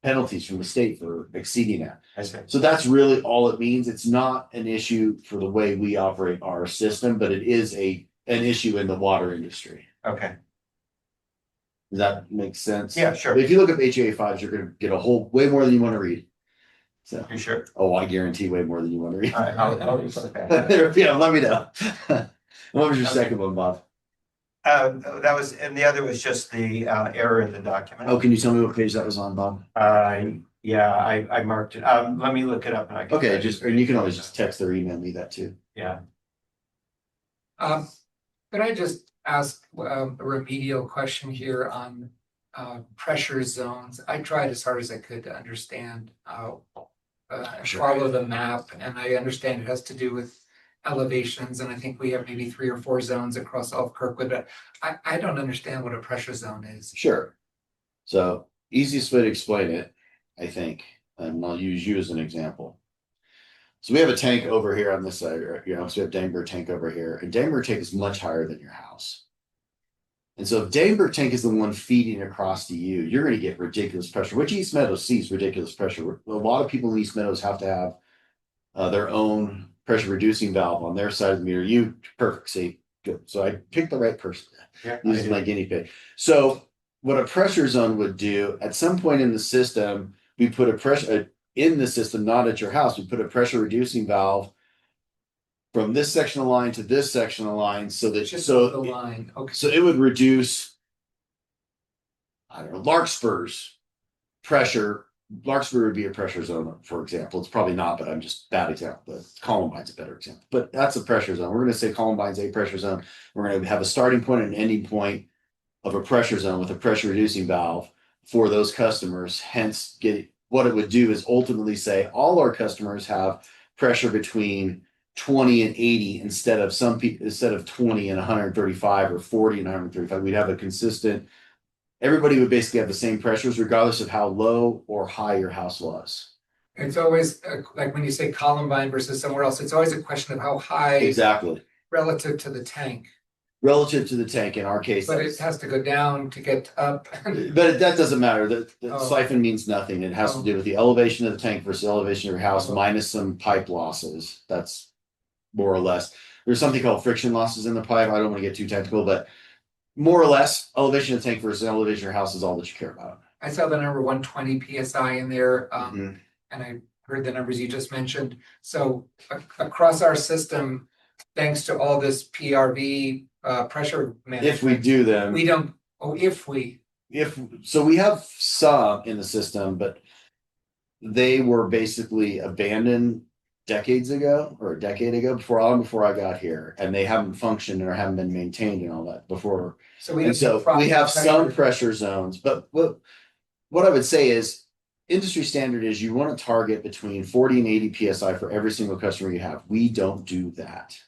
Speaker 1: penalties from the state for exceeding that. So that's really all it means. It's not an issue for the way we operate our system, but it is an issue in the water industry.
Speaker 5: Okay.
Speaker 1: Does that make sense?
Speaker 5: Yeah, sure.
Speaker 1: But if you look up HA fives, you're gonna get a whole, way more than you want to read. So,
Speaker 5: You sure?
Speaker 1: oh, I guarantee way more than you want to read.
Speaker 5: All right, I'll just look at it.
Speaker 1: Yeah, let me know. What was your second one, Bob?
Speaker 5: That was, and the other was just the error in the document.
Speaker 1: Oh, can you tell me what page that was on, Bob?
Speaker 5: Yeah, I marked it. Let me look it up and I can.
Speaker 1: Okay, just, and you can always just text or email me that too.
Speaker 5: Yeah.
Speaker 6: Could I just ask a remedial question here on pressure zones? I tried as hard as I could to understand
Speaker 1: Sure.
Speaker 6: follow the map, and I understand it has to do with elevations, and I think we have maybe 3 or 4 zones across all of Kirkwood, but I don't understand what a pressure zone is.
Speaker 1: Sure. So easiest way to explain it, I think, and I'll use you as an example. So we have a tank over here on this side, so we have Dangberg tank over here, and Dangberg tank is much higher than your house. And so if Dangberg tank is the one feeding across to you, you're going to get ridiculous pressure, which East Meadows sees ridiculous pressure. A lot of people in East Meadows have to have their own pressure reducing valve on their side of the meter. You perfect, see, good. So I picked the right person.
Speaker 5: Yeah,
Speaker 1: This is my guinea pig. So what a pressure zone would do at some point in the system, we put a pressure in the system, not at your house. We put a pressure reducing valve from this section of line to this section of line, so that
Speaker 6: Just
Speaker 1: so
Speaker 6: the line, okay.
Speaker 1: so it would reduce, I don't know, Larkspur's pressure. Larkspur would be a pressure zone, for example. It's probably not, but I'm just bad example. But Columbine's a better example. But that's a pressure zone. We're going to say Columbine's a pressure zone. We're going to have a starting point and an ending point of a pressure zone with a pressure reducing valve for those customers. Hence, what it would do is ultimately say all our customers have pressure between 20 and 80 instead of 20 and 135 or 40 and 135. We'd have a consistent. Everybody would basically have the same pressures regardless of how low or high your house was.
Speaker 6: It's always like when you say Columbine versus somewhere else, it's always a question of how high
Speaker 1: Exactly.
Speaker 6: relative to the tank.
Speaker 1: Relative to the tank in our case.
Speaker 6: But it has to go down to get up.
Speaker 1: But that doesn't matter. The
Speaker 6: Oh.
Speaker 1: siphon means nothing. It has to do with the elevation of the tank versus the elevation of your house minus some pipe losses. That's more or less. There's something called friction losses in the pipe. I don't want to get too technical, but more or less, elevation of the tank versus elevation of your house is all that you care about.
Speaker 6: I saw the number 120 PSI in there,
Speaker 1: Mhm.
Speaker 6: and I heard the numbers you just mentioned. So across our system, thanks to all this PRV pressure management.
Speaker 1: If we do them,
Speaker 6: We don't,
Speaker 1: so we have some in the system, but they were basically abandoned decades ago or a decade ago before I got here, and they haven't functioned or haven't been maintained and all that before.
Speaker 6: so we
Speaker 1: And so we have some
Speaker 6: pressure.
Speaker 1: pressure zones, but what I would say is industry standard is you want to target between 40 and 80 PSI for every single customer you have. We don't do that.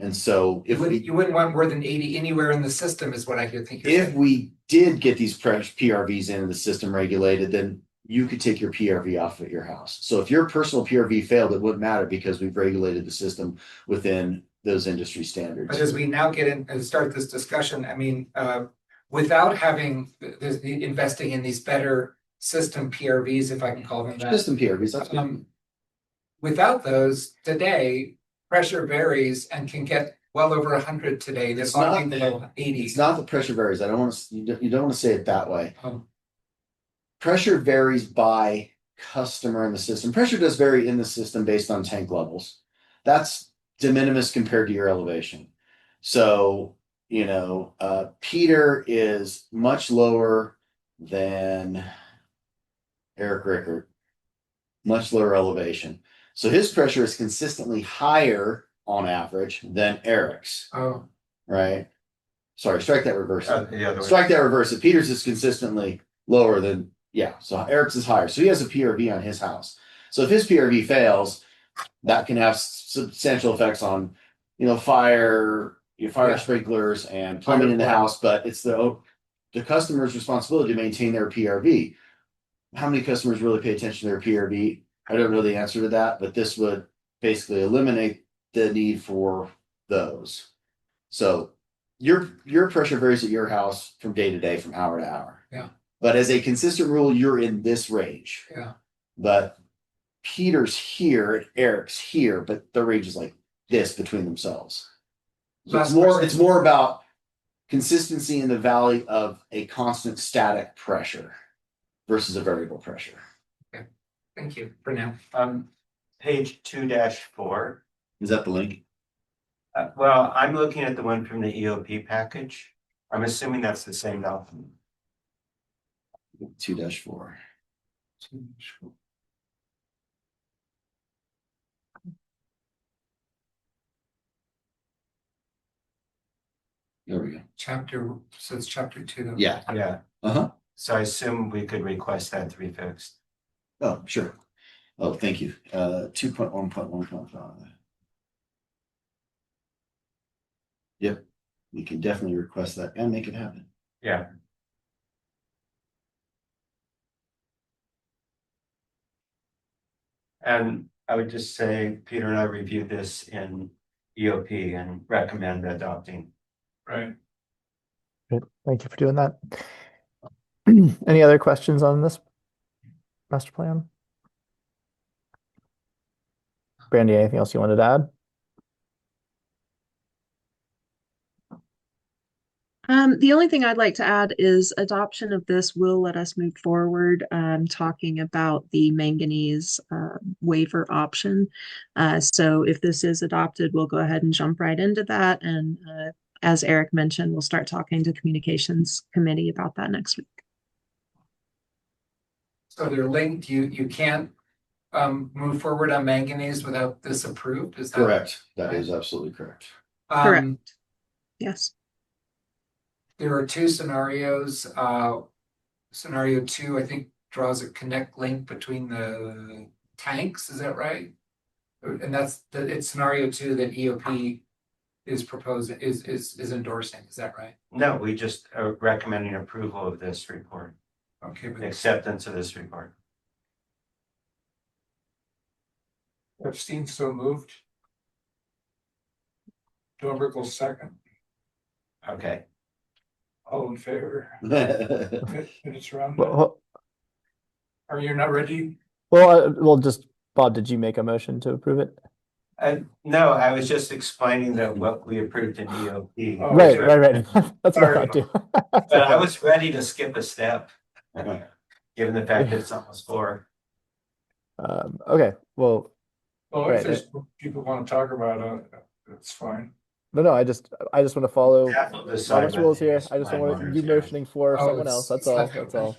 Speaker 1: And so
Speaker 6: You wouldn't want more than 80 anywhere in the system is what I could think.
Speaker 1: if we did get these PRVs into the system regulated, then you could take your PRV off at your house. So if your personal PRV failed, it wouldn't matter because we've regulated the system within those industry standards.
Speaker 6: But as we now get in and start this discussion, I mean, without having investing in these better system PRVs, if I can call them that.
Speaker 1: System PRVs, that's good.
Speaker 6: Without those today, pressure varies and can get well over 100 today. They're
Speaker 1: It's not-
Speaker 6: talking below 80.
Speaker 1: It's not the pressure varies. I don't want to, you don't want to say it that way.
Speaker 6: Oh.
Speaker 1: Pressure varies by customer in the system. Pressure does vary in the system based on tank levels. That's de minimis compared to your elevation. So, Peter is much lower than Eric Rickert, much lower elevation. So his pressure is consistently higher on average than Eric's,
Speaker 6: Oh,
Speaker 1: right? Sorry, strike that reverse.
Speaker 5: The other way.
Speaker 1: Strike that reverse. If Peter's is consistently lower than, so Eric's is higher. So he has a PRV on his house. So if his PRV fails, that can have substantial effects on, fire sprinklers and plumbing in the house, but it's the customer's responsibility to maintain their PRV. How many customers really pay attention to their PRV? I don't know the answer to that, but this would basically eliminate the need for those. So your pressure varies at your house from day to day, from hour to hour.
Speaker 6: Yeah.
Speaker 1: But as a consistent rule, you're in this range.
Speaker 6: Yeah.
Speaker 1: But Peter's here and Eric's here, but the range is like this between themselves. So
Speaker 6: Last
Speaker 1: it's
Speaker 6: question.
Speaker 1: more about consistency in the valley of a constant static pressure versus a variable pressure.
Speaker 6: Thank you for now.
Speaker 5: Page 2-4.
Speaker 1: Is that the link?
Speaker 5: Well, I'm looking at the one from the EOP package. I'm assuming that's the same document.
Speaker 1: 2-4. There we go.
Speaker 6: So it's chapter 2.
Speaker 1: Yeah.
Speaker 5: Yeah,
Speaker 1: Uh-huh.
Speaker 5: so I assume we could request that to be fixed.
Speaker 1: Oh, sure. Oh, thank you. 2.1.1.5. Yep. We can definitely request that and make it happen.
Speaker 5: Yeah. And I would just say, Peter and I reviewed this in EOP and recommend adopting.
Speaker 4: Right.
Speaker 2: Great. Thank you for doing that. Any other questions on this master plan? Brandy, anything else you wanted to add?
Speaker 11: The only thing I'd like to add is adoption of this will let us move forward, talking about the manganese waiver option. So if this is adopted, we'll go ahead and jump right into that. And as Eric mentioned, we'll start talking to Communications Committee about that next week.
Speaker 6: So they're linked. You can't move forward on manganese without this approved? Is that
Speaker 1: Correct. That
Speaker 6: right?
Speaker 1: is absolutely correct.
Speaker 11: Correct. Yes.
Speaker 6: There are two scenarios. Scenario 2, I think, draws a connect link between the tanks. Is that right? And it's scenario 2 that EOP is proposing is endorsing. Is that right?
Speaker 5: No, we just are recommending approval of this report,
Speaker 6: Okay, but
Speaker 5: acceptance of this report.
Speaker 4: Epstein so moved. Dornberg will second.
Speaker 5: Okay.
Speaker 4: All in favor?
Speaker 1: Well,
Speaker 4: Minutes around.
Speaker 2: Well,
Speaker 4: Are you not ready?
Speaker 2: just Bob, did you make a motion to approve it?
Speaker 5: No, I was just explaining that what we approved in EOP.
Speaker 4: Oh,
Speaker 2: Right.
Speaker 4: okay.
Speaker 2: That's what I thought too.
Speaker 5: But I was ready to skip a step, given the fact that it's almost 4.
Speaker 2: Okay, well,
Speaker 4: Well,
Speaker 2: Right,
Speaker 4: if there's people want to talk about it, that's fine.
Speaker 2: no, I just want to follow
Speaker 5: Staff will decide
Speaker 2: Robert's rules
Speaker 5: whether
Speaker 2: here.
Speaker 5: to
Speaker 2: I just don't
Speaker 5: use
Speaker 2: want
Speaker 5: line
Speaker 2: you
Speaker 5: orders, yeah.
Speaker 2: motioning for
Speaker 6: Oh,
Speaker 2: someone else. That's
Speaker 6: it's
Speaker 2: all.
Speaker 6: left
Speaker 2: That's
Speaker 6: open.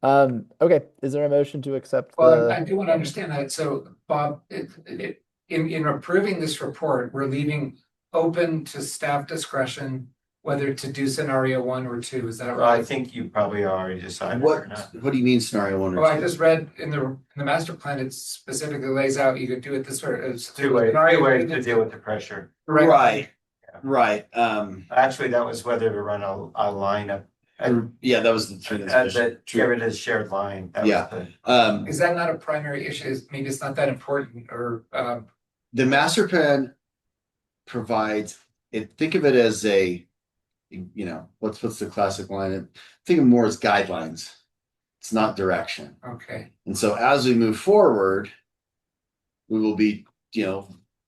Speaker 2: all. Okay, is there a motion to accept
Speaker 6: well, I
Speaker 2: the?
Speaker 6: do want to understand that. So, Bob, in approving this report, we're leaving open to staff discretion whether to do scenario 1 or 2. Is that
Speaker 5: Well, I
Speaker 6: right?
Speaker 5: think you probably already decided or not.
Speaker 1: what do you mean scenario 1 or
Speaker 6: Well, I
Speaker 1: 2?
Speaker 6: just read in the master plan, it specifically lays out you could do it this way. It's
Speaker 5: Two ways to deal with the pressure.
Speaker 1: Right. Right.
Speaker 5: Actually, that was whether to run a line up.
Speaker 1: Yeah, that was the
Speaker 5: That get rid of the shared line. That
Speaker 1: Yeah.
Speaker 5: was the,
Speaker 6: Is that not a primary issue? Maybe it's not that important or
Speaker 1: the master plan provides it. Think of it as what's the classic line? Think of more as guidelines. It's not direction.
Speaker 6: okay.
Speaker 1: And so as we move forward, we will be,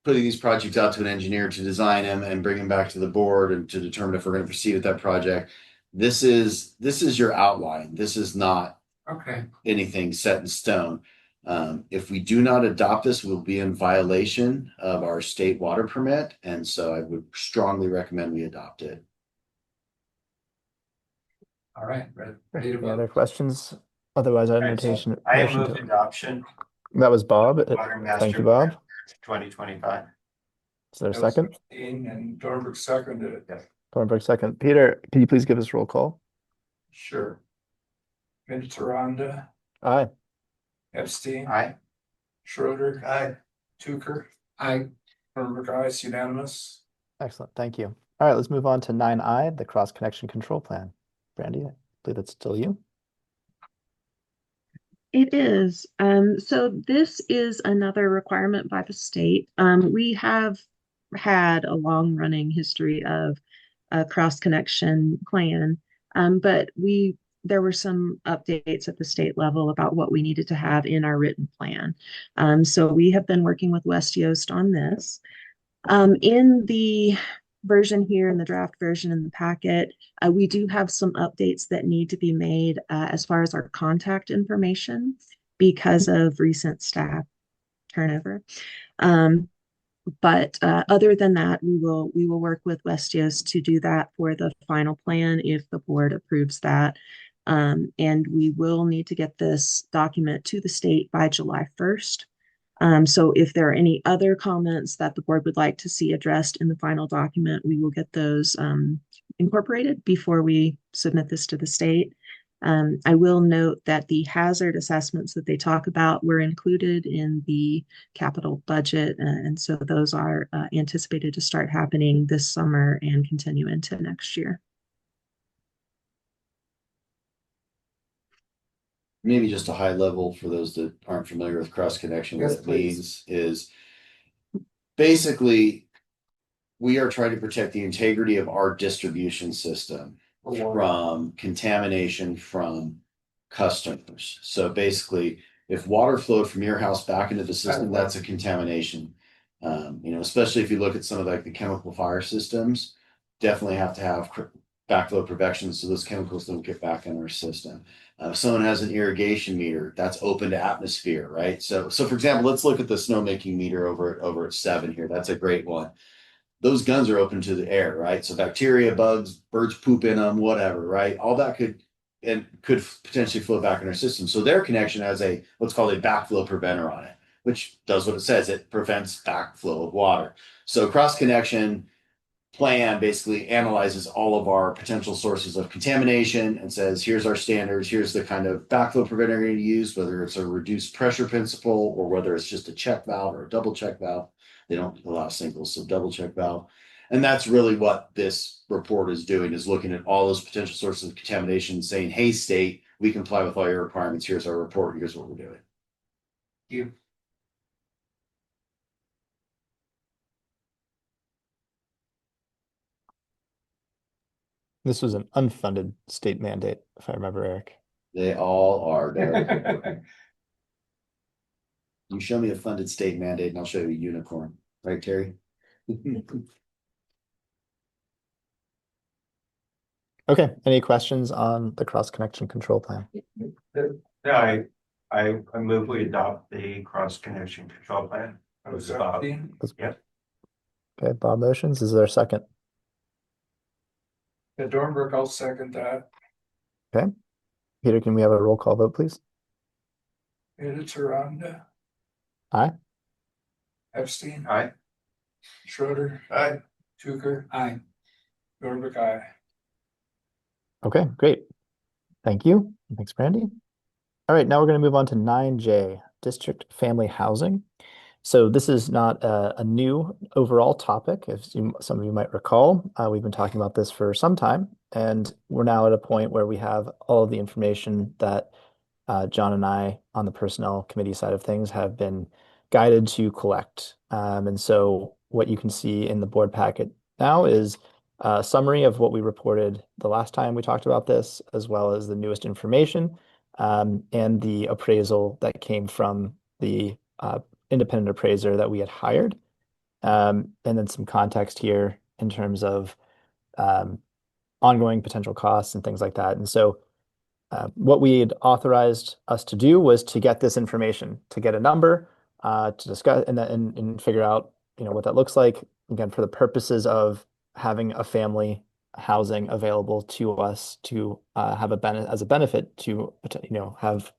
Speaker 1: putting these projects out to an engineer to design them and bring them back to the board and to determine if we're going to proceed with that project. This is your outline. This is not
Speaker 6: Okay.
Speaker 1: anything set in stone. If we do not adopt this, we'll be in violation of our state water permit. And so I would strongly recommend we adopt it.
Speaker 6: All right. Ready to
Speaker 2: Any other
Speaker 6: vote.
Speaker 2: questions? Otherwise, I
Speaker 5: Right, so
Speaker 2: entertain
Speaker 5: I
Speaker 2: motion
Speaker 5: moved
Speaker 2: to.
Speaker 5: adoption.
Speaker 2: That was Bob.
Speaker 5: Water Master
Speaker 2: Thank you, Bob.
Speaker 5: 2025.
Speaker 2: Is there a second?
Speaker 4: And Dornberg seconded it.
Speaker 2: Thornburg second. Peter, can you please give us roll call?
Speaker 4: Sure. Minutes Aranda,
Speaker 2: Aye.
Speaker 4: Epstein,
Speaker 5: Aye.
Speaker 4: Schroeder. Aye. Tucker.
Speaker 6: I
Speaker 4: Dornberg, aye, it's unanimous.
Speaker 2: Excellent. Thank you. All right, let's move on to 9I, the cross connection control plan. Brandy, I believe that's still you.
Speaker 11: It is. So this is another requirement by the state. We have had a long running history of a cross connection plan, but there were some updates at the state level about what we needed to have in our written plan. So we have been working with West Yost on this. In the version here and the draft version in the packet. We do have some updates that need to be made as far as our contact information because of recent staff turnover. But other than that, we will work with Westios to do that for the final plan if the board approves that. And we will need to get this document to the state by July 1st. So if there are any other comments that the board would like to see addressed in the final document, we will get those incorporated before we submit this to the state. I will note that the hazard assessments that they talk about were included in the capital budget, and so those are anticipated to start happening this summer and continue into next year.
Speaker 1: Maybe just a high level for those that aren't familiar with cross connection, what
Speaker 6: Yes,
Speaker 1: it
Speaker 6: please.
Speaker 1: means is basically we are trying to protect the integrity of our distribution system from contamination from customers. So basically, if water flowed from your house back into the system, that's a contamination. Especially if you look at some of like the chemical fire systems, definitely have to have backflow prevention so those chemicals don't get back in our system. If someone has an irrigation meter, that's open to atmosphere, right? So for example, let's look at the snowmaking meter over at 7 here. That's a great one. Those guns are open to the air, right? So bacteria, bugs, birds poop in them, whatever, right? All that could potentially flow back in our system. So their connection has a what's called a backflow preventer on it, which does what it says. It prevents backflow of water. So cross connection plan basically analyzes all of our potential sources of contamination and says, here's our standards, here's the kind of backflow preventer you're going to use, whether it's a reduced pressure principle or whether it's just a check valve or a double check valve. They don't allow singles, so double check valve. And that's really what this report is doing, is looking at all those potential sources of contamination, saying, hey, state, we comply with all your requirements. Here's our report. Here's what we're doing.
Speaker 6: Thank you.
Speaker 2: This was an unfunded state mandate, if I remember, Eric.
Speaker 1: They all are, Derek. You show me a funded state mandate and I'll show you a unicorn. Right, Terry?
Speaker 2: Okay, any questions on the cross connection control plan?
Speaker 5: Yeah, I move we adopt the cross connection control plan.
Speaker 4: I was up.
Speaker 5: Yeah.
Speaker 2: Okay, Bob motions. Is there a second?
Speaker 4: The Dornbrook, I'll second that.
Speaker 2: Okay. Peter, can we have a roll call vote, please?
Speaker 4: Editor Rhonda,
Speaker 2: Aye.
Speaker 4: Epstein,
Speaker 5: Aye.
Speaker 4: Schroeder,
Speaker 8: Aye.
Speaker 4: Tucker,
Speaker 6: Aye.
Speaker 4: Dornbrook, aye.
Speaker 2: Okay, great. Thank you. Thanks, Brandy. All right, now we're going to move on to 9J, District Family Housing. So this is not a new overall topic, as some of you might recall. We've been talking about this for some time, and we're now at a point where we have all of the information that John and I on the personnel committee side of things have been guided to collect. And so what you can see in the board packet now is a summary of what we reported the last time we talked about this, as well as the newest information and the appraisal that came from the independent appraiser that we had hired. And then some context here in terms of ongoing potential costs and things like that. And so what we had authorized us to do was to get this information, to get a number, to discuss and figure out, what that looks like. Again, for the purposes of having a family housing available to us to have as a benefit to, have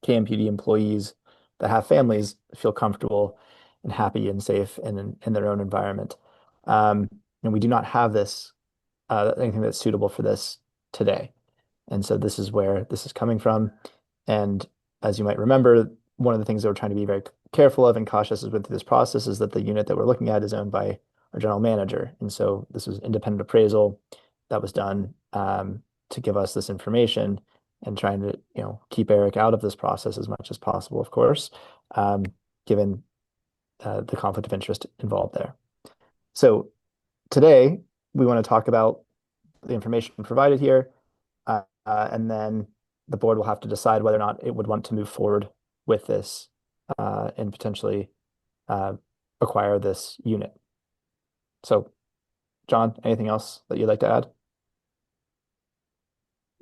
Speaker 2: KMPUD employees that have families feel comfortable and happy and safe in their own environment. And we do not have this anything that's suitable for this today. And so this is where this is coming from. And as you might remember, one of the things that we're trying to be very careful of and cautious with this process is that the unit that we're looking at is owned by our general manager. And so this was independent appraisal that was done to give us this information and trying to, keep Eric out of this process as much as possible, of course, given the conflict of interest involved there. So today we want to talk about the information provided here, and then the board will have to decide whether or not it would want to move forward with this and potentially acquire this unit. So John, anything else that you'd like to add?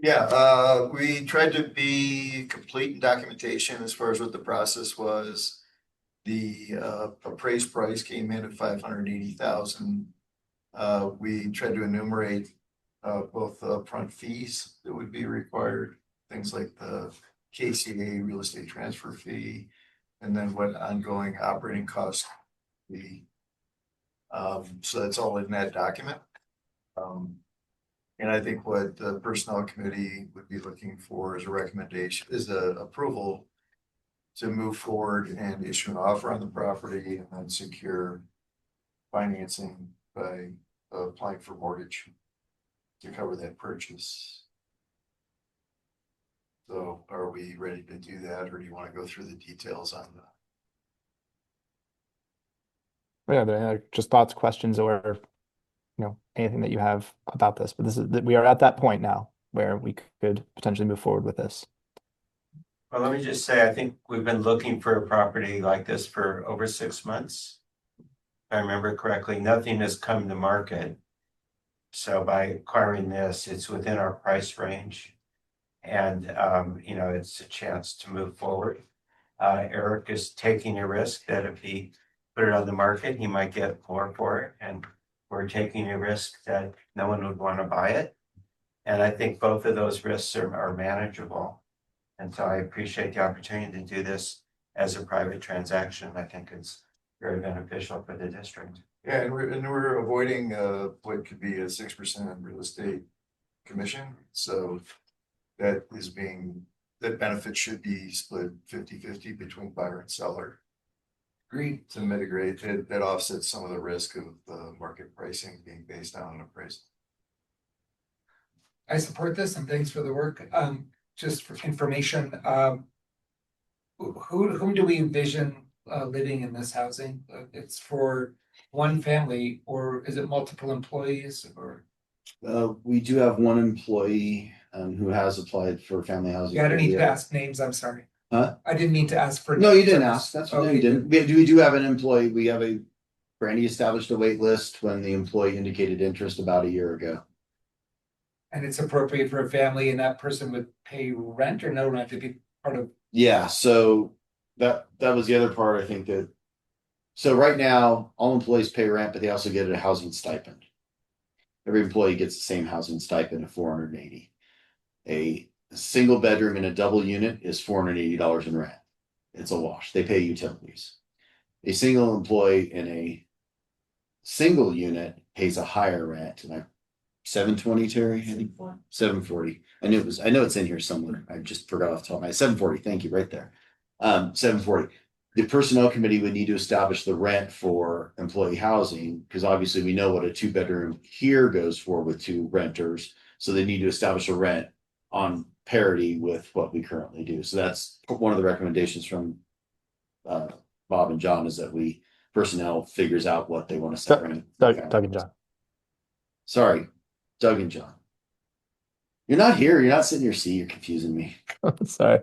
Speaker 8: Yeah, we tried to be complete in documentation as far as what the process was. The appraised price came in at 580,000. We tried to enumerate both the upfront fees that would be required, things like the KCA real estate transfer fee, and then what ongoing operating costs be. So that's all in that document. And I think what the personnel committee would be looking for is a recommendation, is a approval to move forward and issue an offer on the property and then secure financing by applying for mortgage to cover that purchase. So are we ready to do that, or do you want to go through the details on that?
Speaker 2: Yeah, there are just thoughts, questions, or anything that you have about this. But we are at that point now where we could potentially move forward with this.
Speaker 5: Well, let me just say, I think we've been looking for a property like this for over 6 months. If I remember correctly, nothing has come to market. So by acquiring this, it's within our price range. And, it's a chance to move forward. Eric is taking a risk that if he put it on the market, he might get more for it. And we're taking a risk that no one would want to buy it. And I think both of those risks are manageable. And so I appreciate the opportunity to do this as a private transaction. I think it's very beneficial for the district.
Speaker 8: Yeah, and we're avoiding what could be a 6% real estate commission. So that benefit should be split 50-50 between buyer and seller.
Speaker 6: Agreed.
Speaker 8: To mitigate it, that offsets some of the risk of the market pricing being based on an appraisal.
Speaker 6: I support this and thanks for the work. Just for information, whom do we envision living in this housing? It's for one family, or is it multiple employees, or?
Speaker 1: We do have one employee who has applied for family housing.
Speaker 6: Yeah, I didn't need to ask names, I'm sorry.
Speaker 1: Huh?
Speaker 6: I didn't mean to ask for.
Speaker 1: No, you
Speaker 6: names.
Speaker 1: didn't ask. That's no, you didn't. We do have an employee. Brandy established a wait list when the employee indicated interest about a year ago.
Speaker 6: And it's appropriate for a family, and that person would pay rent or no rent to be part of.
Speaker 1: Yeah, so that was the other part, I think that. So right now, all employees pay rent, but they also get a housing stipend. Every employee gets the same housing stipend of $480. A single bedroom in a double unit is $480 in rent. It's a wash. They pay utilities. A single employee in a single unit pays a higher rent. And $720, Terry? 740. I know it's in here somewhere. I just forgot off the top of my head. 740. Thank you, right there. 740. The personnel committee would need to establish the rent for employee housing, because obviously we know what a 2-bedroom here goes for with 2 renters. So they need to establish a rent on parity with what we currently do. So that's one of the recommendations from Bob and John, is that personnel figures out what they want to set rent.
Speaker 2: Doug and John.
Speaker 1: Sorry, Doug and John. You're not here. You're not sitting in your seat. You're confusing me.
Speaker 2: Sorry.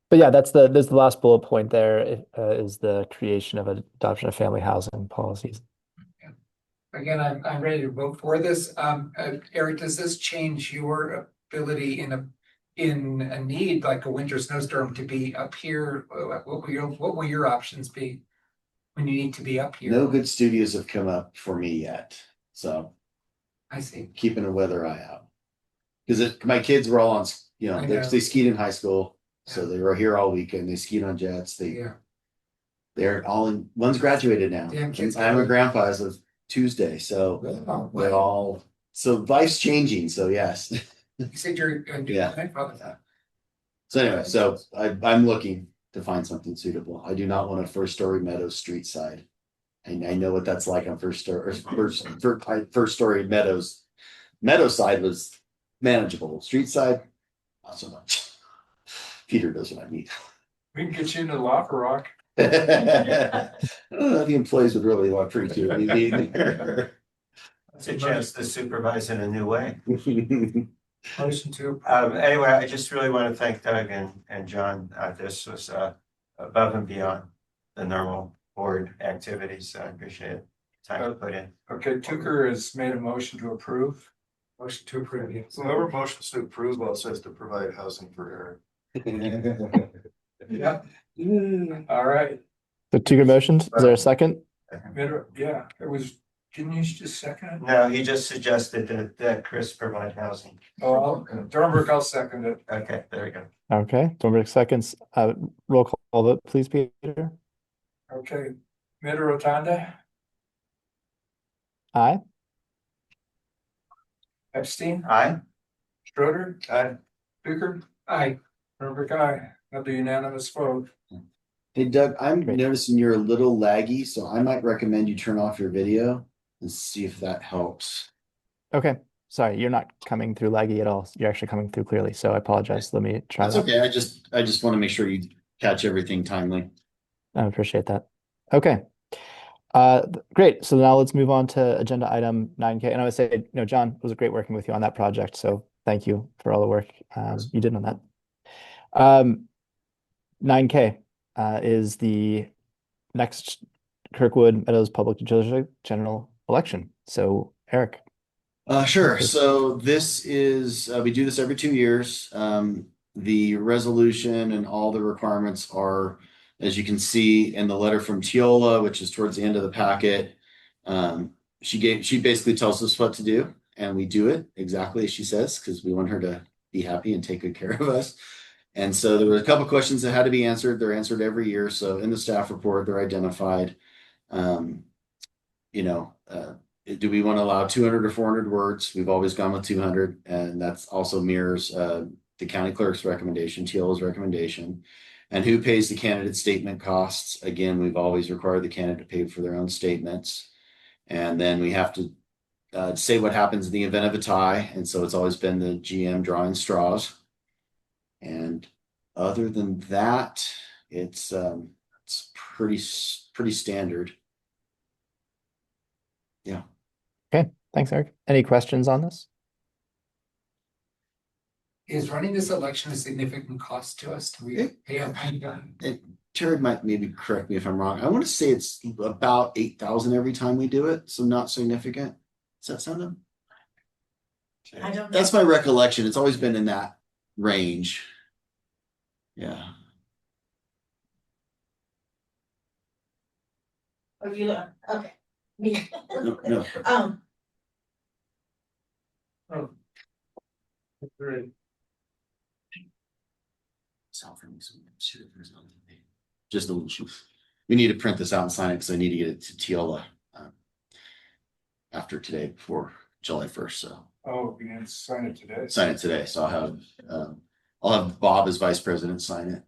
Speaker 2: But yeah, there's the last bullet point there, is the creation of adoption of family housing policies.
Speaker 6: Again, I'm ready to vote for this. Eric, does this change your ability in a need like a winter snowstorm to be up here? What will your options be when you need to be up here?
Speaker 1: No good studios have come up for me yet, so
Speaker 6: I see.
Speaker 1: Keeping a weather eye out, because my kids were all on, they skied in high school. So they were here all weekend. They skied on jets. They're all in. One's graduated now. I'm a grandpa as of Tuesday, so they're all. So life's changing. So yes.
Speaker 6: You said you're grandfather.
Speaker 1: So anyway, so I'm looking to find something suitable. I do not want a first-story Meadows street side. And I know what that's like on first story Meadows. Meadow side was manageable. Street side, not so much. Peter knows what I mean.
Speaker 4: We can get you into Locker Rock.
Speaker 1: I don't know if the employees would really want to treat you.
Speaker 5: It's a chance to supervise in a new way.
Speaker 6: Motion to.
Speaker 5: Anyway, I just really want to thank Doug and John. This was above and beyond the normal board activities. So I appreciate it. time to put in.
Speaker 4: Okay, Tucker has made a motion to approve.
Speaker 6: Motion to approve, yes.
Speaker 8: So whoever motions to approve also has to provide housing for
Speaker 4: Yeah. All right.
Speaker 2: So two good motions. Is there a second?
Speaker 4: Yeah, it was, didn't you just second it?
Speaker 5: No, he just suggested that Chris provide housing.
Speaker 4: Oh, Dornberg, I'll second it.
Speaker 5: Okay, there we go.
Speaker 2: Okay, Dornberg seconds. Roll call vote, please, Peter.
Speaker 4: Okay, Mitter Rotunda,
Speaker 2: Aye.
Speaker 4: Epstein,
Speaker 5: Aye.
Speaker 4: Schroeder,
Speaker 8: Aye.
Speaker 4: Tucker,
Speaker 6: Aye.
Speaker 4: Dornberg, aye. Another unanimous vote.
Speaker 1: Hey Doug, I'm
Speaker 2: Great.
Speaker 1: noticing you're a little laggy, so I might recommend you turn off your video and see if that helps.
Speaker 2: Okay. Sorry, you're not coming through laggy at all. You're actually coming through clearly. So I apologize. Let me try
Speaker 1: That's
Speaker 2: that.
Speaker 1: okay. I just want to make sure you catch everything timely.
Speaker 2: I appreciate that. Okay. Great. So now let's move on to agenda item 9K. And I would say, you know, John, it was great working with you on that project. So thank you for all the work you did on that. 9K is the next Kirkwood Meadows Public Utility General Election. So Eric.
Speaker 1: Sure. So this is, we do this every 2 years. The resolution and all the requirements are, as you can see in the letter from Teola, which is towards the end of the packet. She basically tells us what to do, and we do it exactly as she says, because we want her to be happy and take good care of us. And so there were a couple of questions that had to be answered. They're answered every year. So in the staff report, they're identified. Do we want to allow 200 or 400 words? We've always gone with 200, and that's also mirrors the county clerk's recommendation, TL's recommendation. And who pays the candidate statement costs? Again, we've always required the candidate to pay for their own statements. And then we have to say what happens in the event of a tie. And so it's always been the GM drawing straws. And other than that, it's pretty standard. Yeah.
Speaker 2: Okay. Thanks, Eric. Any questions on this?
Speaker 6: Is running this election a significant cost to us? Do we pay up?
Speaker 1: Terry might maybe correct me if I'm wrong. I want to say it's about 8,000 every time we do it, so not significant. Does that sound good?
Speaker 9: I don't know.
Speaker 1: That's my recollection. It's always been in that range. Yeah.
Speaker 9: Oh, you look, okay. Yeah.
Speaker 1: No.
Speaker 4: Oh. Great.
Speaker 1: Just a little shoot. We need to print this out and sign it because I need to get it to Teola after today, before July 1st. So
Speaker 4: Oh, you can sign it today.
Speaker 1: sign it today. So I'll have Bob as vice president sign it,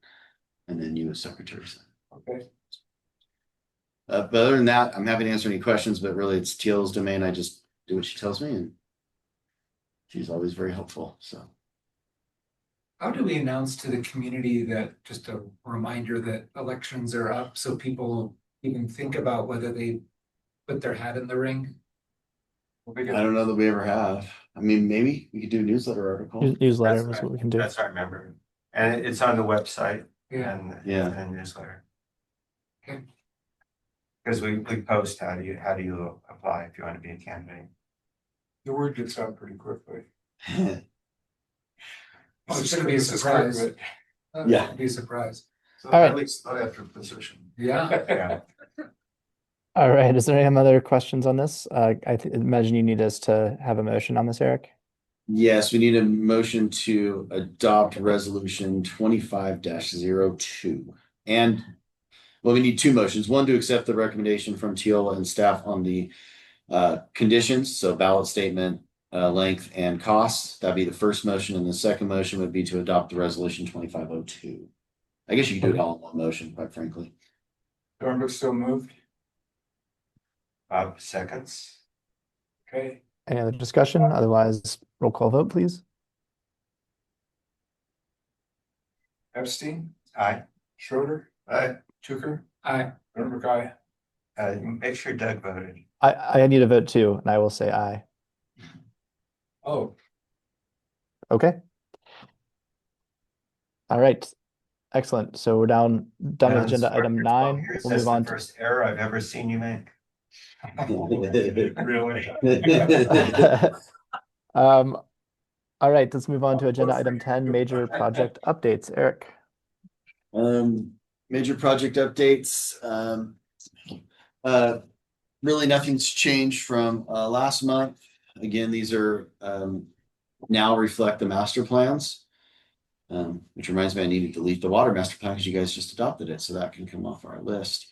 Speaker 1: and then you as secretary sign it.
Speaker 4: Okay.
Speaker 1: But other than that, I'm happy to answer any questions, but really it's Teal's domain. I just do what she tells me, and she's always very helpful. So
Speaker 6: How do we announce to the community that, just a reminder that elections are up, so people even think about whether they put their hat in the ring?
Speaker 1: I don't know that we ever have. I mean, maybe we could do a newsletter article.
Speaker 2: Newsletter
Speaker 5: That's
Speaker 2: is
Speaker 5: right.
Speaker 2: what we can do.
Speaker 5: That's what I remember. And it's on the website
Speaker 6: Yeah.
Speaker 5: and
Speaker 1: Yeah.
Speaker 5: and newsletter.
Speaker 6: Okay.
Speaker 5: Because we post how do you apply if you want to be a candidate.
Speaker 4: The word gets out pretty quickly.
Speaker 6: Oh, it's gonna be a surprise.
Speaker 1: Yeah.
Speaker 6: It'll be a surprise.
Speaker 8: So
Speaker 2: All right.
Speaker 8: at least not after position.
Speaker 6: Yeah.
Speaker 5: Yeah.
Speaker 2: All right. Is there any other questions on this? Imagine you need us to have a motion on this, Eric.
Speaker 1: Yes, we need a motion to adopt resolution 25-02. And well, we need two motions. One, to accept the recommendation from Teola and staff on the conditions, so ballot statement, length and costs. That'd be the first motion, and the second motion would be to adopt the resolution 2502. I guess you could do it all in one motion, quite frankly.
Speaker 4: Dornberg still moved.
Speaker 5: Seconds.
Speaker 4: Okay.
Speaker 2: Any other discussion? Otherwise, roll call vote, please.
Speaker 4: Epstein,
Speaker 5: Aye.
Speaker 4: Schroeder,
Speaker 8: Aye.
Speaker 4: Tucker,
Speaker 6: Aye.
Speaker 4: Dornberg, aye.
Speaker 5: Make sure Doug voted.
Speaker 2: I need a vote too, and I will say aye.
Speaker 4: Oh,
Speaker 2: Okay. All right. Excellent. So we're done with
Speaker 5: And
Speaker 2: agenda item
Speaker 5: for 12
Speaker 2: 9.
Speaker 5: years,
Speaker 2: We'll
Speaker 5: that's
Speaker 2: move
Speaker 5: the
Speaker 2: on to
Speaker 5: first error I've ever seen you make.
Speaker 4: Really?
Speaker 2: All right, let's move on to agenda item 10, major project updates. Eric.
Speaker 1: Major project updates. Really nothing's changed from last month. Again, these are now reflect the master plans. Which reminds me, I need to delete the water master plan because you guys just adopted it, so that can come off our list.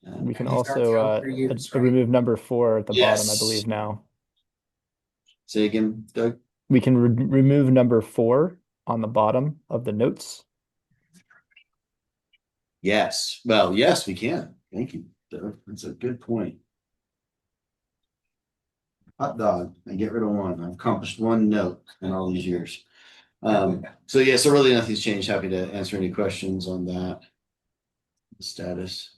Speaker 2: We can
Speaker 6: And these are
Speaker 2: also
Speaker 6: calendar years, right?
Speaker 2: remove number 4 at the bottom, I
Speaker 1: Yes.
Speaker 2: believe now.
Speaker 1: Say again, Doug?
Speaker 2: We can remove number 4 on the bottom of the notes.
Speaker 1: Yes. Well, yes, we can. Thank you, Doug. That's a good point. Hot dog. I get rid of one. I've accomplished one note in all these years. So yeah, so really nothing's changed. Happy to answer any questions on that. The status.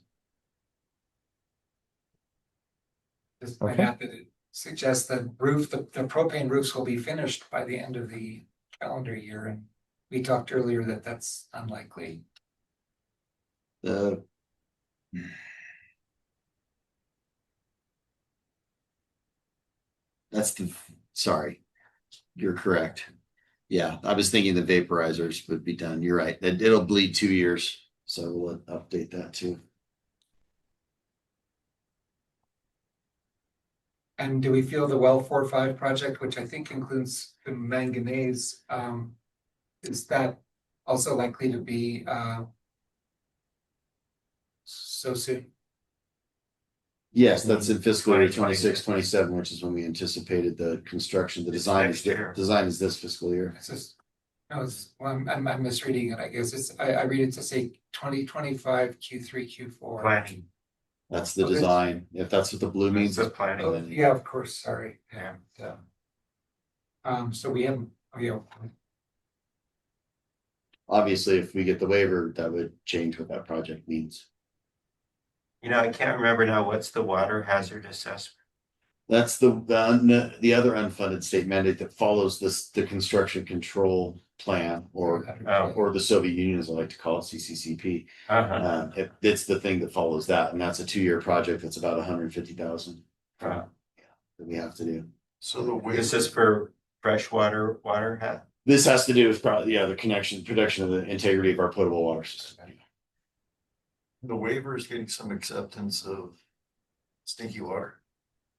Speaker 6: Just point
Speaker 2: Okay.
Speaker 6: out that it suggests that the propane roofs will be finished by the end of the calendar year, and we talked earlier that that's unlikely.
Speaker 1: Sorry, you're correct. Yeah, I was thinking the vaporizers would be done. You're right. It'll bleed 2 years. So we'll update that too.
Speaker 6: And do we feel the well 4-5 project, which I think includes the manganese, is that also likely to be so soon?
Speaker 1: Yes, that's in fiscal year 26, 27, which is when we anticipated the construction. The design is this fiscal year.
Speaker 6: It's just, no, well, I'm misreading it, I guess. I read it to say 2025 Q3, Q4.
Speaker 5: Planning.
Speaker 1: That's the design. If that's what the blue means.
Speaker 5: It's the planning.
Speaker 6: Oh, yeah, of course, sorry. Yeah. So we haven't,
Speaker 1: Obviously, if we get the waiver, that would change what that project means.
Speaker 5: You know, I can't remember now, what's the water hazard assessment?
Speaker 1: That's the other unfunded state mandate that follows the construction control plan, or the Soviet Union, as I like to call it, CCCP. It's the thing that follows that, and that's a 2-year project. That's about 150,000 that we have to do.
Speaker 8: So the waiver,
Speaker 5: This is for freshwater water.
Speaker 1: This has to do with probably the protection of the integrity of our potable water system.
Speaker 8: the waiver is getting some acceptance of stinky water.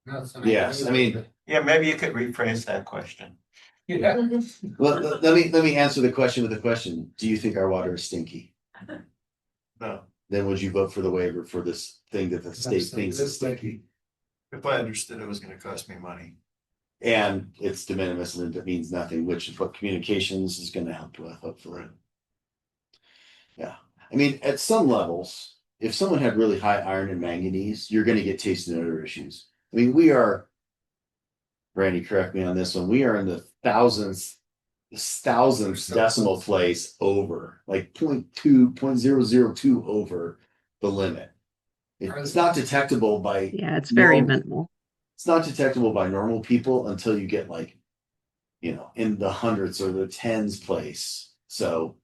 Speaker 6: no, it's not.
Speaker 1: Yes, I mean,
Speaker 5: Yeah, maybe you could rephrase that question.
Speaker 6: Yeah.
Speaker 1: well, let me answer the question with a question. Do you think our water is stinky?
Speaker 8: No,
Speaker 1: Then would you vote for the waiver for this thing that the state thinks is stinky?
Speaker 8: if I understood it was gonna cost me money.
Speaker 1: And it's de minimis and it means nothing, which is what communications is gonna help with, hopefully. Yeah, I mean, at some levels, if someone had really high iron and manganese, you're gonna get taste and odor issues. I mean, we are, Brandy, correct me on this one, we are in the thousandth decimal place over, like 0.2, 0.002 over the limit. It's not detectable by.
Speaker 11: Yeah, it's very
Speaker 1: normal-
Speaker 11: minimal.
Speaker 1: It's not detectable by normal people until you get like, in the hundreds or the tens place. So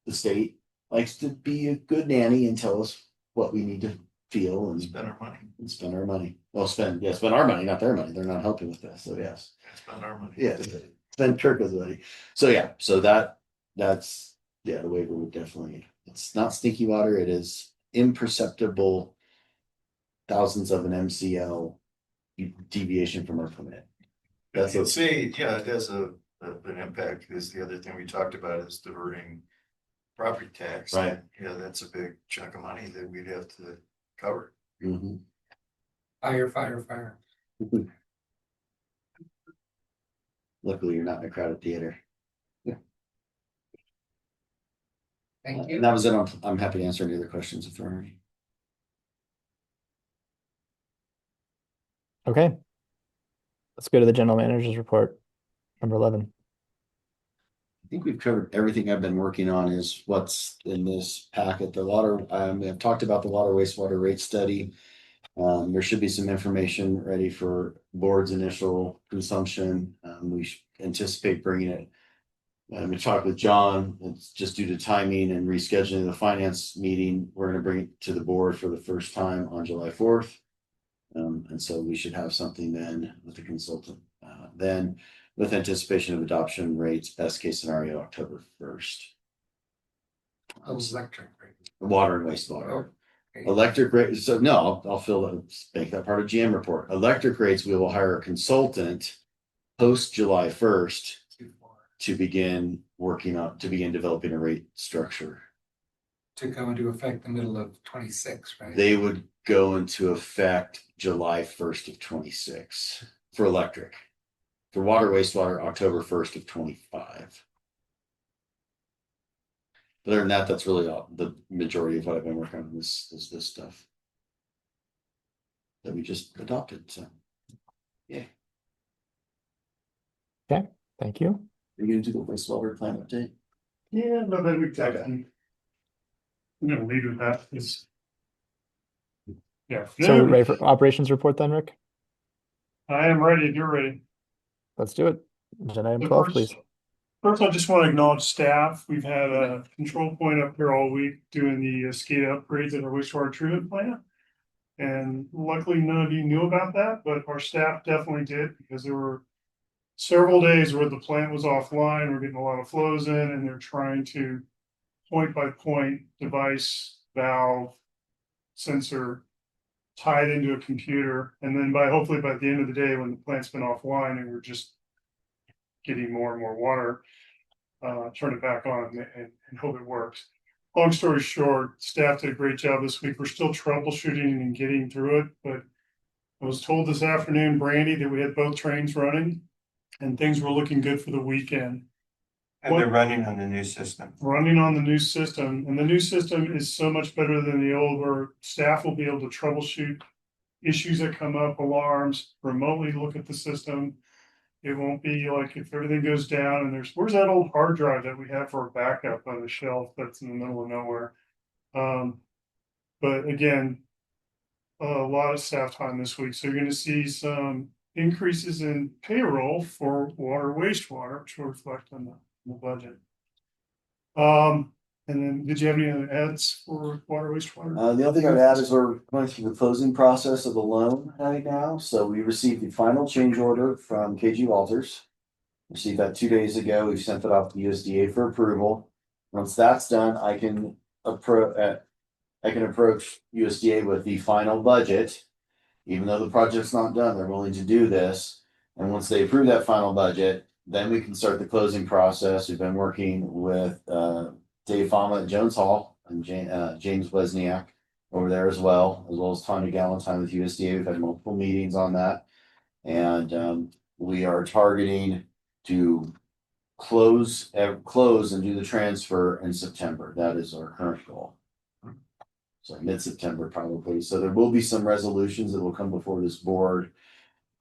Speaker 1: the state likes to be a good nanny and tell us what we need to feel and
Speaker 8: Spend our money.
Speaker 1: spend our money. Well, spend our money, not their money. They're not helping with this. So yes.
Speaker 8: Spend our money.
Speaker 1: Yeah. Spend Kirk's money. So yeah, so that's the waiver would definitely, it's not stinky water. It is imperceptible thousands of an MCL deviation from our permit.
Speaker 8: That's it has an impact, because the other thing we talked about is diverting property tax.
Speaker 1: Right.
Speaker 8: Yeah, that's a big chunk of money that we'd have to cover.
Speaker 1: Mm-hmm.
Speaker 6: Fire.
Speaker 1: Luckily, you're not in a crowded theater.
Speaker 6: Thank you.
Speaker 1: And that was it. I'm happy to answer any other questions if there are any.
Speaker 2: Okay. Let's go to the general manager's report, number 11.
Speaker 1: I think we've covered everything I've been working on is what's in this packet. I've talked about the water wastewater rate study. There should be some information ready for board's initial consumption. We anticipate bringing it. We talked with John. It's just due to timing and rescheduling the finance meeting. We're going to bring it to the board for the first time on July 4th. And so we should have something then with the consultant. Then with anticipation of adoption rates, best case scenario, October 1st.
Speaker 6: Electric, right?
Speaker 1: Water and wastewater.
Speaker 6: Okay.
Speaker 1: Electric rates, so no, I'll fill that, make that part of GM report. Electric rates, we will hire a consultant post July 1st to begin developing a rate structure.
Speaker 6: To go into effect the middle of 26, right?
Speaker 1: They would go into effect July 1st of 26 for electric. For water, wastewater, October 1st of 25. But other than that, that's really all the majority of what I've been working on is this stuff that we just adopted. So yeah.
Speaker 2: Okay, thank you.
Speaker 1: Are you gonna do the wastewater plan update?
Speaker 12: Yeah, no, that we got it. I'm gonna leave it at that. It's yeah.
Speaker 2: So we're ready for operations report then, Rick?
Speaker 12: I am ready. You're ready.
Speaker 2: Let's do it. Agenda item
Speaker 12: So
Speaker 2: 12,
Speaker 12: first-
Speaker 2: please.
Speaker 12: First, I just want to acknowledge staff. We've had a control point up here all week doing the SCADA upgrades at our wastewater treatment plant. And luckily, none of you knew about that, but our staff definitely did because there were several days where the plant was offline. We're getting a lot of flows in, and they're trying to point by point device, valve, sensor tied into a computer. And then hopefully by the end of the day, when the plant's been offline and we're just getting more and more water, turn it back on and hope it works. Long story short, staff did a great job this week. We're still troubleshooting and getting through it, but I was told this afternoon, Brandy, that we had both trains running and things were looking good for the weekend.
Speaker 5: And they're running on the new system.
Speaker 12: Running on the new system, and the new system is so much better than the old, where staff will be able to troubleshoot issues that come up, alarms, remotely look at the system. It won't be like if everything goes down and where's that old hard drive that we have for a backup on the shelf that's in the middle of nowhere. But again, a lot of staff time this week. So you're going to see some increases in payroll for water, wastewater, which will reflect on the budget. And then did you have any other ads for water, wastewater?
Speaker 1: The other thing I would add is we're going through the closing process of the loan right now. So we received the final change order from KG Walters. Received that 2 days ago. We've sent it off to USDA for approval. Once that's done, I can approach USDA with the final budget. Even though the project's not done, they're willing to do this. And once they approve that final budget, then we can start the closing process. We've been working with Dave Fama at Jones Hall and James Wesniak over there as well as Tanya Galentine with USDA. We've had multiple meetings on that. And we are targeting to close and do the transfer in September. That is our current goal. So mid-September probably. So there will be some resolutions that will come before this board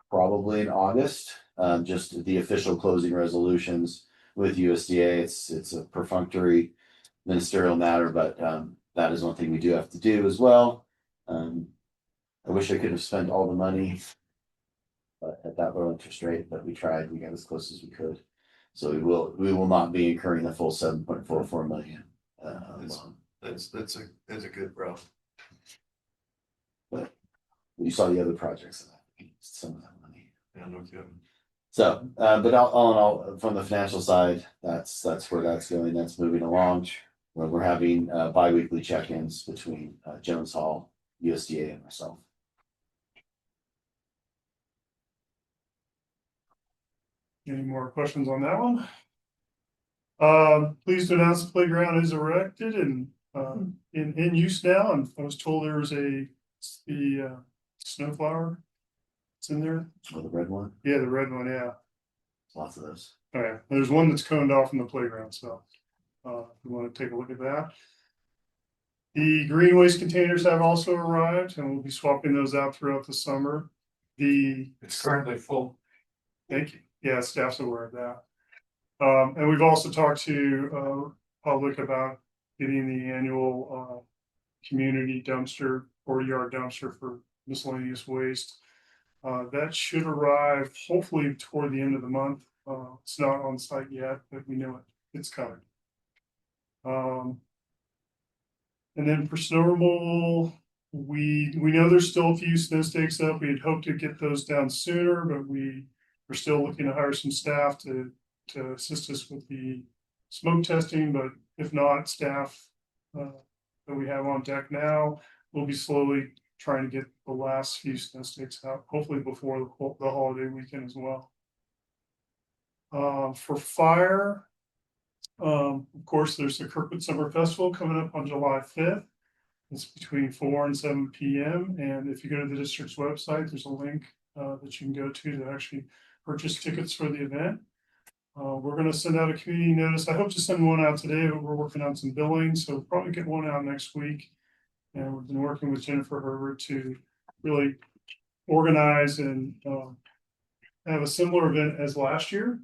Speaker 1: probably in August. Just the official closing resolutions with USDA. It's a perfunctory ministerial matter, but that is one thing we do have to do as well. I wish I could have spent all the money at that low interest rate, but we tried. We got as close as we could. So we will not be incurring the full 7.44 million.
Speaker 8: That's a good route.
Speaker 1: But you saw the other projects that some of that money.
Speaker 8: Yeah, no kidding.
Speaker 1: So, but all in all, from the financial side, that's where that's going. That's moving along. Where we're having bi-weekly check-ins between Jones Hall, USDA, and myself.
Speaker 12: Any more questions on that one? Pleased to announce the playground is erected and in use now. And I was told there was the snowflower. It's in there.
Speaker 1: Oh, the red one.
Speaker 12: Yeah, the red one. Yeah.
Speaker 1: Lots of those.
Speaker 12: Oh, yeah. There's one that's coned off in the playground. So if you want to take a look at that. The green waste containers have also arrived, and we'll be swapping those out throughout the summer.
Speaker 4: It's currently full.
Speaker 12: Thank you. Yeah, staff's aware of that. And we've also talked to public about getting the annual community dumpster, 40-yard dumpster for miscellaneous waste. That should arrive hopefully toward the end of the month. It's not on site yet, but we know it's coming. And then for snow removal, we know there's still a few snow stakes up. We had hoped to get those down sooner, but we are still looking to hire some staff to assist us with the smoke testing, but if not, staff that we have on deck now, we'll be slowly trying to get the last few snow stakes out, hopefully before the holiday weekend as well. For fire, of course, there's the Kirkwood Summer Festival coming up on July 5th. It's between 4 and 7 p.m. And if you go to the district's website, there's a link that you can go to actually purchase tickets for the event. We're going to send out a community notice. I hope to send one out today, but we're working on some billing, so we'll probably get one out next week. And we've been working with Jennifer Herbert to really organize and have a similar event as last year.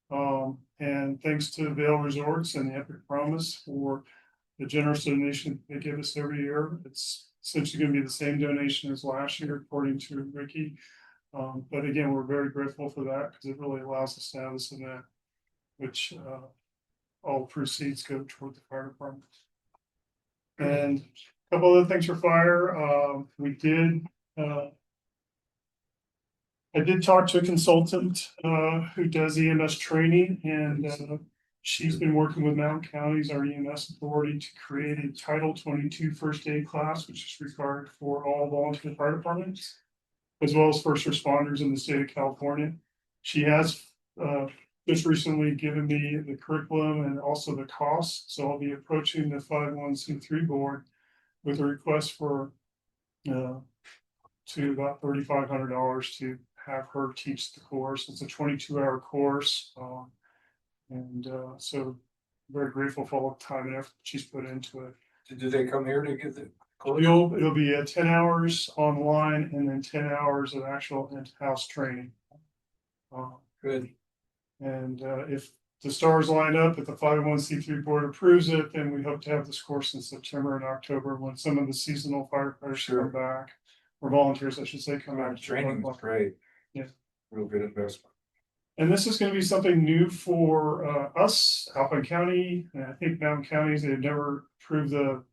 Speaker 12: And thanks to Vail Resorts and the Epic Promise for the generous donation they give us every year. It's essentially going to be the same donation as last year, according to Ricky. But again, we're very grateful for that because it really allows us to have this event, which all proceeds go toward the fire department. And a couple other things for fire. I did talk to a consultant who does EMS training, and she's been working with Mountain County's our EMS authority to create a Title 22 first aid class, which is required for all volunteer fire departments, as well as first responders in the state of California. She has just recently given me the curriculum and also the costs. So I'll be approaching the 501c3 board with a request for to about $3,500 to have her teach the course. It's a 22-hour course. So very grateful for all the time and effort she's put into it.
Speaker 4: Do they come here to get the?
Speaker 12: It'll be 10 hours online and then 10 hours of actual in-house training.
Speaker 4: Good.
Speaker 12: And if the stars line up, if the 501c3 board approves it, then we hope to have this course in September and October when some of the seasonal firefighters come back, or volunteers, I should say, come back.
Speaker 4: Training was great.
Speaker 12: Yeah.
Speaker 4: Real good investment. And
Speaker 12: this is going to be something new for us, Alpine County, and I think Mountain Counties. They've never approved the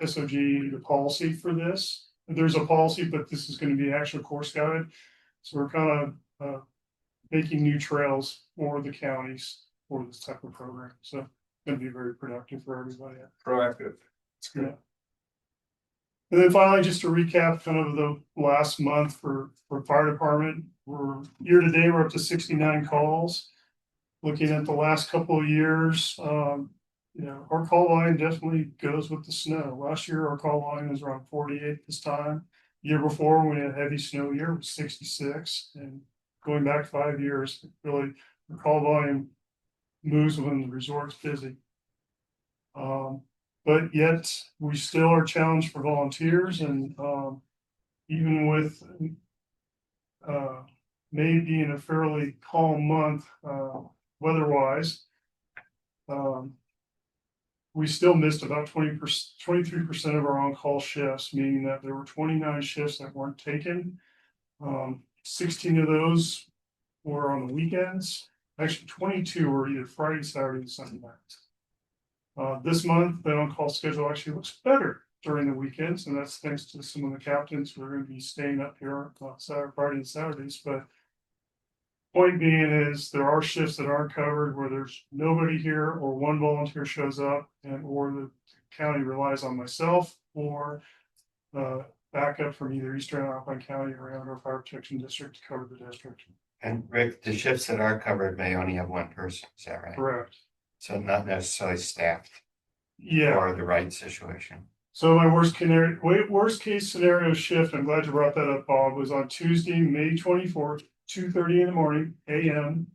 Speaker 12: SOG, the policy for this. There's a policy, but this is going to be actual course guide. So we're kind of making new trails for the counties for this type of program. So it's going to be very productive for everybody.
Speaker 4: Proactive. It's good.
Speaker 12: Yeah. And then finally, just to recap kind of the last month for fire department, we're year to date, we're up to 69 calls. Looking at the last couple of years, our call volume definitely goes with the snow. Last year, our call volume was around 48 this time. The year before, when we had a heavy snow year, it was 66. And going back 5 years, really, the call volume moves when the resort's busy. But yet we still are challenged for volunteers, and even with May being a fairly calm month weather-wise, we still missed about 23% of our on-call shifts, meaning that there were 29 shifts that weren't taken. 16 of those were on the weekends. Actually, 22 were either Friday, Saturday, and Sunday nights. This month, the on-call schedule actually looks better during the weekends, and that's thanks to some of the captains who are going to be staying up here on Friday and Saturdays. But point being is there are shifts that aren't covered where there's nobody here, or one volunteer shows up, or the county relies on myself or backup from either Eastern Alpine County or Andover Fire Protection District to cover the district.
Speaker 5: And Rick, the shifts that are covered may only have one person, is that right?
Speaker 12: Correct.
Speaker 5: So not necessarily staffed
Speaker 12: Yeah.
Speaker 5: for the right situation.
Speaker 12: So my worst case scenario shift, I'm glad you brought that up, Bob, was on Tuesday, May 24th, 2:30 in the morning, a.m.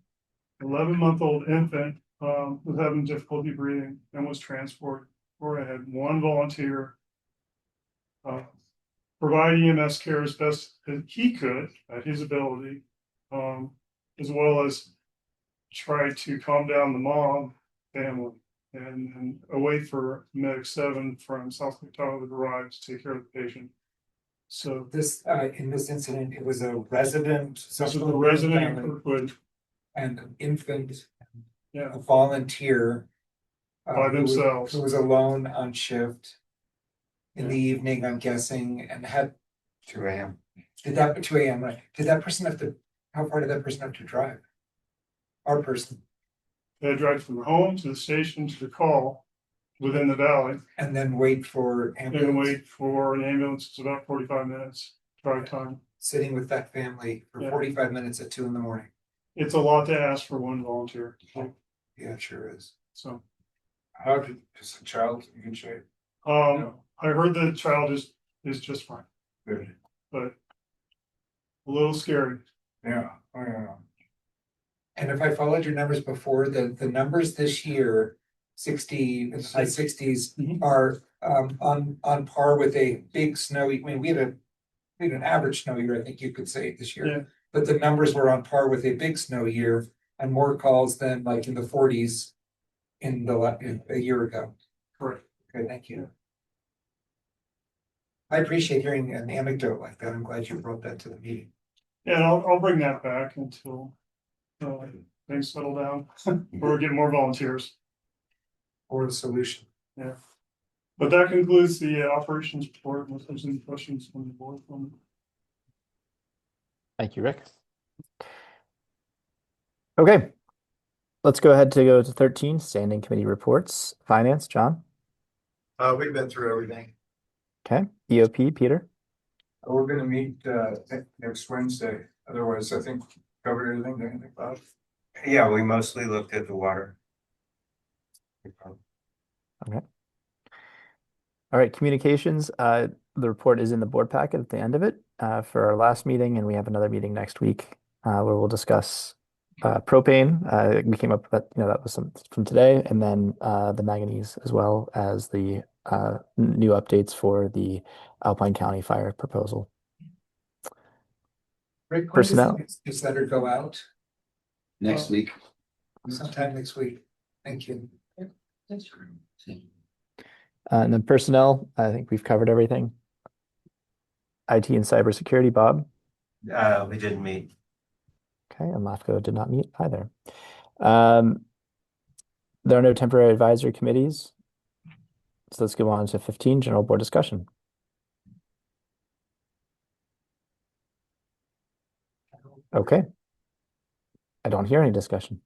Speaker 12: 11-month-old infant was having difficulty breathing and was transported. Where I had one volunteer provide EMS care as best as he could at his ability, as well as try to calm down the mom family and await for Medic 7 from South Lake to arrive to take care of the patient. So
Speaker 6: This, in this incident, it was a resident.
Speaker 12: this was a resident in Kirkwood.
Speaker 6: And an infant,
Speaker 12: Yeah.
Speaker 6: a volunteer.
Speaker 12: By themselves.
Speaker 6: Who was alone on shift. in the evening, I'm guessing, and had,
Speaker 5: 2 a.m.
Speaker 6: did that, 2 a.m., right? Did that person have to, how far did that person have to drive? Our person,
Speaker 12: They drive from home to the station to the call within the valley,
Speaker 6: and then wait for
Speaker 12: and
Speaker 6: ambulance,
Speaker 12: wait for an ambulance. It's about 45 minutes drive time.
Speaker 6: sitting with that family for
Speaker 12: Yeah.
Speaker 6: 45 minutes at 2 in the morning.
Speaker 12: It's a lot to ask for one volunteer.
Speaker 6: Yeah, it sure is.
Speaker 12: So,
Speaker 4: is the child in good shape?
Speaker 12: I heard the child is just fine,
Speaker 4: Good.
Speaker 12: but a little scary.
Speaker 4: Yeah, oh, yeah.
Speaker 6: And if I followed your numbers before, the numbers this year, 60, high 60s,
Speaker 12: Mhm.
Speaker 6: are on par with a big snowy, I mean, we had an average snow year, I think you could say this year.
Speaker 12: Yeah.
Speaker 6: But the numbers were on par with a big snow year and more calls than like in the 40s in a year ago.
Speaker 12: Correct.
Speaker 6: Okay, thank you. I appreciate hearing an anecdote like that. I'm glad you brought that to the meeting.
Speaker 12: Yeah, and I'll bring that back until things settle down or get more volunteers.
Speaker 6: Or the solution.
Speaker 12: Yeah. But that concludes the operations report. Unless there's any questions from the board.
Speaker 2: Thank you, Rick. Okay, let's go ahead to go to 13, standing committee reports. Finance, John.
Speaker 8: We've been through everything.
Speaker 2: Okay, EOP, Peter.
Speaker 4: We're gonna meet next Wednesday, otherwise I think covered everything, anything about it.
Speaker 5: Yeah, we mostly looked at the water.
Speaker 2: Okay. All right, communications. The report is in the board packet at the end of it for our last meeting, and we have another meeting next week where we'll discuss propane. We came up with that, that was some from today, and then the manganese as well as the new updates for the Alpine County fire proposal.
Speaker 6: Rick, when does
Speaker 2: Personnel.
Speaker 6: the newsletter go out?
Speaker 1: Next week.
Speaker 6: Sometime next week. Thank you.
Speaker 2: And then personnel, I think we've covered everything. IT and cybersecurity, Bob.
Speaker 5: We didn't meet.
Speaker 2: Okay, and LAFCO did not meet either. There are no temporary advisory committees. So let's go on to 15, general board discussion. Okay. I don't hear any discussion.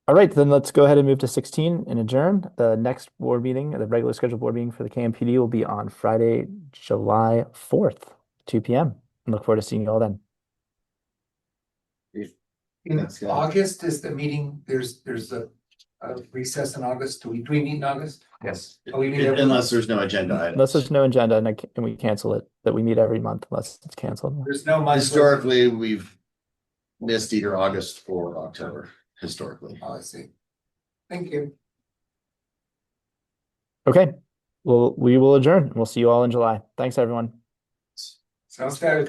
Speaker 2: All right, then let's go ahead and move to 16 and adjourn. The next board meeting, the regular scheduled board meeting for the KMPUD will be on Friday, July 4th, 2 p.m. I look forward to seeing you all then.
Speaker 6: In
Speaker 1: That's good.
Speaker 6: August is the meeting, there's a recess in August. Do we meet in August?
Speaker 5: Yes.
Speaker 6: Oh, we meet
Speaker 1: Unless there's no agenda items.
Speaker 2: Unless there's no agenda and we cancel it, that we meet every month unless it's canceled.
Speaker 6: There's no monthly.
Speaker 1: Historically, we've missed either August or October, historically.
Speaker 6: Oh, I see. Thank you.
Speaker 2: Okay, well, we will adjourn. We'll see you all in July. Thanks, everyone.
Speaker 6: Sounds good.